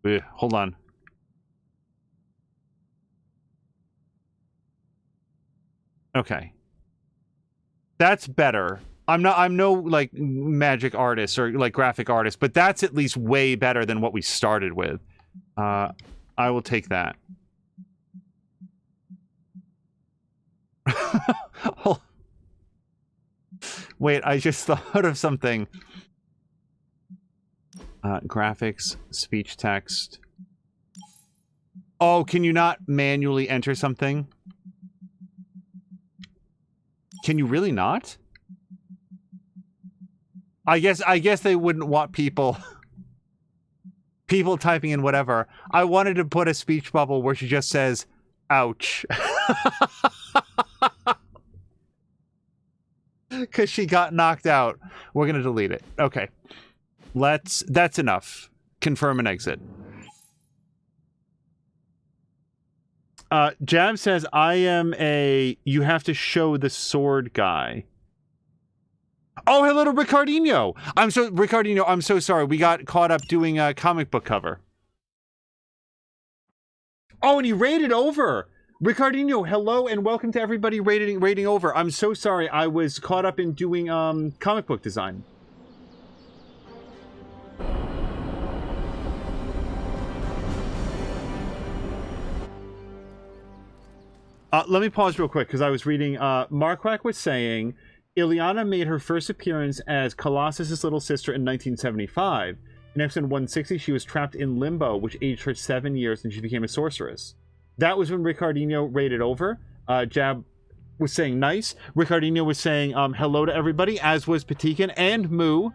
Ugh, hold on. Okay. That's better. I'm no like magic artist or like graphic artist, but that's at least way better than what we started with. I will take that. Oh. Wait, I just thought of something. Graphics, speech text. Oh, can you not manually enter something? Can you really not? I guess they wouldn't want people typing in whatever. I wanted to put a speech bubble where she just says, ouch. Because she got knocked out. We're going to delete it. Okay. That's enough. Confirm and exit. Jab says, I am you have to show the sword guy. Oh, hello to Ricardinho. Ricardinho, I'm so sorry. We got caught up doing a comic book cover. Oh, and he raided over. Ricardinho, hello and welcome to everybody raiding over. I'm so sorry. I was caught up in doing comic book design. Let me pause real quick because I was reading. Marquardt was saying Ileana made her first appearance as Colossus's little sister in 1975. In episode 160, she was trapped in limbo, which aged her 7 years, and she became a sorceress. That was when Ricardinho raided over. Jab was saying nice. Ricardinho was saying hello to everybody, as was Patikan and Moo.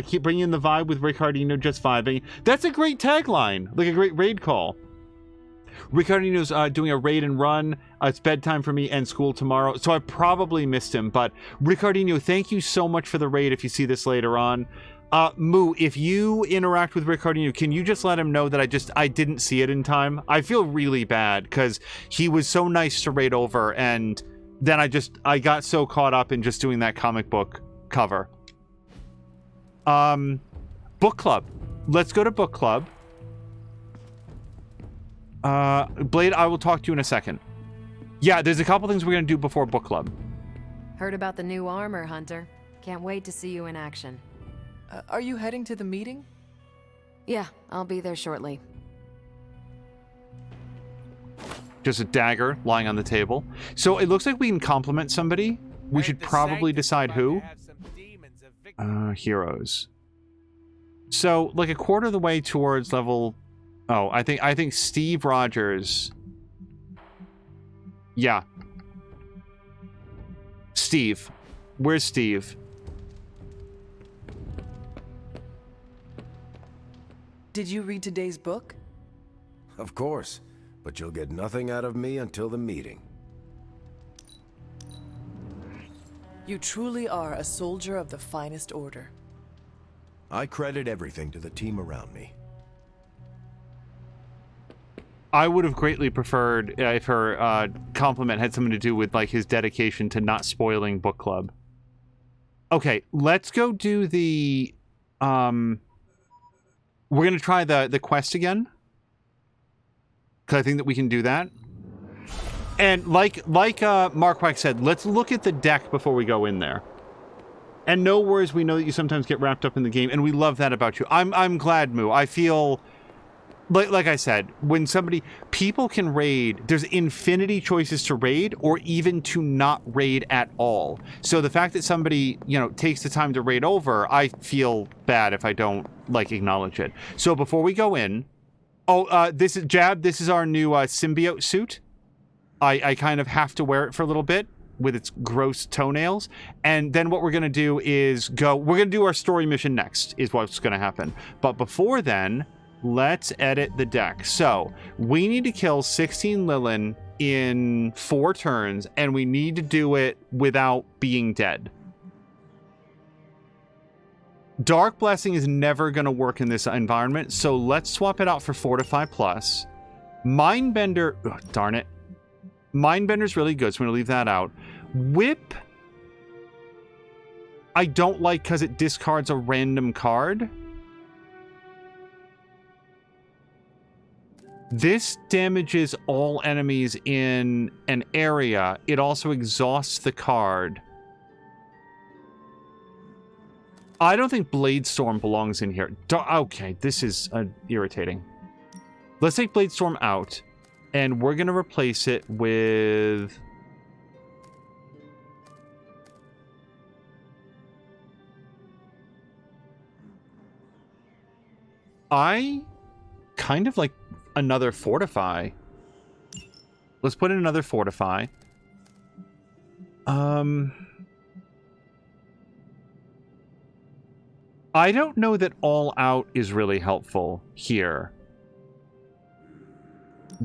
Keep bringing in the vibe with Ricardinho just vibing. That's a great tagline, like a great raid call. Ricardino's doing a raid and run. It's bedtime for me and school tomorrow, so I probably missed him. But Ricardinho, thank you so much for the raid if you see this later on. Moo, if you interact with Ricardino, can you just let him know that I didn't see it in time? I feel really bad because he was so nice to raid over, and then I got so caught up in just doing that comic book cover. Book club. Let's go to book club. Blade, I will talk to you in a second. Yeah, there's a couple things we're gonna do before book club. Heard about the new armor, Hunter. Can't wait to see you in action. Are you heading to the meeting? Yeah, I'll be there shortly. Just a dagger lying on the table. So it looks like we can compliment somebody. We should probably decide who. Heroes. So like a quarter of the way towards level. Oh, I think Steve Rogers. Yeah. Steve. Where's Steve? Did you read today's book? Of course, but you'll get nothing out of me until the meeting. You truly are a soldier of the finest order. I credit everything to the team around me. I would have greatly preferred if her compliment had something to do with like his dedication to not spoiling book club. Okay, let's go do the we're gonna try the quest again, because I think that we can do that. And like Mark White said, let's look at the deck before we go in there. And no worries, we know that you sometimes get wrapped up in the game, and we love that about you. I'm glad, Moo. I feel like I said, when people can raid, there's infinity choices to raid or even to not raid at all. So the fact that somebody, takes the time to raid over, I feel bad if I don't acknowledge it. So before we go in, this is our new symbiote suit. I kind of have to wear it for a little bit with its gross toenails. And then what we're going to do is we're going to do our story mission next is what's going to happen. But before then, let's edit the deck. So we need to kill 16 Lilin in 4 turns, and we need to do it without being dead. Dark Blessing is never going to work in this environment, so let's swap it out for Fortify Plus. Mindbender, darn it. Mindbender's really good, so I'm going to leave that out. Whip, I don't like because it discards a random card. This damages all enemies in an area. It also exhausts the card. I don't think Bladestorm belongs in here. Okay, this is irritating. Let's take Bladestorm out, and we're going to replace it with... I kind of like another Fortify. Let's put in another Fortify. I don't know that All Out is really helpful here.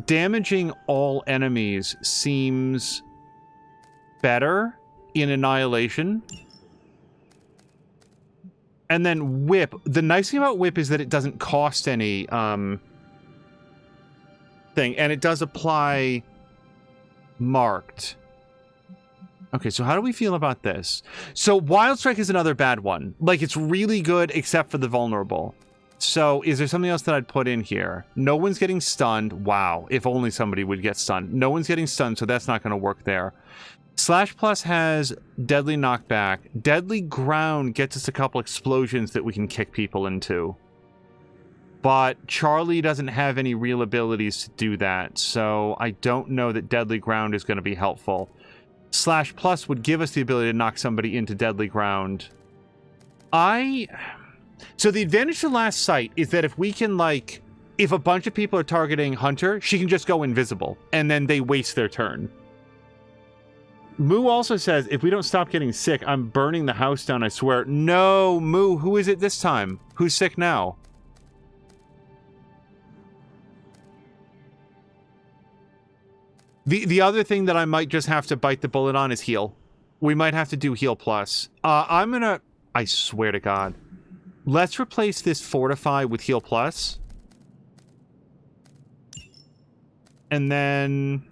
Damaging all enemies seems better in Annihilation. And then Whip. The nice thing about Whip is that it doesn't cost any thing, and it does apply marked. Okay, so how do we feel about this? So Wild Strike is another bad one. It's really good except for the vulnerable. So is there something else that I'd put in here? No one's getting stunned. Wow, if only somebody would get stunned. No one's getting stunned, so that's not going to work there. Slash Plus has Deadly Knockback. Deadly Ground gets us a couple explosions that we can kick people into. But Charlie doesn't have any real abilities to do that, so I don't know that Deadly Ground is going to be helpful. Slash Plus would give us the ability to knock somebody into Deadly Ground. So the advantage to Last Sight is that if we can, if a bunch of people are targeting Hunter, she can just go invisible, and then they waste their turn. Moo also says, if we don't stop getting sick, I'm burning the house down, I swear. No, Moo, who is it this time? Who's sick now? The other thing that I might just have to bite the bullet on is heal. We might have to do heal plus. I swear to God. Let's replace this Fortify with Heal Plus. And then...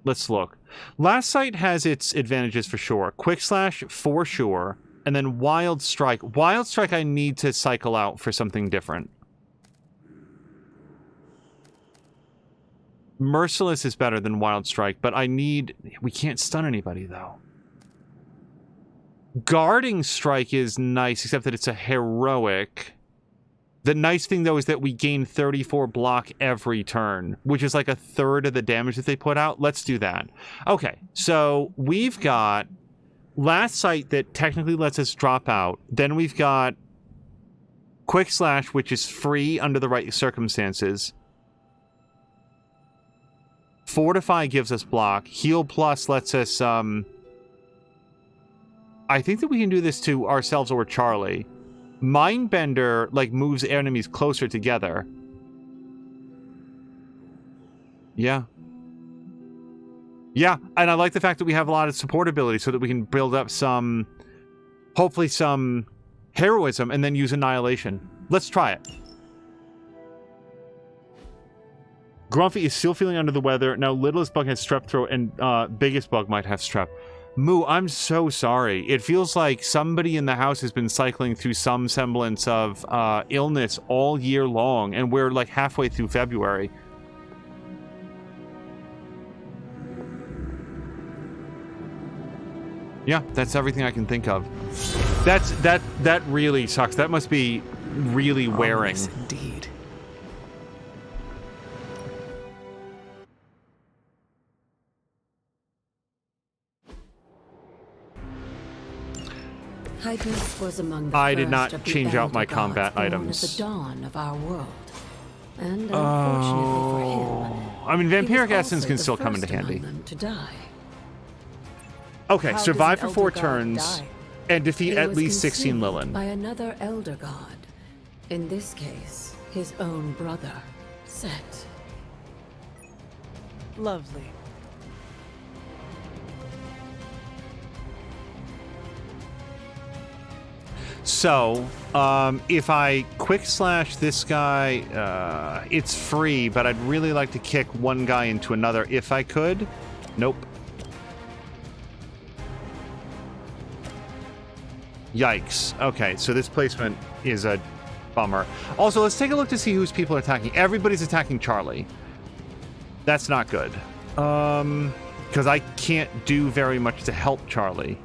let's look. Last Sight has its advantages for sure. Quick Slash for sure. And then Wild Strike. Wild Strike I need to cycle out for something different. Merciless is better than Wild Strike, but I need... we can't stun anybody, though. Guarding Strike is nice, except that it's a heroic. The nice thing, though, is that we gain 34 block every turn, which is like a third of the damage that they put out. Let's do that. Okay, so we've got Last Sight that technically lets us drop out. Then we've got Quick Slash, which is free under the right circumstances. Fortify gives us block. Heal Plus lets us, I think that we can do this to ourselves or Charlie. Mindbender, like, moves enemies closer together. Yeah. Yeah, and I like the fact that we have a lot of support ability so that we can build up some, hopefully some heroism and then use Annihilation. Let's try it. Grumpy is still feeling under the weather. Now, Littlest Bug has strep throat and Biggest Bug might have strep. Moo, I'm so sorry. It feels like somebody in the house has been cycling through some semblance of illness all year long, and we're like halfway through February. Yeah, that's everything I can think of. That really sucks. That must be really wearing. Yes, indeed. Hyppus was among the I did first not of the change out my elder combat gods born items. At the dawn of our world. And unfortunately for him, I mean, he vampiric was essence also can the still come into first among handy. them to die. Okay, How survive does for an 4 elder god turns die? and defeat He at was least 16 consumed Lilin. by another elder god. In this case, his own brother, Set. Lovely. So, if I quick slash this guy, it's free, but I'd really like to kick one guy into another if I could. Nope. Yikes. Okay, so this placement is a bummer. Also, let's take a look to see whose people are attacking. Everybody's attacking Charlie. That's not good. Because I can't do very much to help Charlie.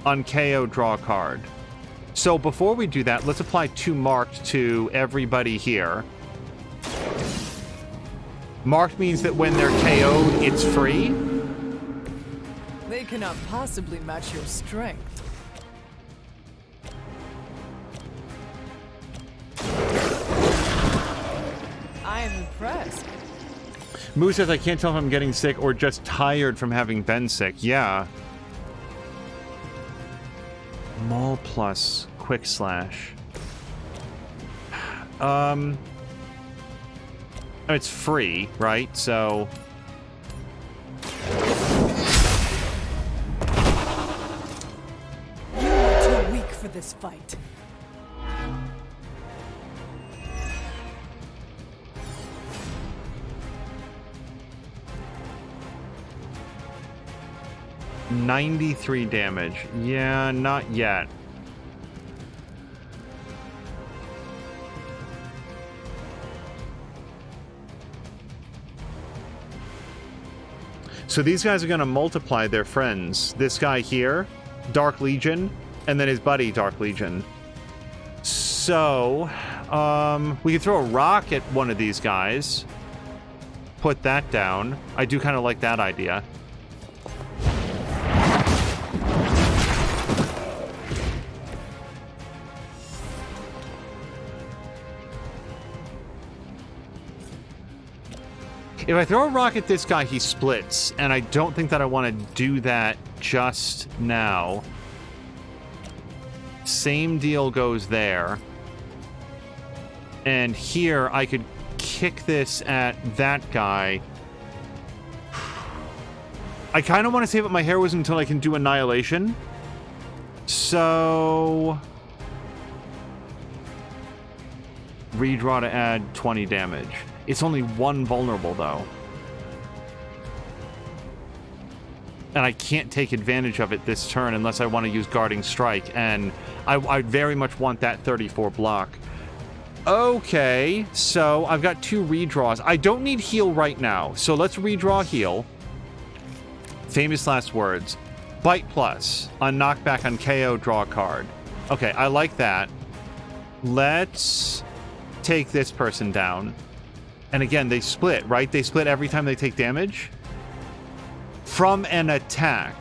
On KO, draw a card. So before we do that, let's apply 2 marked to everybody here. Marked means that when they're KO'd, it's free. They cannot possibly match your strength. I am impressed. Moo says, I can't tell if I'm getting sick or just tired from having been sick. Yeah. Maul plus quick slash. It's free, right? So You are too weak for this fight. $93 damage. Yeah, not yet. So these guys are going to multiply their friends. This guy here, Dark Legion, and then his buddy, Dark Legion. So, we can throw a rock at one of these guys. Put that down. I do kind of like that idea. If I throw a rock at this guy, he splits, and I don't think that I want to do that just now. Same deal goes there. And here, I could kick this at that guy. I kind of want to save up my heroism until I can do Annihilation. So... redraw to add 20 damage. It's only one vulnerable, though. And I can't take advantage of it this turn unless I want to use Guarding Strike, and I very much want that 34 block. Okay, so I've got 2 redraws. I don't need heal right now, so let's redraw heal. Famous last words. Bite plus. On knockback on KO, draw a card. Okay, I like that. Let's take this person down. And again, they split, right? They split every time they take damage? From an attack.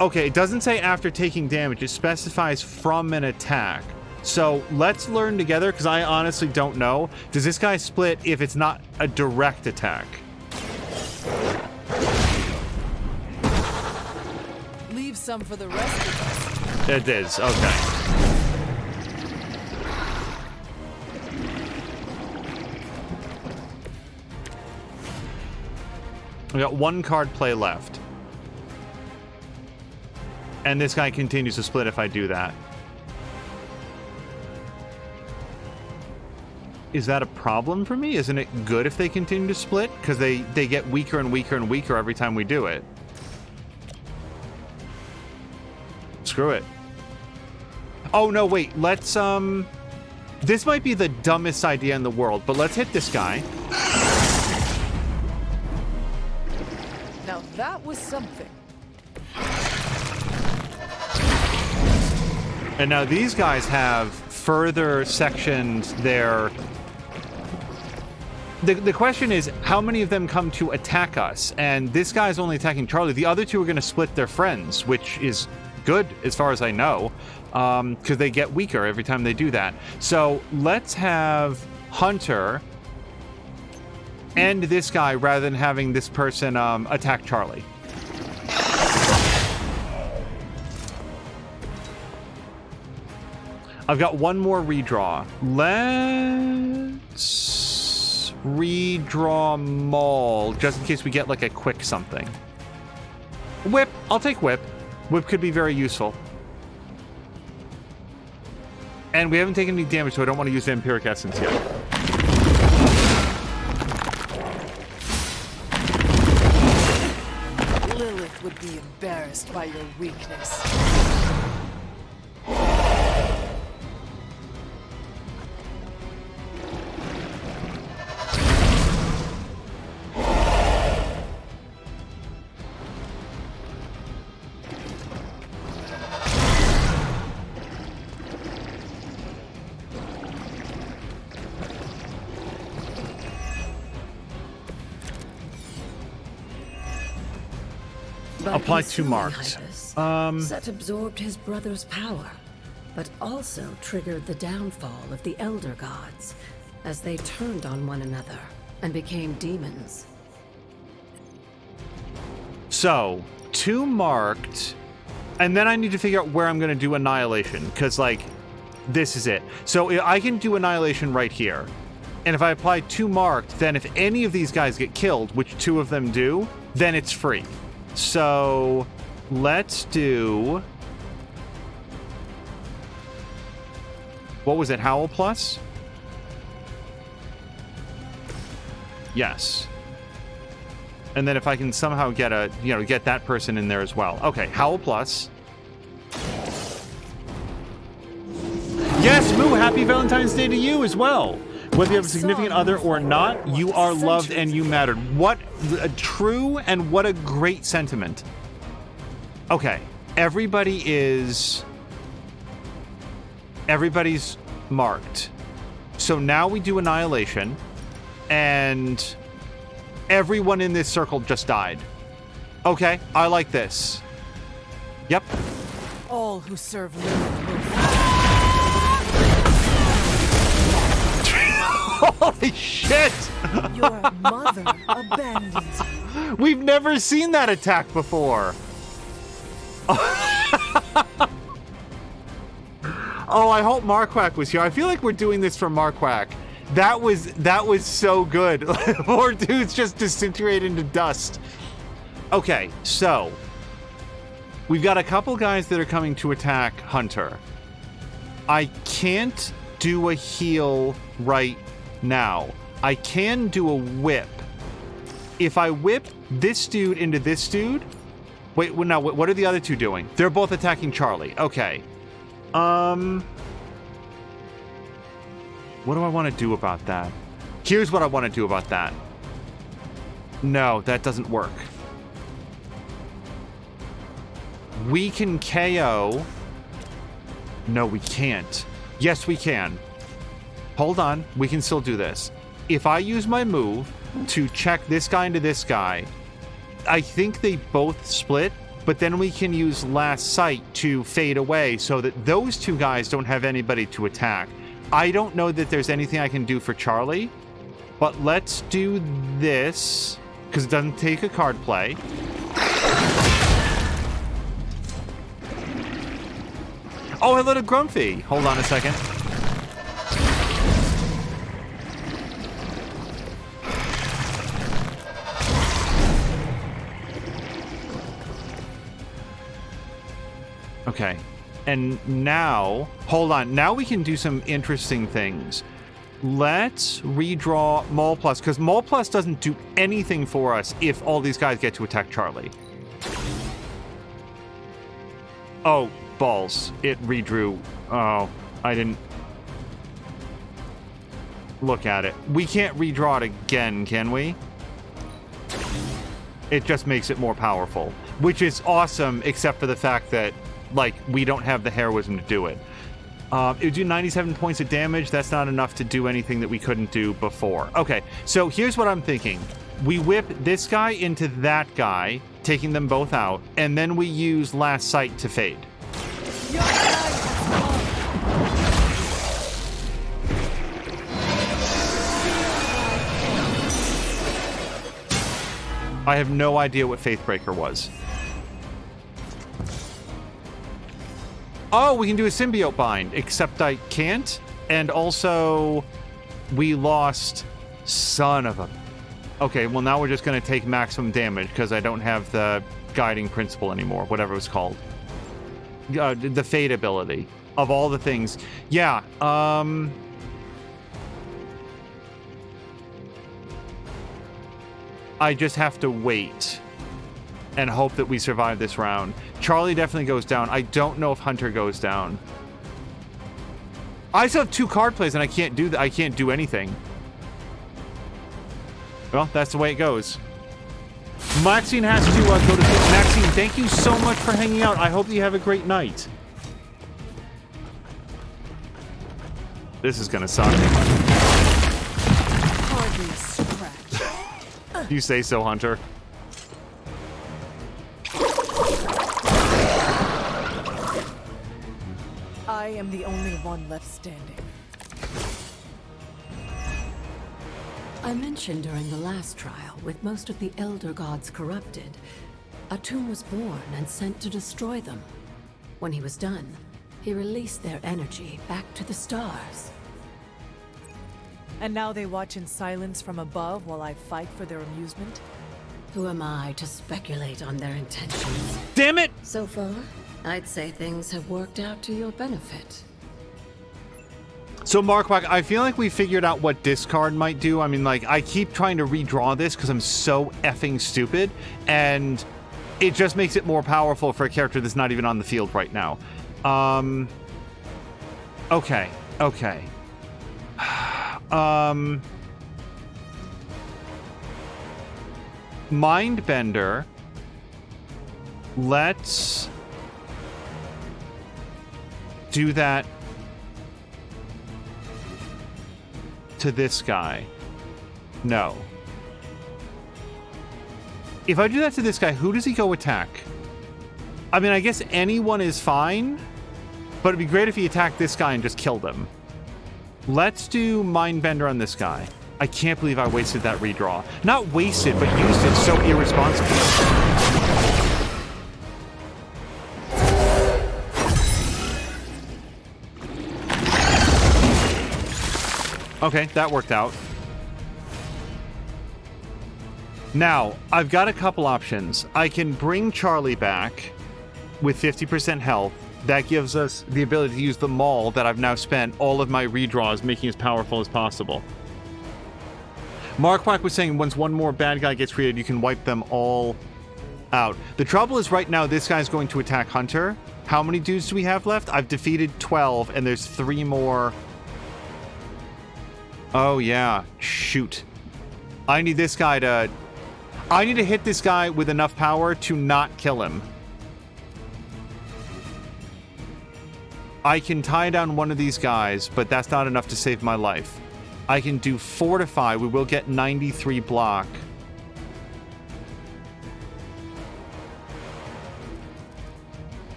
Okay, it doesn't say after taking damage. It specifies from an attack. So let's learn together, because I honestly don't know. Does this guy split if it's not a direct attack? Leave some for the rest of us. It is, okay. We got 1 card play left. And this guy continues to split if I do that. Is that a problem for me? Isn't it good if they continue to split? Because they get weaker and weaker and weaker every time we do it. Screw it. Oh, no, wait. Let's, this might be the dumbest idea in the world, but let's hit this guy. Now that was something. And now these guys have further sectioned their... The question is, how many of them come to attack us? And this guy's only attacking Charlie. The other 2 are going to split their friends, which is good as far as I know, because they get weaker every time they do that. So let's have Hunter end this guy rather than having this person attack Charlie. I've got 1 more redraw. Let's redraw Maul, just in case we get like a quick something. Whip. I'll take Whip. Whip could be very useful. And we haven't taken any damage, so I don't want to use Vampiric Essence yet. Lilith would be embarrassed by your weakness. But Apply he 2 slew marks. Hyppus. Set absorbed his brother's power, but also triggered the downfall of the Elder Gods as they turned on one another and became demons. So, 2 marked, and then I need to figure out where I'm going to do Annihilation, because, like, this is it. So I can do Annihilation right here. And if I apply 2 marked, then if any of these guys get killed, which 2 of them do, then it's free. So let's do... what was it? Howl plus? Yes. And then if I can somehow get a, get that person in there as well. Okay, Howl plus. Yes, Moo, happy Valentine's Day to you as well. Whether you have a significant other or not, you are loved and you mattered. What a true and what a great sentiment. Okay, everybody's marked. So now we do Annihilation, and everyone in this circle just died. Okay, I like this. Yep. All who serve Lilith will Holy shit! Your mother abandons you. We've never seen that attack before. Oh, I hope Marquardt was here. I feel like we're doing this for Marquardt. That was so good. Poor dudes just disintegrate into dust. Okay, so we've got a couple guys that are coming to attack Hunter. I can't do a heal right now. I can do a whip. If I whip this dude into this dude... Wait, now, what are the other two doing? They're both attacking Charlie. Okay. What do I want to do about that? Here's what I want to do about that. No, that doesn't work. We can KO... No, we can't. Yes, we can. Hold on. We can still do this. If I use my move to check this guy into this guy, I think they both split, but then we can use Last Sight to fade away so that those two guys don't have anybody to attack. I don't know that there's anything I can do for Charlie, but let's do this, because it doesn't take a card play. Oh, hello to Grumpy. Hold on a second. Okay. And now, hold on. Now we can do some interesting things. Let's redraw Mole Plus, because Mole Plus doesn't do anything for us if all these guys get to attack Charlie. Oh, balls. It redrew. Oh, I didn't look at it. We can't redraw it again, can we? It just makes it more powerful, which is awesome, except for the fact that, like, we don't have the heroism to do it. It would do 97 points of damage. That's not enough to do anything that we couldn't do before. Okay, so here's what I'm thinking. We whip this guy into that guy, taking them both out, and then we use Last Sight to fade. I have no idea what Faithbreaker was. Oh, we can do a symbiote bind, except I can't. And also, we lost son of a... Okay, well now we're just going to take maximum damage because I don't have the guiding principle anymore, whatever it was called. The fade ability. Of all the things. Yeah, I just have to wait and hope that we survive this round. Charlie definitely goes down. I don't know if Hunter goes down. I still have 2 card plays and I can't do that. I can't do anything. Well, that's the way it goes. Maxine has to go to sleep. Maxine, thank you so much for hanging out. I hope you have a great night. This is gonna suck. Hardly scratch. You say so, Hunter. I am the only one left standing. I mentioned during the last trial, with most of the Elder Gods corrupted, a tomb was born and sent to destroy them. When he was done, he released their energy back to the stars. And now they watch in silence from above while I fight for their amusement? Who am I to speculate on their intentions? Damn it! So far, I'd say things have worked out to your benefit. So, Markwak, I feel like we figured out what discard might do. I mean, like, I keep trying to redraw this because I'm so effing stupid, and it just makes it more powerful for a character that's not even on the field right now. Okay. Mindbender. Let's do that to this guy. No. If I do that to this guy, who does he go attack? I mean, I guess anyone is fine, but it'd be great if he attacked this guy and just killed him. Let's do Mindbender on this guy. I can't believe I wasted that redraw. Not wasted, but used it so irresponsibly. Okay, that worked out. Now, I've got a couple options. I can bring Charlie back, with 50% health. That gives us the ability to use the maul that I've now spent all of my redraws making as powerful as possible. Mark Quack was saying once one more bad guy gets created, you can wipe them all out. The trouble is right now this guy's going to attack Hunter. How many dudes do we have left? I've defeated 12 and there's 3 more. Oh yeah, shoot. I need this guy to... I need to hit this guy with enough power to not kill him. I can tie down one of these guys, but that's not enough to save my life. I can do Fortify. We will get 93 block.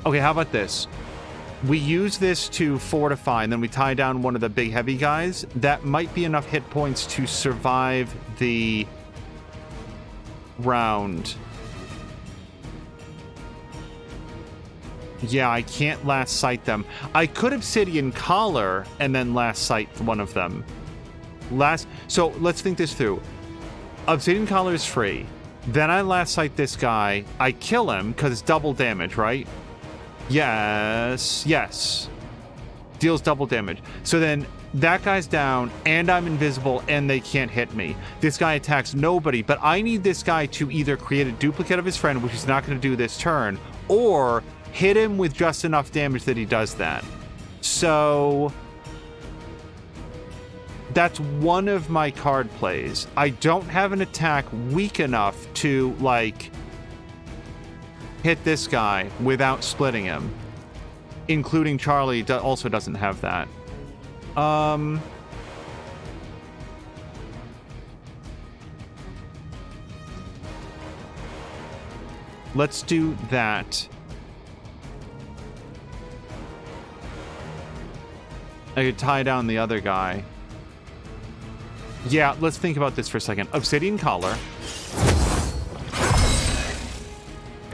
Okay, how about this? We use this to fortify, and then we tie down one of the big heavy guys. That might be enough hit points to survive the round. Yeah, I can't last sight them. I could Obsidian Collar and then last sight one of them. So let's think this through. Obsidian Collar is free. Then I last sight this guy. I kill him because it's double damage, right? Yes. Deals double damage. So then that guy's down and I'm invisible and they can't hit me. This guy attacks nobody, but I need this guy to either create a duplicate of his friend, which he's not going to do this turn, or hit him with just enough damage that he does that. So that's one of my card plays. I don't have an attack weak enough to, like, hit this guy without splitting him. Including Charlie also doesn't have that. Let's do that. I could tie down the other guy. Yeah, let's think about this for a second. Obsidian Collar.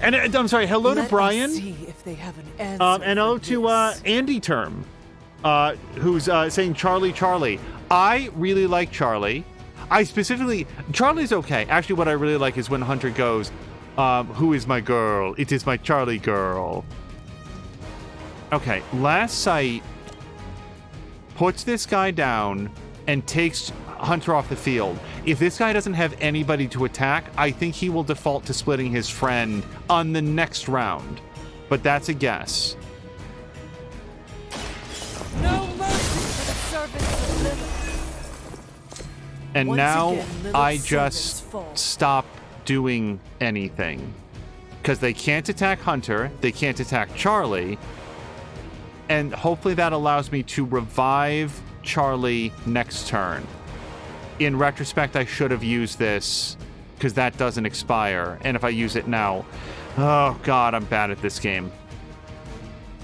And I'm sorry, hello to Brian. See if they have an answer and hello to Andy Term, who's saying Charlie. I really like Charlie. Charlie's okay. Actually, what I really like is when Hunter goes, who is my girl? It is my Charlie girl. Okay, last sight puts this guy down and takes Hunter off the field. If this guy doesn't have anybody to attack, I think he will default to splitting his friend on the next round. But that's a guess. No mercy for the servants of Lilith. And Once now again, Lilith's I servants just fall. stop doing anything. Because they can't attack Hunter, they can't attack Charlie, and hopefully that allows me to revive Charlie next turn. In retrospect, I should have used this because that doesn't expire. And if I use it now, oh God, I'm bad at this game.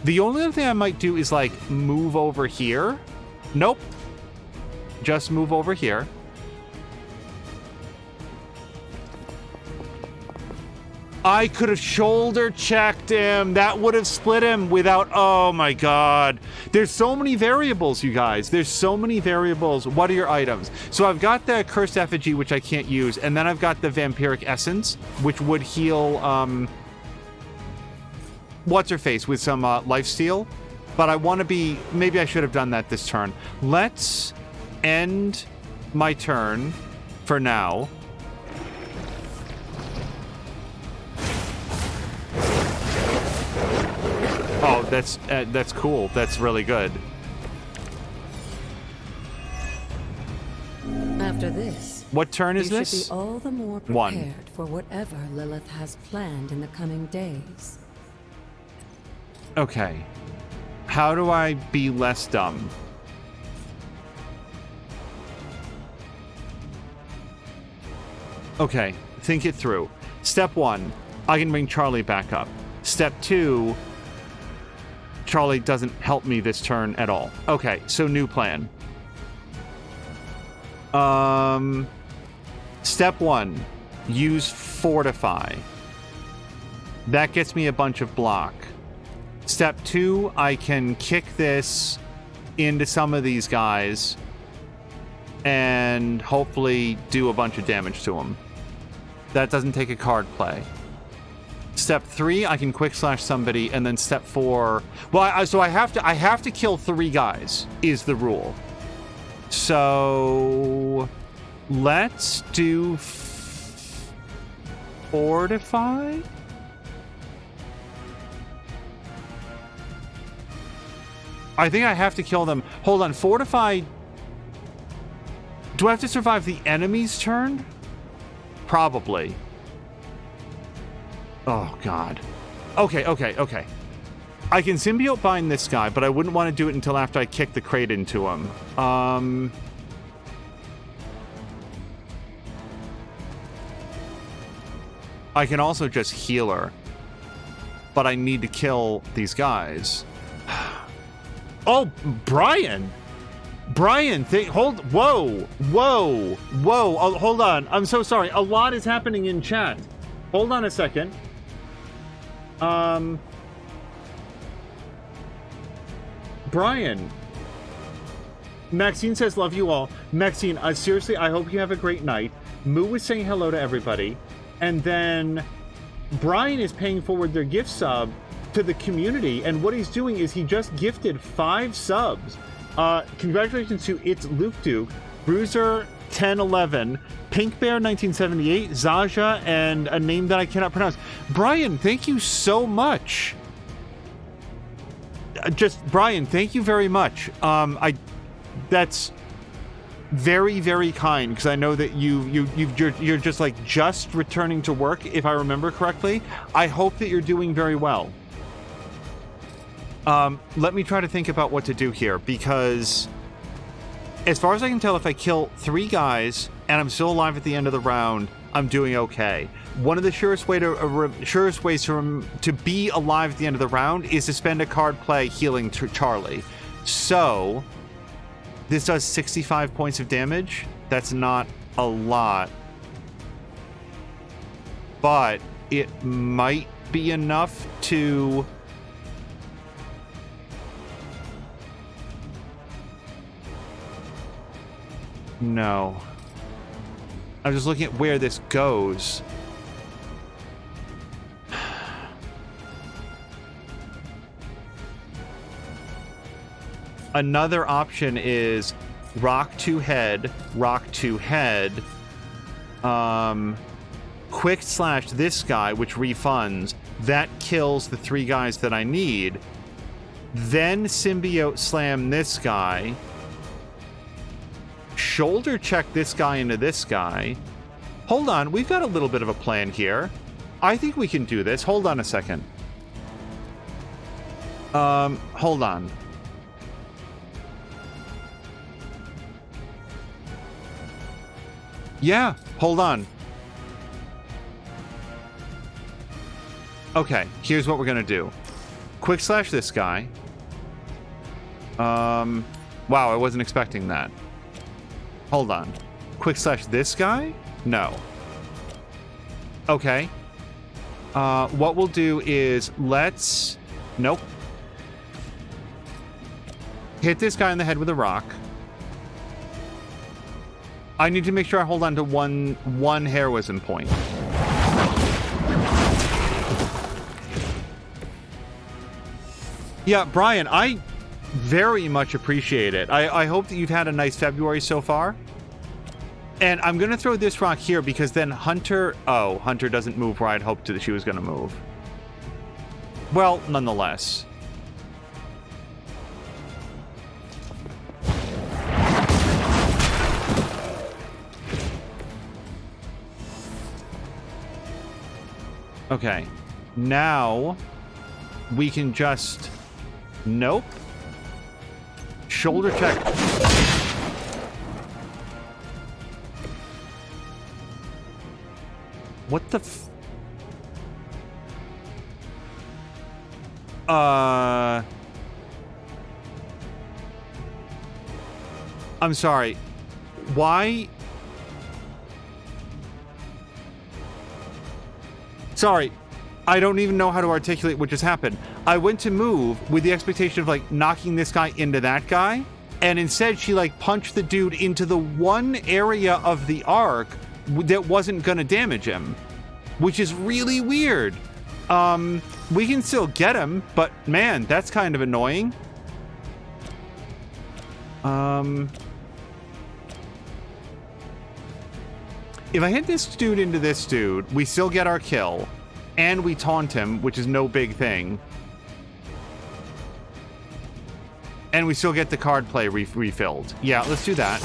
The only other thing I might do is like move over here. Nope. Just move over here. I could have shoulder checked him. That would have split him without... Oh my God. There's so many variables, you guys. There's so many variables. What are your items? So I've got the Cursed Effigy, which I can't use. And then I've got the Vampiric Essence, which would heal... What's-her-face with some lifesteal. But I want to be... Maybe I should have done that this turn. Let's end my turn for now. Oh, that's cool. That's really good. After this, what turn is you this? should be all the more prepared One. for whatever Lilith has planned in the coming days. Okay. How do I be less dumb? Okay, think it through. Step 1, I can bring Charlie back up. Step 2, Charlie doesn't help me this turn at all. Okay, so new plan. Step 1, use Fortify. That gets me a bunch of block. Step 2, I can kick this into some of these guys and hopefully do a bunch of damage to him. That doesn't take a card play. Step 3, I can quick slash somebody, and then step 4. Well, so I have to kill 3 guys is the rule. So let's do fortify. I think I have to kill them. Hold on, fortify. Do I have to survive the enemy's turn? Probably. Oh, God. Okay. I can symbiote bind this guy, but I wouldn't want to do it until after I kick the crate into him. I can also just heal her. But I need to kill these guys. Oh, Brian! Brian, whoa! Oh, hold on. I'm so sorry. A lot is happening in chat. Hold on a second. Brian. Maxine says, love you all. Maxine, seriously, I hope you have a great night. Moo was saying hello to everybody. And then Brian is paying forward their gift sub to the community. And what he's doing is he just gifted 5 subs. Congratulations to It's Luke Duke, Bruiser 1011, Pink Bear 1978, Zaja, and a name that I cannot pronounce. Brian, thank you so much. Brian, thank you very much. That's very, very kind, because I know that you're just like just returning to work, if I remember correctly. I hope that you're doing very well. Let me try to think about what to do here, because as far as I can tell, if I kill 3 guys and I'm still alive at the end of the round, I'm doing okay. One of the surest ways to be alive at the end of the round is to spend a card play healing Charlie. So this does 65 points of damage. That's not a lot, but it might be enough to... No. I'm just looking at where this goes. Another option is rock to head, quick slash this guy, which refunds. That kills the 3 guys that I need. Then symbiote slam this guy. Shoulder check this guy into this guy. Hold on, we've got a little bit of a plan here. I think we can do this. Hold on a second. Hold on. Yeah, hold on. Okay, here's what we're gonna do. Quick slash this guy. Wow, I wasn't expecting that. Hold on. Quick slash this guy? No. Okay. What we'll do is let's... Nope. Hit this guy in the head with a rock. I need to make sure I hold on to one heroism point. Yeah, Brian, I very much appreciate it. I hope that you've had a nice February so far. And I'm going to throw this rock here because then Hunter... Oh, Hunter doesn't move where I'd hoped that she was going to move. Well, nonetheless. Okay. Now we can just... Nope. Shoulder check. What the I'm sorry. Why? Sorry. I don't even know how to articulate what just happened. I went to move with the expectation of, like, knocking this guy into that guy, and instead she like punched the dude into the one area of the arc that wasn't gonna damage him, which is really weird. We can still get him, but man, that's kind of annoying. If I hit this dude into this dude, we still get our kill, and we taunt him, which is no big thing. And we still get the card play refilled. Yeah, let's do that.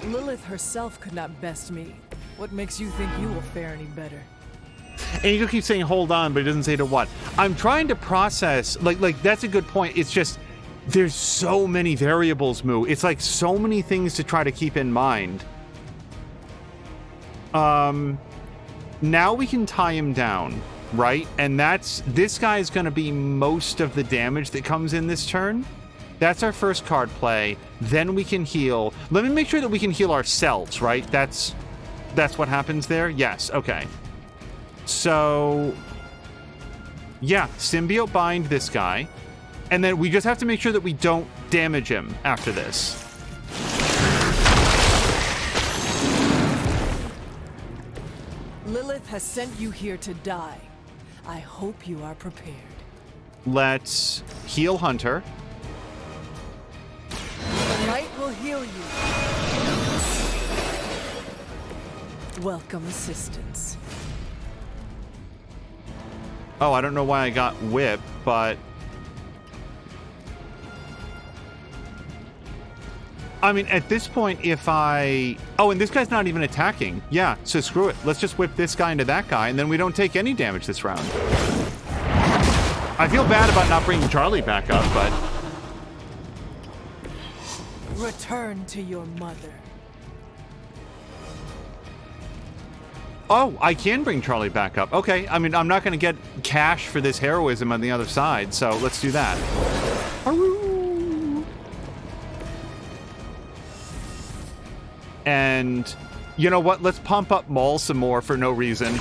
Lilith herself could not best me. What makes you think you will fare any better? Angel keeps saying hold on, but it doesn't say to what. I'm trying to process, like that's a good point. It's just, there's so many variables, Moo. It's like so many things to try to keep in mind. Now we can tie him down, right? And this guy's gonna be most of the damage that comes in this turn. That's our first card play. Then we can heal. Let me make sure that we can heal ourselves, right? That's what happens there? Yes, okay. So, yeah, symbiote bind this guy. And then we just have to make sure that we don't damage him after this. Lilith has sent you here to die. I hope you are prepared. Let's heal Hunter. The light will heal you. Welcome assistance. Oh, I don't know why I got whip, but... I mean, at this point, if I... Oh, and this guy's not even attacking. Yeah, so screw it. Let's just whip this guy into that guy, and then we don't take any damage this round. I feel bad about not bringing Charlie back up, but... Return to your mother. Oh, I can bring Charlie back up. Okay, I mean, I'm not going to get cash for this heroism on the other side, so let's do that. And you know what? Let's pump up Maul some more for no reason.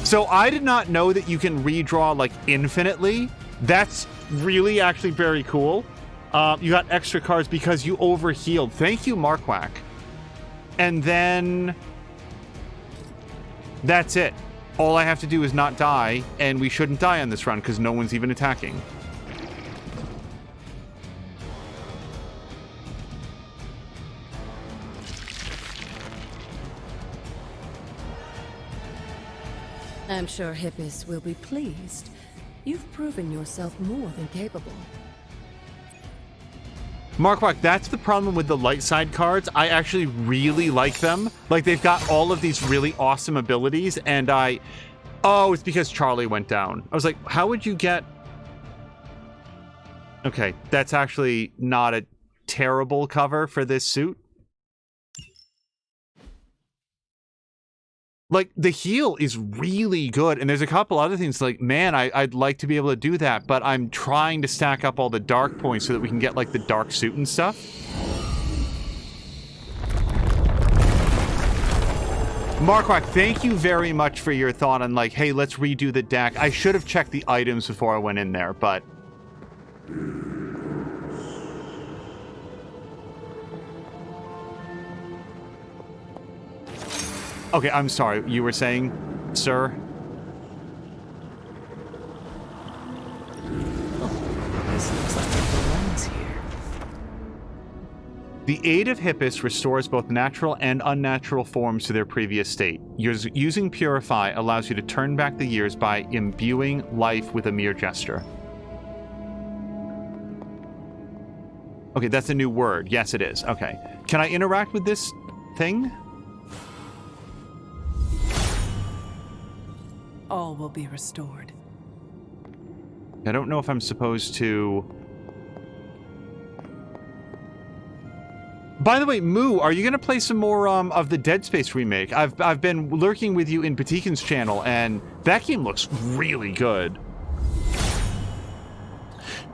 So I did not know that you can redraw like infinitely. That's really actually very cool. You got extra cards because you overhealed. Thank you, Marquack. And then that's it. All I have to do is not die, and we shouldn't die on this run because no one's even attacking. I'm sure Hyppus will be pleased. You've proven yourself more than capable. Marquardt, that's the problem with the light side cards. I actually really like them. Like, they've got all of these really awesome abilities, and oh, it's because Charlie went down. I was like, how would you get... Okay, that's actually not a terrible cover for this suit. Like, the heal is really good, and there's a couple other things, like, man, I'd like to be able to do that, but I'm trying to stack up all the dark points so that we can get, like, the dark suit and stuff. Marquardt, thank you very much for your thought on, like, hey, let's redo the deck. I should have checked the items before I went in there, but... Okay, I'm sorry. You were saying, sir? Oh, this looks like it belongs here. The aid of Hyppus restores both natural and unnatural forms to their previous state. Using Purify allows you to turn back the years by imbuing life with a mere gesture. Okay, that's a new word. Yes, it is. Okay. Can I interact with this thing? All will be restored. I don't know if I'm supposed to... By the way, Moo, are you going to play some more of the Dead Space remake? I've been lurking with you in Patikin's channel, and that game looks really good.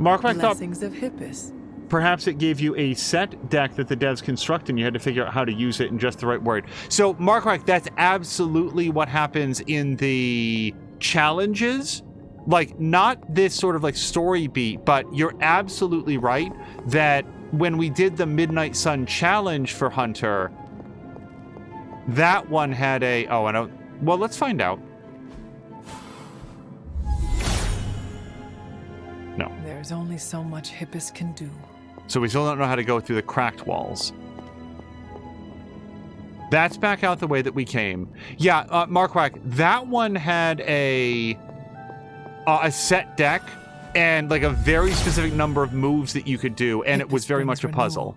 Mark, I thought Blessings of Hyppus. perhaps it gave you a set deck that the devs construct, and you had to figure out how to use it in just the right word. So, Mark, that's absolutely what happens in the challenges. Like, not this sort of like story beat, but you're absolutely right that when we did the Midnight Sun challenge for Hunter, that one had a... Oh, I don't... Well, let's find out. No. There's only so much Hyppus can do. So we still don't know how to go through the cracked walls. That's back out the way that we came. Yeah, Markwack, that one had a set deck and like a very specific number of moves that you could do, and it was very much a puzzle.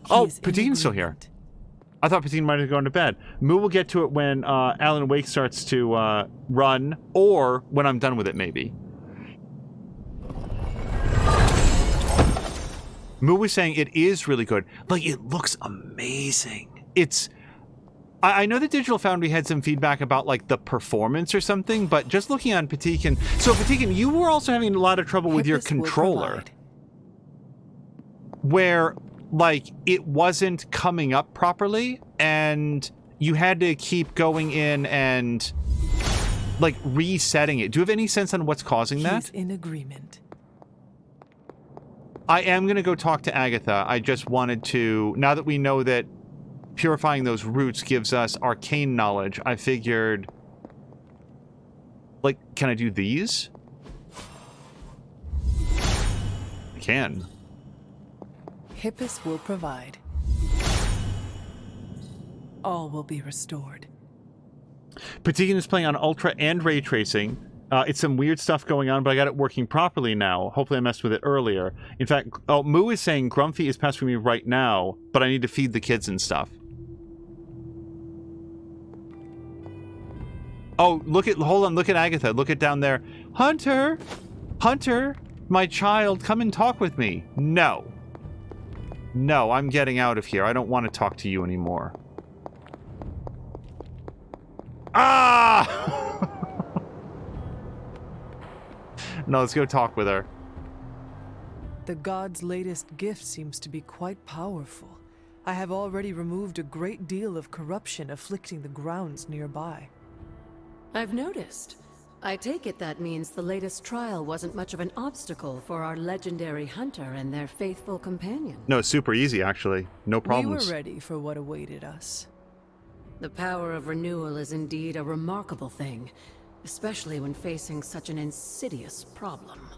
Oh, Patine's still here. I thought Patine might have gone to bed. Moo will get to it when Alan Wake starts to run, or when I'm done with it, maybe. Moo was saying it is really good. Like, it looks amazing. It's... I know that Digital Foundry had some feedback about, like, the performance or something, but just looking on Patikin... So, Patikin, you were also having a lot of trouble with your controller. Where, like, it wasn't coming up properly, and you had to keep going in and, like, resetting it. Do you have any sense on what's causing that? He's in agreement. I am going to go talk to Agatha. I just wanted to... Now that we know that purifying those roots gives us arcane knowledge, I figured... Like, can I do these? I can. Hyppus will provide. All will be restored. Patikin is playing on Ultra and Ray Tracing. It's some weird stuff going on, but I got it working properly now. Hopefully I messed with it earlier. In fact, Moo is saying Grumpy is pestering me right now, but I need to feed the kids and stuff. Oh, hold on, look at Agatha. Look at down there. Hunter! Hunter! My child, come and talk with me. No. No, I'm getting out of here. I don't want to talk to you anymore. Ah! No, let's go talk with her. The god's latest gift seems to be quite powerful. I have already removed a great deal of corruption afflicting the grounds nearby. I've noticed. I take it that means the latest trial wasn't much of an obstacle for our legendary hunter and their faithful companion. No, super easy, actually. No problems. We were ready for what awaited us. The power of renewal is indeed a remarkable thing, especially when facing such an insidious problem.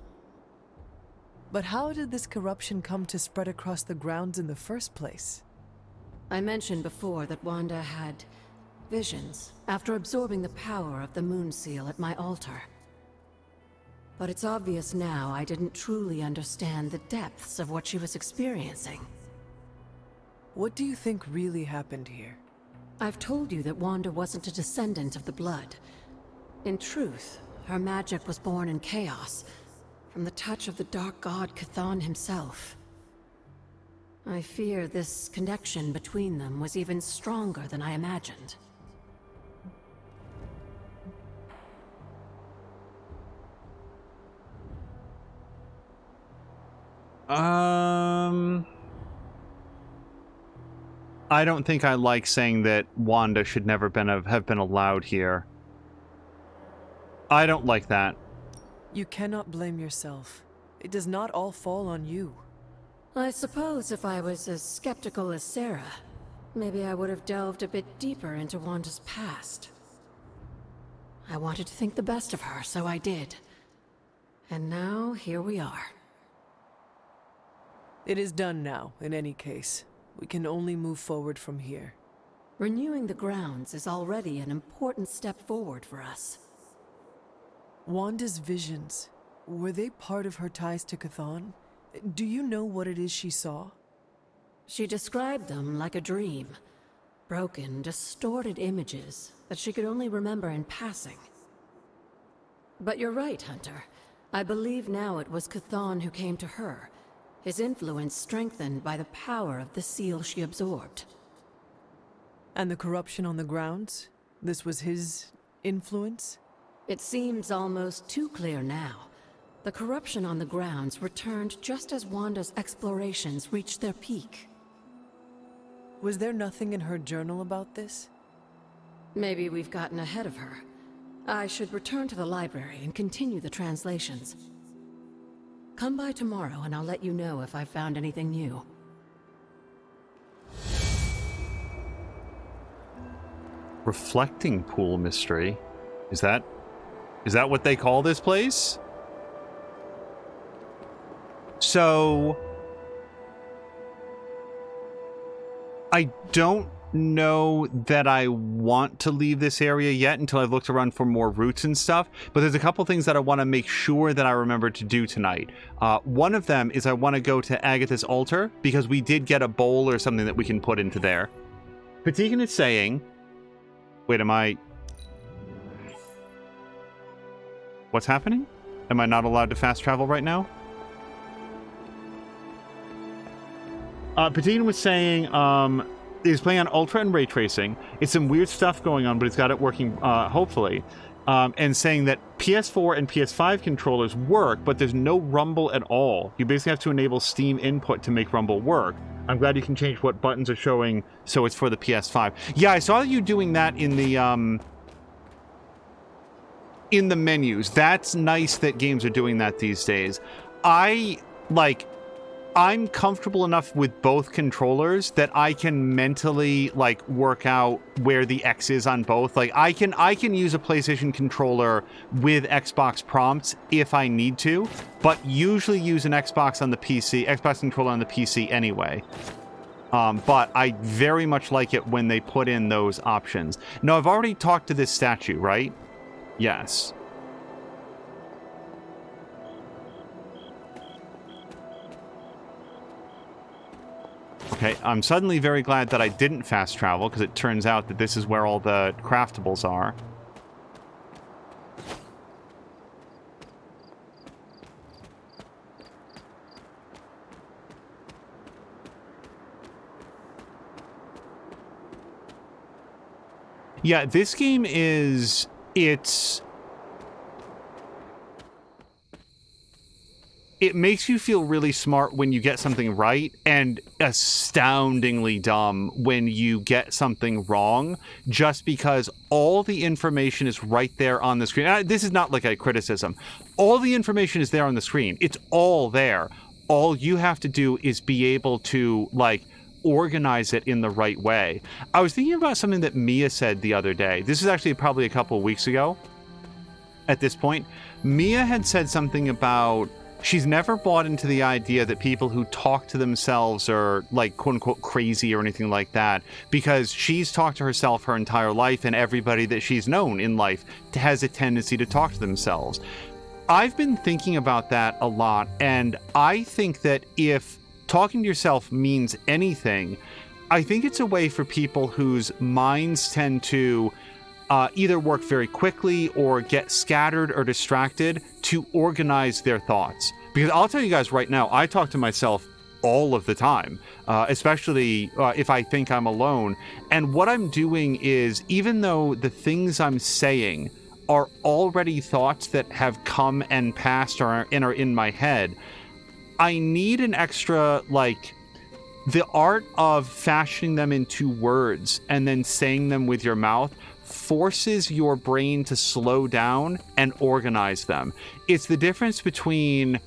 But how did this corruption come to spread across the grounds in the first place? I mentioned before that Wanda had visions after absorbing the power of the Moon Seal at my altar. But it's obvious now I didn't truly understand the depths of what she was experiencing. What do you think really happened here? I've told you that Wanda wasn't a descendant of the Blood. In truth, her magic was born in chaos, from the touch of the Dark God Chthon himself. I fear this connection between them was even stronger than I imagined. I don't think I like saying that Wanda should never have been allowed here. I don't like that. You cannot blame yourself. It does not all fall on you. I suppose if I was as skeptical as Sarah, maybe I would have delved a bit deeper into Wanda's past. I wanted to think the best of her, so I did. And now, here we are. It is done now, in any case. We can only move forward from here. Renewing the grounds is already an important step forward for us. Wanda's visions, were they part of her ties to Chthon? Do you know what it is she saw? She described them like a dream. Broken, distorted images that she could only remember in passing. But you're right, Hunter. I believe now it was Chthon who came to her, his influence strengthened by the power of the seal she absorbed. And the corruption on the grounds? This was his influence? It seems almost too clear now. The corruption on the grounds returned just as Wanda's explorations reached their peak. Was there nothing in her journal about this? Maybe we've gotten ahead of her. I should return to the library and continue the translations. Come by tomorrow and I'll let you know if I've found anything new. Reflecting pool mystery. Is that what they call this place? So I don't know that I want to leave this area yet until I've looked around for more routes and stuff, but there's a couple things that I want to make sure that I remember to do tonight. One of them is I want to go to Agatha's altar because we did get a bowl or something that we can put into there. Patikan is saying, wait, what's happening? Am I not allowed to fast travel right now? Patikan was saying, he's playing on Ultra and Ray Tracing. It's some weird stuff going on, but he's got it working, hopefully. And saying that PS4 and PS5 controllers work, but there's no rumble at all. You basically have to enable Steam input to make rumble work. I'm glad you can change what buttons are showing so it's for the PS5. Yeah, I saw you doing that in the menus. That's nice that games are doing that these days. I'm comfortable enough with both controllers that I can mentally work out where the X is on both. I can use a PlayStation controller with Xbox prompts if I need to, but usually use an Xbox controller on the PC anyway. But I very much like it when they put in those options. No, I've already talked to this statue, right? Yes. Okay, I'm suddenly very glad that I didn't fast travel, because it turns out that this is where all the craftables are. Yeah, this game is... It makes you feel really smart when you get something right, and astoundingly dumb when you get something wrong, just because all the information is right there on the screen. This is not like a criticism. All the information is there on the screen. It's all there. All you have to do is be able to, organize it in the right way. I was thinking about something that Mia said the other day. This is actually probably a couple of weeks ago at this point. Mia had said something about... She's never bought into the idea that people who talk to themselves are, quote-unquote, crazy or anything like that, because she's talked to herself her entire life, and everybody that she's known in life has a tendency to talk to themselves. I've been thinking about that a lot, and I think that if talking to yourself means anything, I think it's a way for people whose minds tend to either work very quickly or get scattered or distracted to organize their thoughts. Because I'll tell you guys right now, I talk to myself all of the time, especially if I think I'm alone. And what I'm doing is, even though the things I'm saying are already thoughts that have come and passed or are in my head, I need an extra, the art of fashioning them into words and then saying them with your mouth forces your brain to slow down and organize them. It's the difference between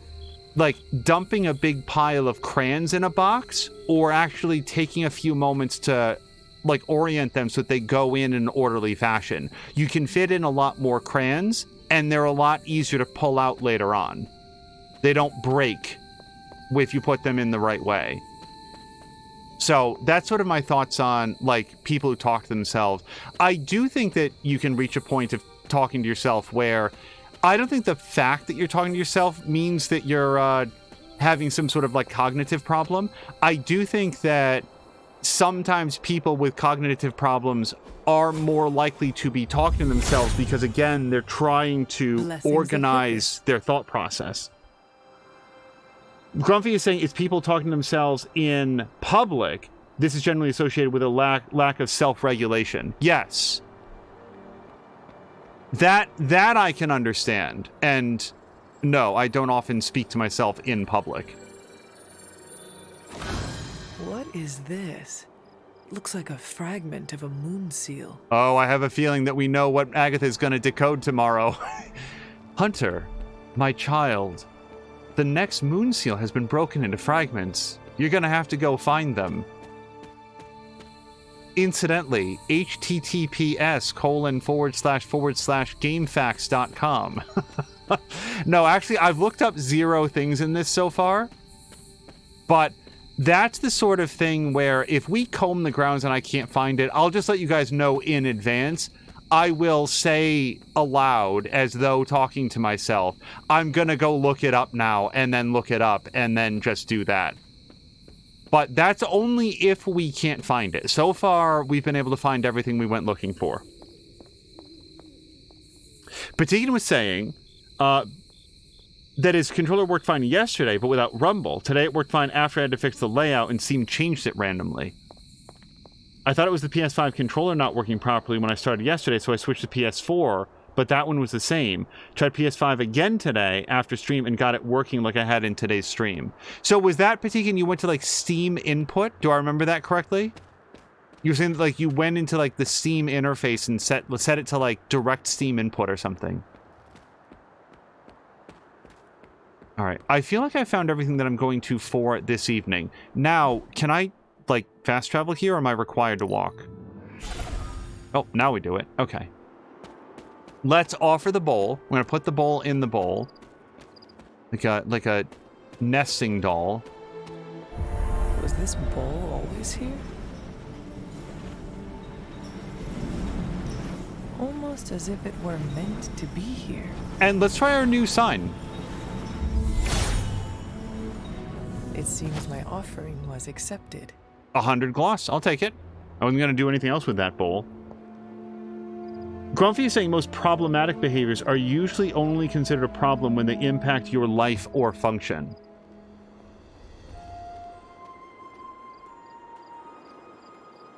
dumping a big pile of crayons in a box or actually taking a few moments to orient them so that they go in an orderly fashion. You can fit in a lot more crayons, and they're a lot easier to pull out later on. They don't break if you put them in the right way. So that's sort of my thoughts on people who talk to themselves. I do think that you can reach a point of talking to yourself where I don't think the fact that you're talking to yourself means that you're having some sort of cognitive problem. I do think that sometimes people with cognitive problems are more likely to be talking to themselves because, again, they're trying to organize their thought process. Grumpy is saying it's people talking to themselves in public. This is generally associated with a lack of self-regulation. Yes. That I can understand. And no, I don't often speak to myself in public. What is this? looks like a fragment of a moon seal. Oh, I have a feeling that we know what Agatha's going to decode tomorrow. Hunter, my child, the next moon seal has been broken into fragments. You're going to have to go find them. Incidentally, https://gamefax.com. No, actually, I've looked up 0 things in this so far, but that's the sort of thing where if we comb the grounds and I can't find it, I'll just let you guys know in advance. I will say aloud, as though talking to myself, I'm gonna go look it up now, and then look it up, and then just do that. But that's only if we can't find it. So far, we've been able to find everything we went looking for. Patigan was saying that his controller worked fine yesterday, but without rumble. Today it worked fine after I had to fix the layout and Steam changed it randomly. I thought it was the PS5 controller not working properly when I started yesterday, so I switched to PS4, but that one was the same. Tried PS5 again today after stream and got it working like I had in today's stream. So was that Patigan, you went to like Steam input? Do I remember that correctly? You were saying that like you went into like the Steam interface and set it to like direct Steam input or something. All right, I feel like I found everything that I'm going to for this evening. Now, can I like fast travel here, or am I required to walk? Oh, now we do it. Okay. Let's offer the bowl. We're gonna put the bowl in the bowl, like a nesting doll. Was this bowl always here? Almost as if it were meant to be here. And let's try our new sign. It seems my offering was accepted. 100 gloss. I'll take it. I wasn't gonna do anything else with that bowl. Grumpy is saying most problematic behaviors are usually only considered a problem when they impact your life or function.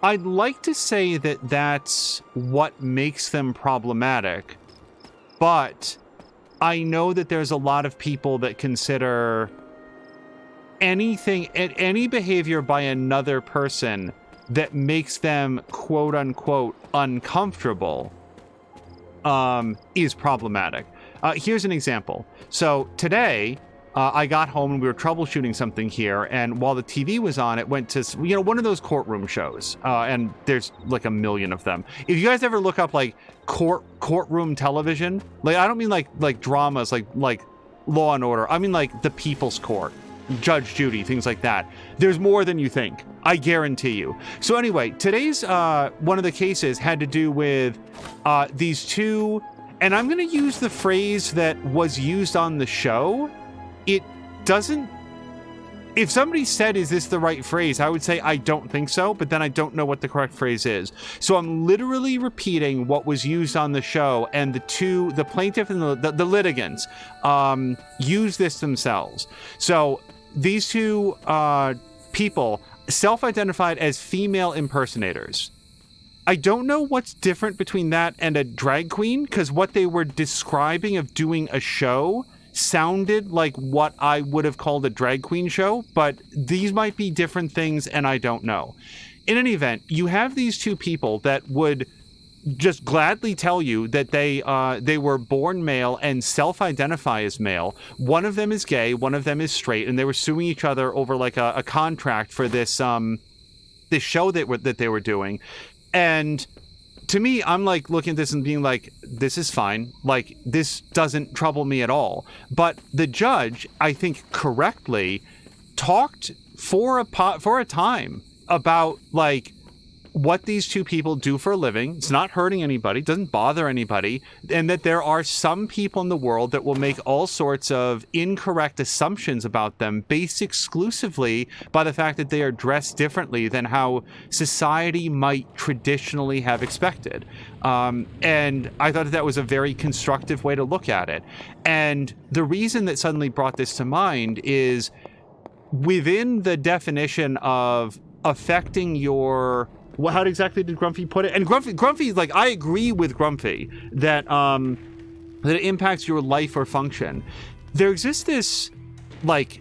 I'd like to say that that's what makes them problematic, but I know that there's a lot of people that consider any behavior by another person that makes them quote unquote uncomfortable is problematic. Here's an example. So today I got home and we were troubleshooting something here, and while the TV was on, it went to, you know, one of those courtroom shows, and there's like a million of them. If you guys ever look up like courtroom television, like I don't mean like dramas like Law and Order, I mean like the People's Court, Judge Judy, things like that. There's more than you think, I guarantee you. So anyway, today's one of the cases had to do with these two, and I'm going to use the phrase that was used on the show. It doesn't, if somebody said, is this the right phrase? I would say, I don't think so, but then I don't know what the correct phrase is. So I'm literally repeating what was used on the show, and the plaintiff and the litigants use this themselves. So these two people self-identified as female impersonators. I don't know what's different between that and a drag queen, because what they were describing of doing a show sounded like what I would have called a drag queen show, but these might be different things and I don't know. In any event, you have these two people that would just gladly tell you that they were born male and self-identify as male. One of them is gay, one of them is straight, and they were suing each other over like a contract for this show that they were doing. And to me, I'm like looking at this and being like, this is fine. Like, this doesn't trouble me at all. But the judge, I think correctly, talked for a time about like what these two people do for a living. It's not hurting anybody, doesn't bother anybody, and that there are some people in the world that will make all sorts of incorrect assumptions about them based exclusively by the fact that they are dressed differently than how society might traditionally have expected. And I thought that was a very constructive way to look at it. And the reason that suddenly brought this to mind is within the definition of affecting your... Well, how exactly did Grumpy put it? And Grumpy, like, I agree with Grumpy that that it impacts your life or function. There exists this, like,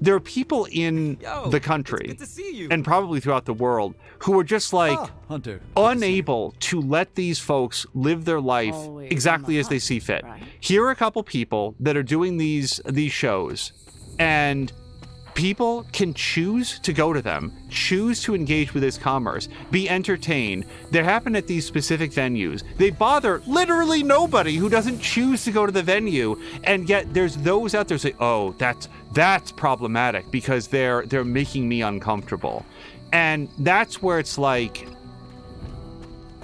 there are people in the country and probably throughout the world who are just like Hunter, unable to let these folks live their life exactly as they see fit. Here are a couple people that are doing these shows, and people can choose to go to them, choose to engage with this commerce, be entertained. They happen at these specific venues. They bother literally nobody who doesn't choose to go to the venue, and yet there's those out there say, oh, that's problematic because they're making me uncomfortable. And that's where it's like,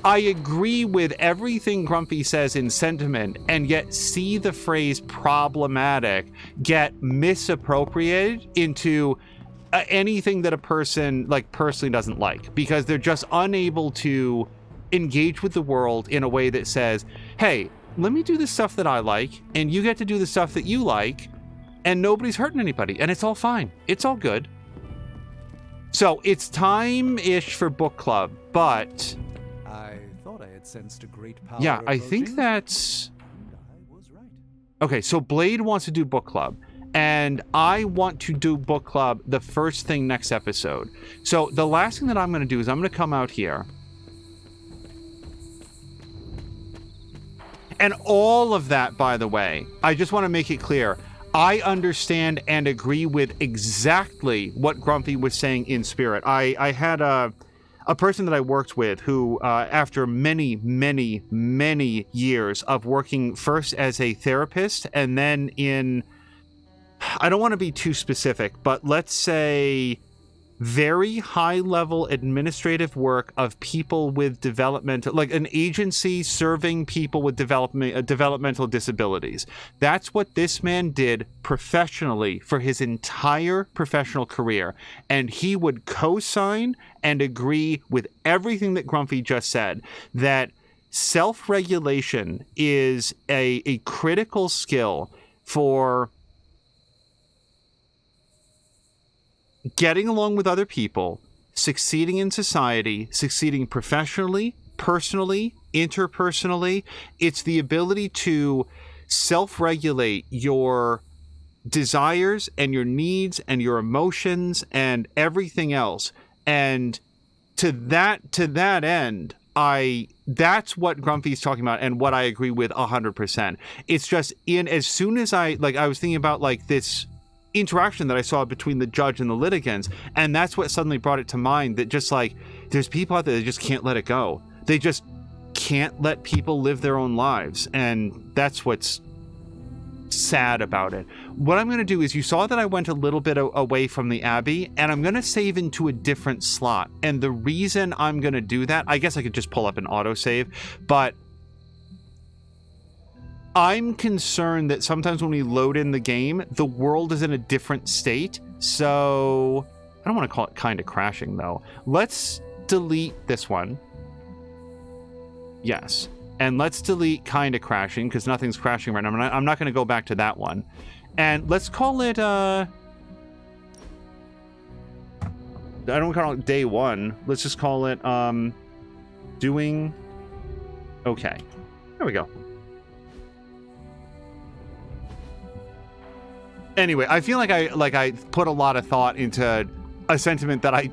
I agree with everything Grumpy says in sentiment, and yet see the phrase problematic get misappropriated into anything that a person like personally doesn't like, because they're just unable to engage with the world in a way that says, hey, let me do the stuff that I like, and you get to do the stuff that you like, and nobody's hurting anybody, and it's all fine. It's all good. So it's time-ish for book club, but I thought I had sensed a great power. yeah, I think that's... Okay, so Blade wants to do book club, and I want to do book club the first thing next episode. So the last thing that I'm going to do is I'm going to come out here. And all of that, by the way, I just want to make it clear, I understand and agree with exactly what Grumpy was saying in spirit. I had a person that I worked with who, after many, many, many years of working first as a therapist and then in, I don't want to be too specific, but let's say very high-level administrative work of people with developmental, like an agency serving people with developmental disabilities. That's what this man did professionally for his entire professional career. And he would co-sign and agree with everything that Grumpy just said, that self-regulation is a critical skill for getting along with other people, succeeding in society, succeeding professionally, personally, interpersonally. It's the ability to self-regulate your desires and your needs and your emotions and everything else. And to that end, that's what Grumpy's talking about and what I agree with 100%. It's just as soon as I was thinking about like this interaction that I saw between the judge and the litigants, and that's what suddenly brought it to mind, that just like there's people out there that just can't let it go. They just can't let people live their own lives, and that's what's sad about it. What I'm going to do is, you saw that I went a little bit away from the Abbey, and I'm going to save into a different slot. And the reason I'm going to do that, I guess I could just pull up an autosave, but I'm concerned that sometimes when we load in the game, the world is in a different state. So I don't want to call it kind of crashing, though. Let's delete this one. Yes. And let's delete kind of crashing, because nothing's crashing right now. I'm not going to go back to that one. And let's call it, I don't call it day one. Let's just call it, doing okay. There we go. Anyway, I feel like I put a lot of thought into a sentiment that I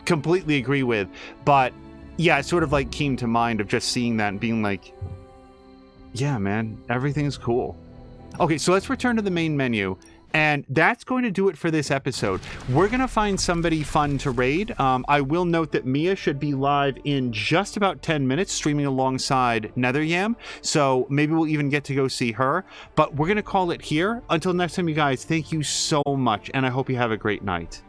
completely agree with, but yeah, it sort of like came to mind of just seeing that and being like, yeah, man, everything's cool. Okay, so let's return to the main menu, and that's going to do it for this episode. We're going to find somebody fun to raid. I will note that Mia should be live in just about 10 minutes, streaming alongside Netheryam, so maybe we'll even get to go see her. But we're going to call it here. Until next time, you guys, thank you so much, and I hope you have a great night.